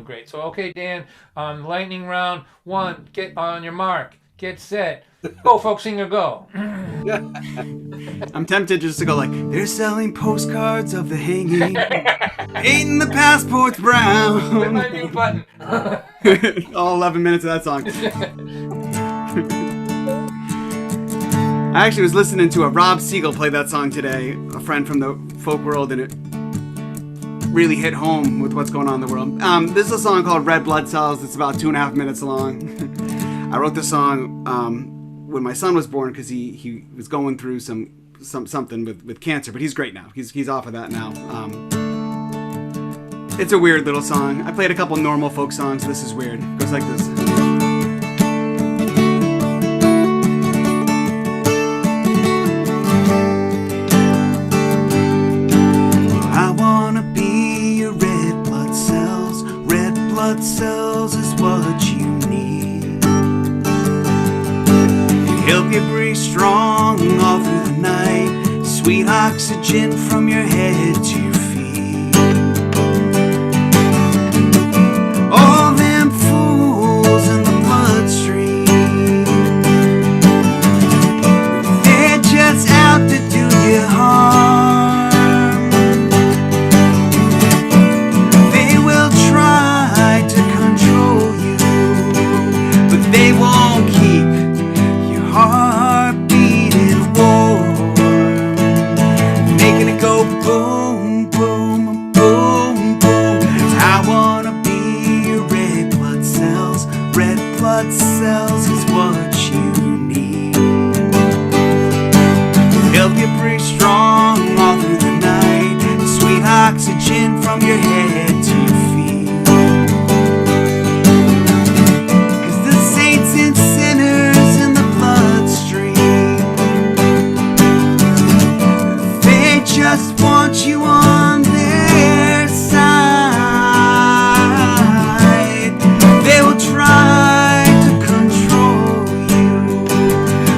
great. So okay, Dan, lightning round 1. Get on your mark. Get set. Go, folk singer, go. I'm tempted just to go they're selling postcards of the hanging, painting the passports brown. Hit my mute button. All 11 minutes of that song. I actually was listening to a Rob Siegel play that song today, a friend from the folk world, and it really hit home with what's going on in the world. This is a song called Red Blood Cells. It's about 2.5 minutes long. I wrote this song when my son was born because he was going through something with cancer, but he's great now. He's off of that now. It's a weird little song. I played a couple normal folk songs. This is weird. It goes like this. I wanna be your red blood cells. Red blood cells is what you need. Help you breathe strong all through the night. Sweet oxygen from your head to your feet. All them fools in the bloodstream, they're just out to do you harm. They will try to control you, but they won't keep heart beating warm, making it go boom, boom, boom, boom. I wanna be your red blood cells. Red blood cells is what you need. Help you breathe strong all through the night. Sweet oxygen from your head to your feet. 'Cause the saints and sinners in the just want you on their side. They will try to control you,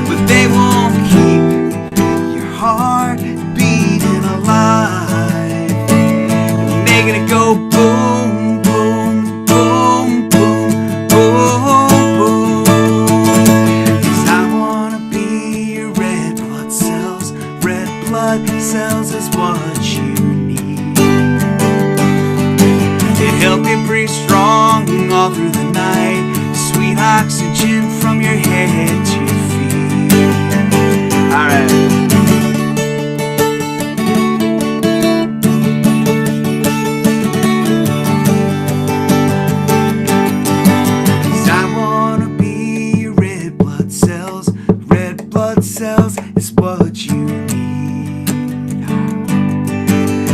but they won't keep your heart beating alive. blood cells is what you need. It helped you breathe strong all through the night. Sweet oxygen from your head to your feet. Alright. Cells is what you need.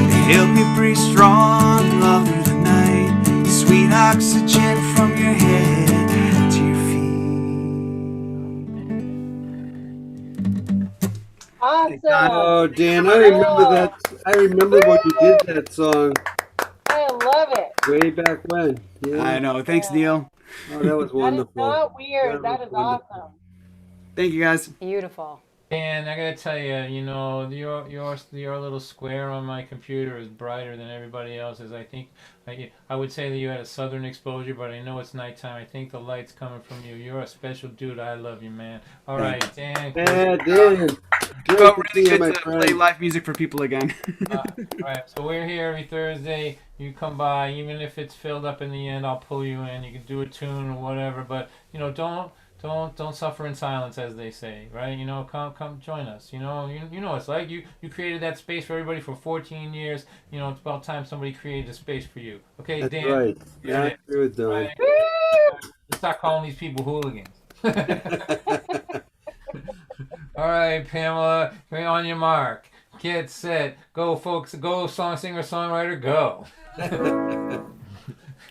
They help you breathe strong all through the night. Sweet oxygen from your head to your feet. Awesome. Oh, Dan, I remember that. I remember when you did that song I love it. way back when. Yeah. I know. Thanks, Neil. Oh, that was That is wonderful. not weird. That is wonderful. awesome. Thank you, guys. Beautiful. And I gotta tell you, you know, your little square on my computer is brighter than everybody else's. I think I would say that you had a southern exposure, but I know it's nighttime. I think the light's coming from you. You're a special dude. I love you, man. All right, Dan. Yeah, Dan. Felt really good to play live music for people again. All right, so we're here every Thursday. You come by, even if it's filled up in the end, I'll pull you in. You can do a tune or whatever, but you know, don't suffer in silence, as they say, right? You know, come join us. You know, you know it's like you created that space for everybody for 14 years. You know, it's about time somebody created a space for you. Okay, That's Dan. right. Yeah, I agree with Don. Right? Let's start calling these people hooligans. All right, Pamela, on your mark, get set, go, folks, go, singer-songwriter, go.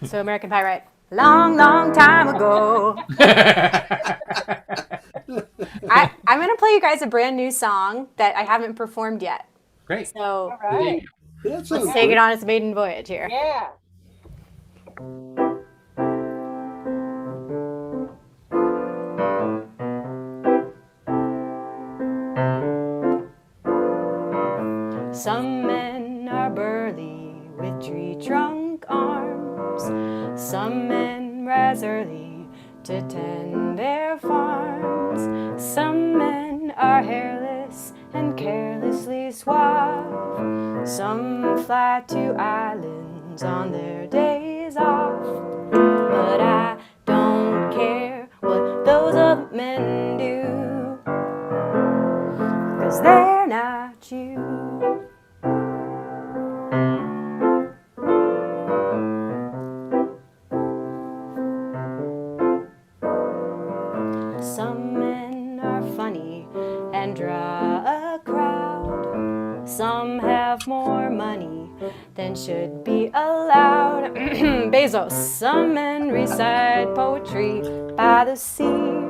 So American Pie, right? Long, long time ago. I'm going to play you guys a brand new song that I haven't performed yet. Great. So All right. let's take it on its maiden voyage here. Yeah. Some men are burly with tree trunk arms. Some men rise early to tend their farms. Some men are hairless and carelessly suave. Some fly to islands on their days off. But I don't care what those other men do, 'cause they're not you. Some men are funny and draw a crowd. Some have more money than should be allowed. Bezos. Some men recite poetry by the sea.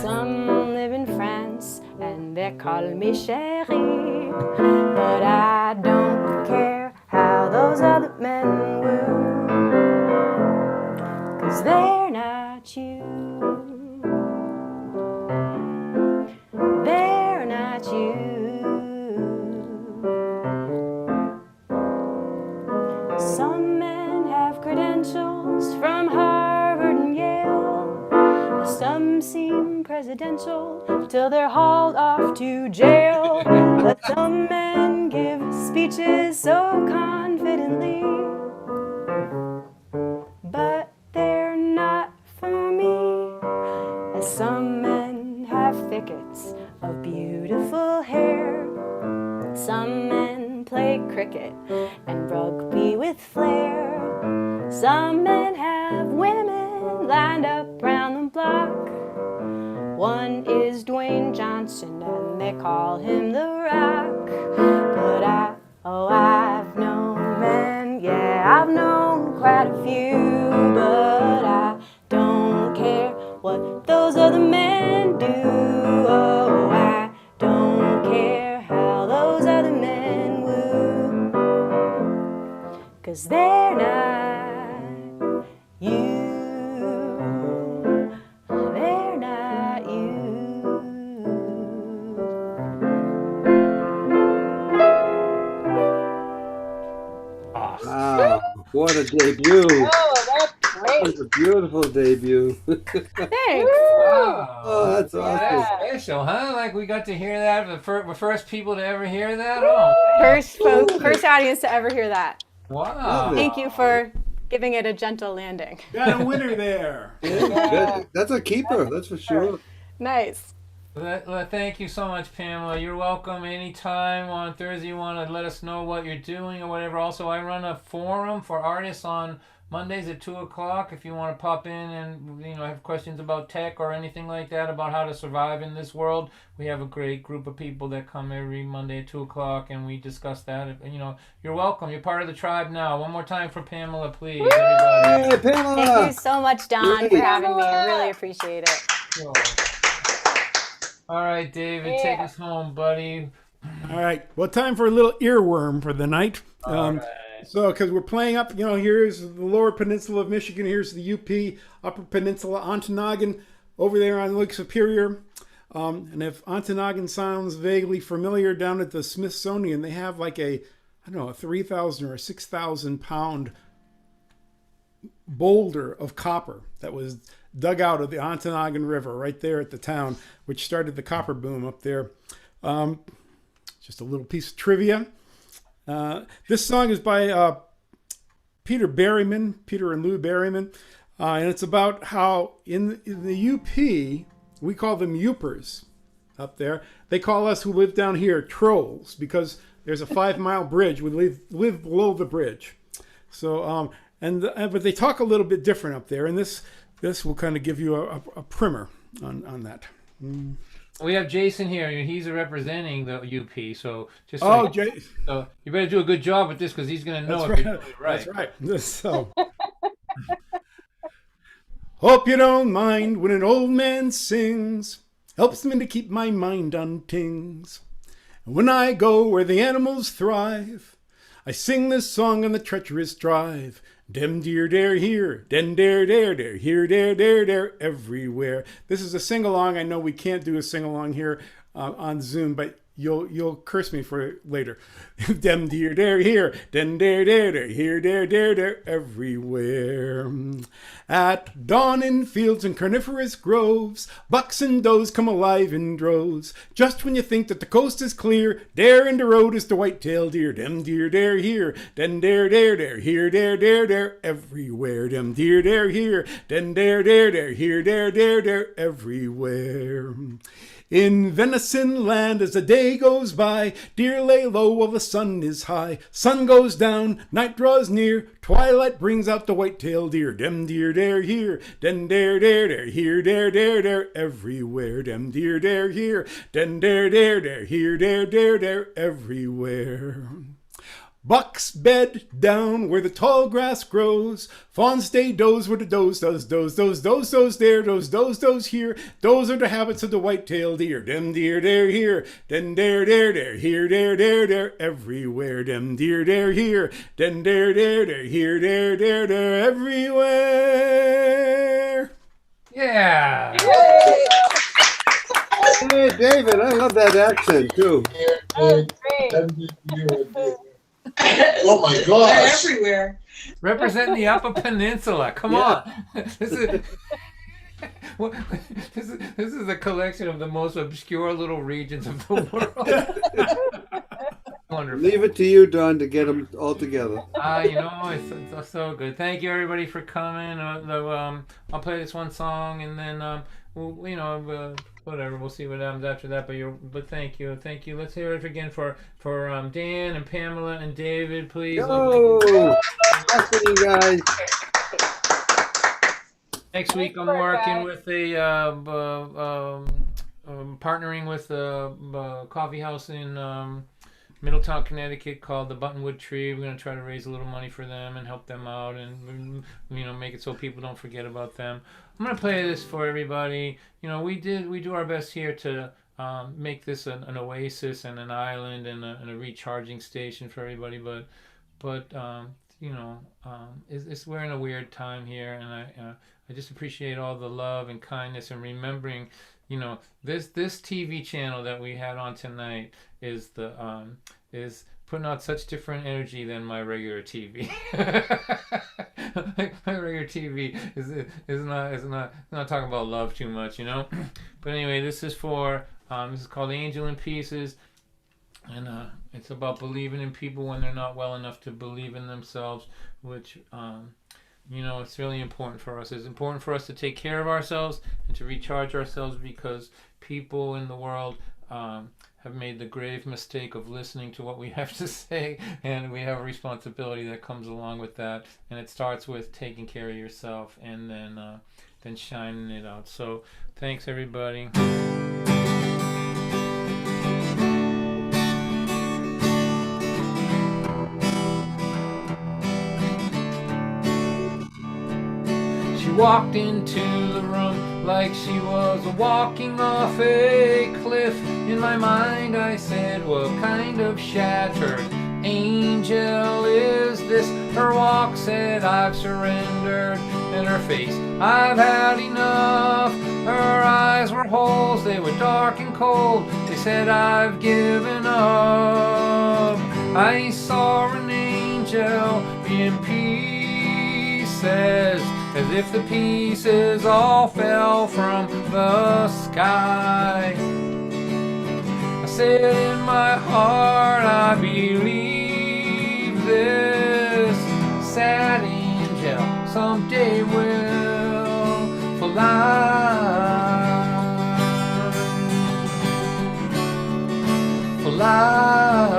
Some live in France and they call me chérie. But I don't care how those other men woo, 'cause they're not you. They're not you. Some men have credentials from Harvard and Yale. Some seem presidential till they're hauled off to jail. But some men give speeches so confidently, but they're not for me. As some men have thickets of beautiful hair. Some men play cricket and rugby with flair. Some men have women lined up round the block. One is Dwayne Johnson and they call him The Rock. But I've known men, yeah, I've known quite a few, but I don't care what those other men do. Oh, I don't care how those other men woo, 'cause they're not you. They're not you. Wow, what a debut. Oh, that's That great. was a beautiful debut. Thanks. Wow. Oh, that's awesome. That's special, huh? Like we got to hear that. The first people to ever hear that. Oh, First audience to ever hear that. wow. Thank you for giving it a gentle landing. Got a winner there. Good. That's a keeper, that's for sure. Nice. Thank you so much, Pamela. You're welcome anytime on Thursday. You want to let us know what you're doing or whatever. Also, I run a forum for artists on Mondays at 2 o'clock. If you want to pop in and have questions about tech or anything like that, about how to survive in this world, we have a great group of people that come every Monday at 2 o'clock, and we discuss that. You're welcome. You're part of the tribe now. One more time for Pamela, please, everybody. Hey, Pamela. Thank you so much, Don, for Great. having me. I really appreciate it. Sure. All right, David, take us home, buddy. All right. Well, time for a little earworm for the night. All right. So, because we're playing up, here's the Lower Peninsula of Michigan. Here's the UP, Upper Peninsula, Ontonagon, over there on Lake Superior. And if Ontonagon sounds vaguely familiar, down at the Smithsonian, they have like a 3,000 or a 6,000 pound boulder of copper that was dug out of the Ontonagon River right there at the town, which started the copper boom up there. Just a little piece of trivia. This song is by Peter and Lou Berryman, and it's about how in the UP, we call them Yoopers up there. They call us who live down here trolls, because there's a 5-mile bridge. We live below the bridge. So, but they talk a little bit different up there, and this will kind of give you a primer on that. We have Jason here. He's representing the UP, so just so you better do a good job with this, because he's going to know if you're doing it right. That's right. So, hope you don't mind when an old man sings. Helps me to keep my mind on things. And when I go where the animals thrive, I sing this song on the treacherous drive. Dem deer dare here, den dare dare here dare dare dare everywhere. This is a sing-along. I know we can't do a sing-along here on Zoom, but you'll curse me for it later. Dem deer dare here, den dare dare dare here dare dare dare everywhere. At dawn in fields and carnivorous groves, bucks and does come alive in droves. Just when you think that the coast is clear, there in the road is the white-tailed deer. Dem deer dare here, den dare dare dare here dare dare dare everywhere. Dem deer dare here, den dare dare dare here dare dare dare everywhere. In venison land as the day goes by, deer lay low while the sun is high. Sun goes down, night draws near, twilight brings out the white-tailed deer. Dem deer dare here, den dare dare dare here dare dare dare everywhere. Dem deer dare here, den dare dare dare here dare dare dare everywhere. Bucks bed down where the tall grass grows. Fawns stay does where the does there, does here. Those are the habits of the white-tailed deer. Dem deer dare here, den dare dare dare here dare dare dare everywhere. Dem deer dare here, den dare dare dare here dare dare dare everywhere. Yeah. Hey, David, I love that accent too. Oh my gosh. They're everywhere. Representing the Upper Peninsula. Come on. This is a collection of the most obscure little regions of the world. Wonderful. Leave it to you, Don, to get them all together. It's so good. Thank you, everybody, for coming. I'll play this one song, and then whatever. We'll see what happens after that. But thank you. Let's hear it again for Dan and Pamela and David, please. Yo, blessing you guys. Next week, I'm working with partnering with a coffee house in Middletown, Connecticut, called the Buttonwood Tree. We're going to try to raise a little money for them and help them out, and make it so people don't forget about them. I'm going to play this for everybody. We do our best here to make this an oasis and an island and a recharging station for everybody, but we're in a weird time here, and I just appreciate all the love and kindness, and remembering, this TV channel that we had on tonight is putting out such different energy than my regular TV. like regular TV is not talking about love too much, you know. But anyway, this is for this is called Angel in Pieces, and it's about believing in people when they're not well enough to believe in themselves, which you know, it's really important for us. It's important for us to take care of ourselves and to recharge ourselves, because people in the world have made the grave mistake of listening to what we have to say, and we have a responsibility that comes along with that. And it starts with taking care of yourself, and then shining it out. So thanks, everybody. She walked into the room like she was walking off a cliff. In my mind I said, what kind of shattered angel is this? Her walk said, I've surrendered. And her face, I've had enough. Her eyes were holes, they were dark and cold. They said, I've given up. I saw an angel in pieces, as if the pieces all fell from the sky. I said in my heart, I believe this sad angel someday will fly. Fly.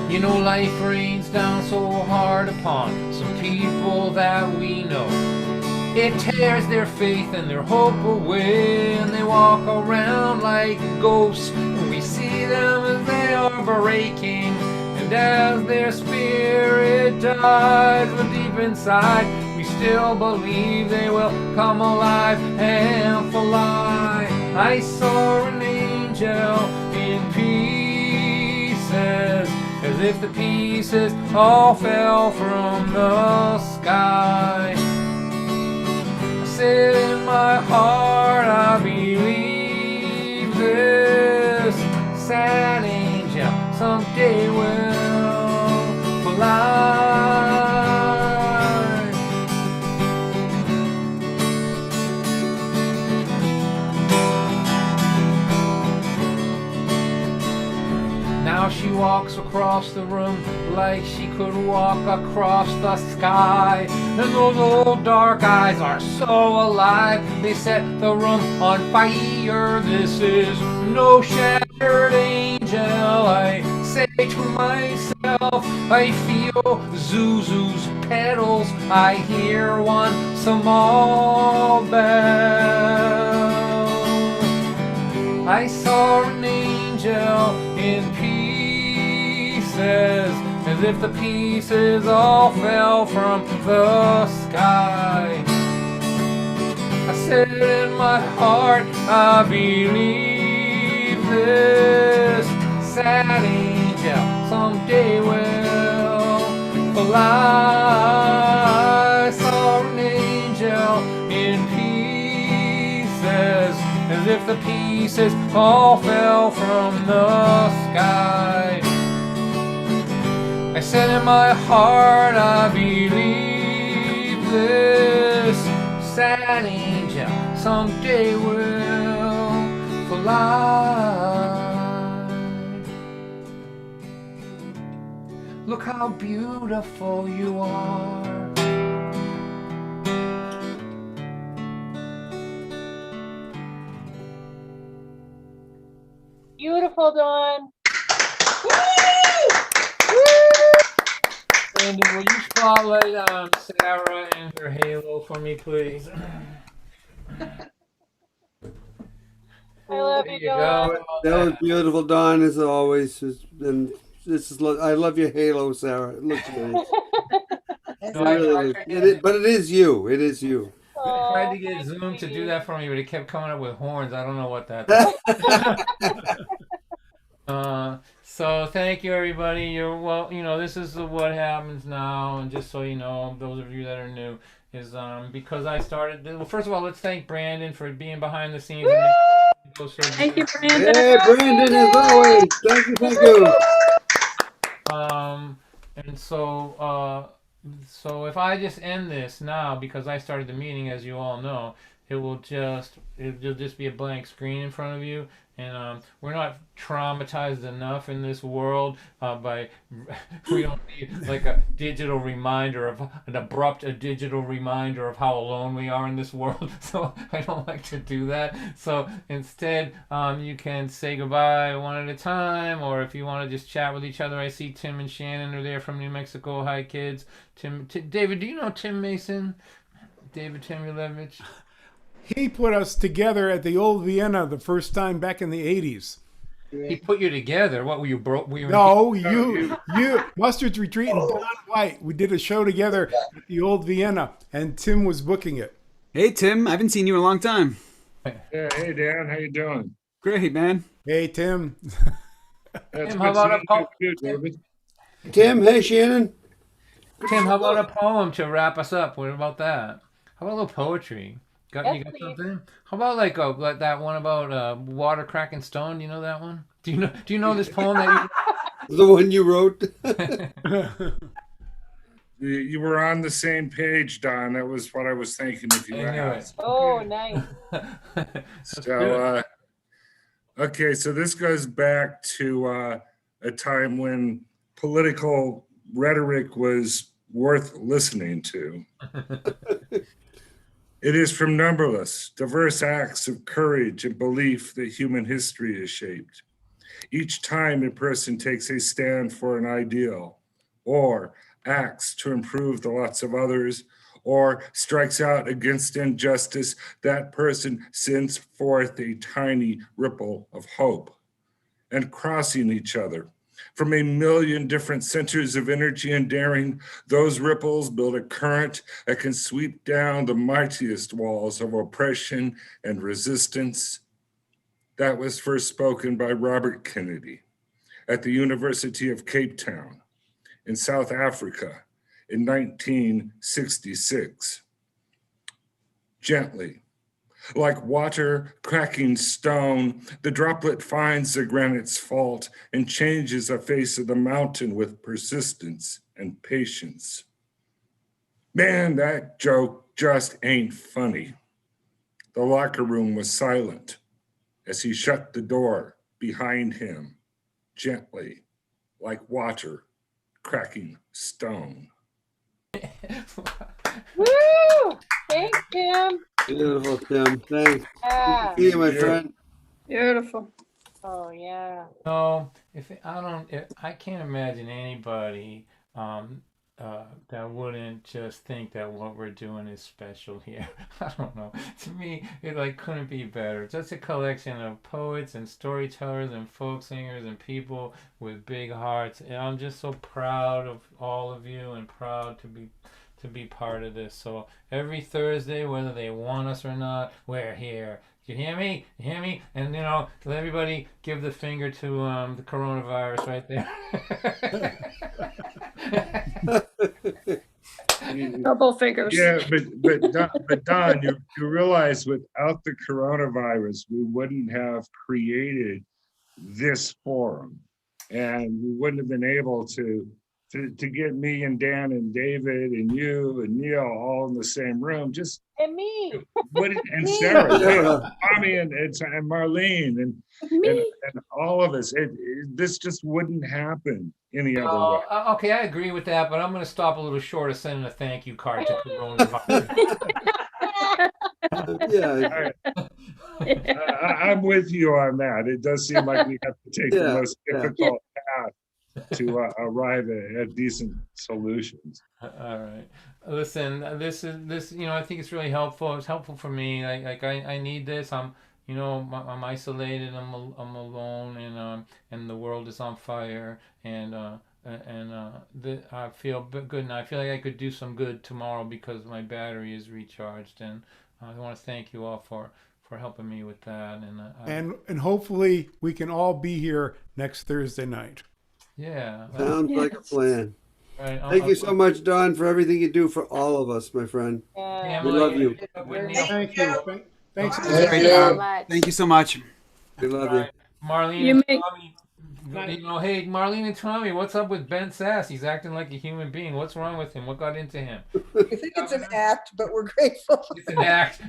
You know, life rains down so hard upon some people that we know. It tears their faith and their hope away, and they walk around like ghosts, and we see them as they are breaking. And as their spirit dies, but deep inside we still believe they will come alive and fly. I saw an angel in pieces, as if the pieces all fell from the sky. I said in my heart, I believe this sad angel someday will fly. Now she walks across the room like she could walk across the sky. And those old dark eyes are so alive, they set the room on fire. This is no shattered angel, I say to myself. I feel Zuzu's petals, I hear one small bell. I saw an angel in pieces, as if the pieces all fell from the sky. I said in my heart, I believe this sad angel someday will fly. I saw an angel in pieces, as if the pieces all fell from the sky. I said in my heart, I believe this sad angel someday will fly. Look how beautiful you are. Beautiful, Dawn. Brandon, will you spotlight Sarah and her halo for me, please? I love There you, you Dawn. go. That was beautiful, Dawn, as always. And this is, I love your halo, Sarah. It looks nice. It really is. But it is you. It is you. I tried to get Zoom to do that for me, but it kept coming up with horns. I don't know what that is. So thank you, everybody. You're well. You know, this is what happens now, and just so you know, those of you that are new, is because I started. Well, first of all, let's thank Brandon for being behind the scenes. Thank you, Brandon. Hey, Brandon, as always. Thank you. And so if I just end this now, because I started the meeting, as you all know, it'll just be a blank screen in front of you, and we're not traumatized enough in this world we don't need like a digital reminder of a digital reminder of how alone we are in this world. So I don't like to do that. So instead, you can say goodbye one at a time, or if you want to just chat with each other. I see Tim and Shannon are there from New Mexico. Hi, kids. David, do you know Tim Mason? David Timulevich? He put us together at the old Vienna the first time back in the 80s. He put you together. What were you broke? No, you, Mustard's Retreat and Don White. We did a show together at the old Vienna, and Tim was booking it. Hey, Tim. I haven't seen you in a long time. Yeah, hey, Dan. How you doing? Great, man. Hey, Tim. Tim, how about a poem? Tim, hey, Shannon. Tim, how about a poem to wrap us up? What about that? How about a little poetry? You got something? How about like that one about water cracking stone? Do you know that one? Do you know this poem that you... The one you wrote? You were on the same page, Don. That was what I was thinking if you asked. Oh, nice. So, okay, so this goes back to a time when political rhetoric was worth listening to. It is from numberless, diverse acts of courage and belief that human history is shaped. Each time a person takes a stand for an ideal, or acts to improve the lots of others, or strikes out against injustice, that person sends forth a tiny ripple of hope. And crossing each other, from a million different centers of energy and daring, those ripples build a current that can sweep down the mightiest walls of oppression and resistance. That was first spoken by Robert Kennedy at the University of Cape Town in South Africa in 1966. Gently, like water cracking stone, the droplet finds the granite's fault and changes the face of the mountain with persistence and patience. Man, that joke just ain't funny. The locker room was silent as he shut the door behind him, gently, like water cracking stone. Woo! Thanks, Tim. Beautiful, Tim. Thanks. Yeah. See you, my friend. Beautiful. Oh, yeah. No, I can't imagine anybody that wouldn't just think that what we're doing is special here. I don't know. To me, it couldn't be better. Just a collection of poets and storytellers and folk singers and people with big hearts. And I'm just so proud of all of you and proud to be part of this. So every Thursday, whether they want us or not, we're here. You hear me? You hear me? And let everybody give the finger to the coronavirus right there. Double fingers. Yeah, but Don, you realize without the coronavirus, we wouldn't have created this forum, and we wouldn't have been able to get me and Dan and David and you and Neil all in the same room. And me. And Sarah, Tommy and Marlene and all of us. This just wouldn't happen any other way. Okay, I agree with that, but I'm going to stop a little short of sending a thank you card to coronavirus. I'm with you on that. It does seem like we have to take the most difficult path to arrive at decent solutions. All right. Listen, this I think it's really helpful. It's helpful for me. I need this. I'm isolated. I'm alone, and the world is on fire. And I feel good, and I feel like I could do some good tomorrow because my battery is recharged. And I want to thank you all for helping me with that. And hopefully we can all be here next Thursday night. Yeah. Sounds like a plan. Right, Thank you so much, Don, for everything you do for all of us, my friend. Yeah. We love you. Thank you. Thanks. Thank you so much. We love you. Marlene, You know, hey, Marlene and Tommy, what's up with Ben Sass? He's acting like a human being. What's wrong with him? What got into him? I think it's an act, but we're grateful. It's an act.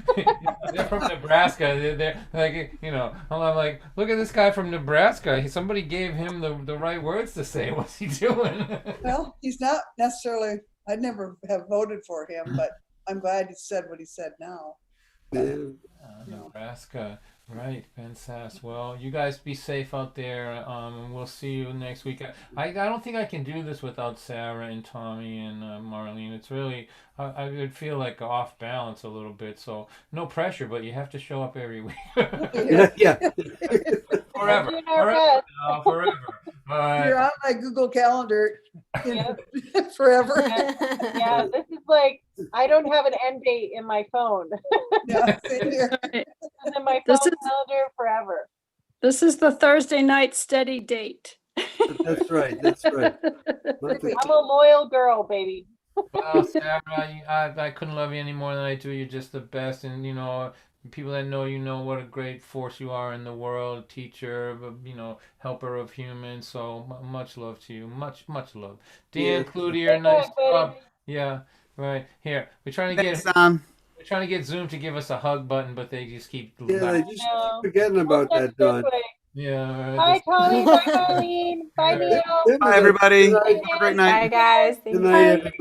They're from Nebraska. They're like, you know, I'm like, look at this guy from Nebraska. Somebody gave him the right words to say. What's he doing? Well, he's not necessarily, I'd never have voted for him, but I'm glad he said what he said now. Nebraska. Right, Ben Sass. Well, you guys be safe out there, and we'll see you next week. I don't think I can do this without Sarah and Tommy and Marlene. It's really, I would feel like off balance a little bit. So no pressure, but you have to show up every week. Yeah. Forever. Doing our Forever. best. Forever. You're on my Google Calendar forever. Yeah, this is like, I don't have an end date in my phone. Yeah, same here. This is in my phone This is- calendar forever. This is the Thursday night steady date. That's right. That's right. I'm a loyal girl, baby. Well, Sarah, I couldn't love you any more than I do. You're just the best, and you know, people that know you know what a great force you are in the world, teacher, you know, helper of humans. So much love to you, much love. Dan Cloutier, nice job. Yeah, right here. We're trying to get we're trying to get Zoom to give us a hug button, but they just keep They just keep forgetting about that, Don. Yeah. Bye, Tommy. Bye, Marlene. Bye, Neil. Bye, everybody. Good night. Have a great night. Bye, guys. Good night, everybody.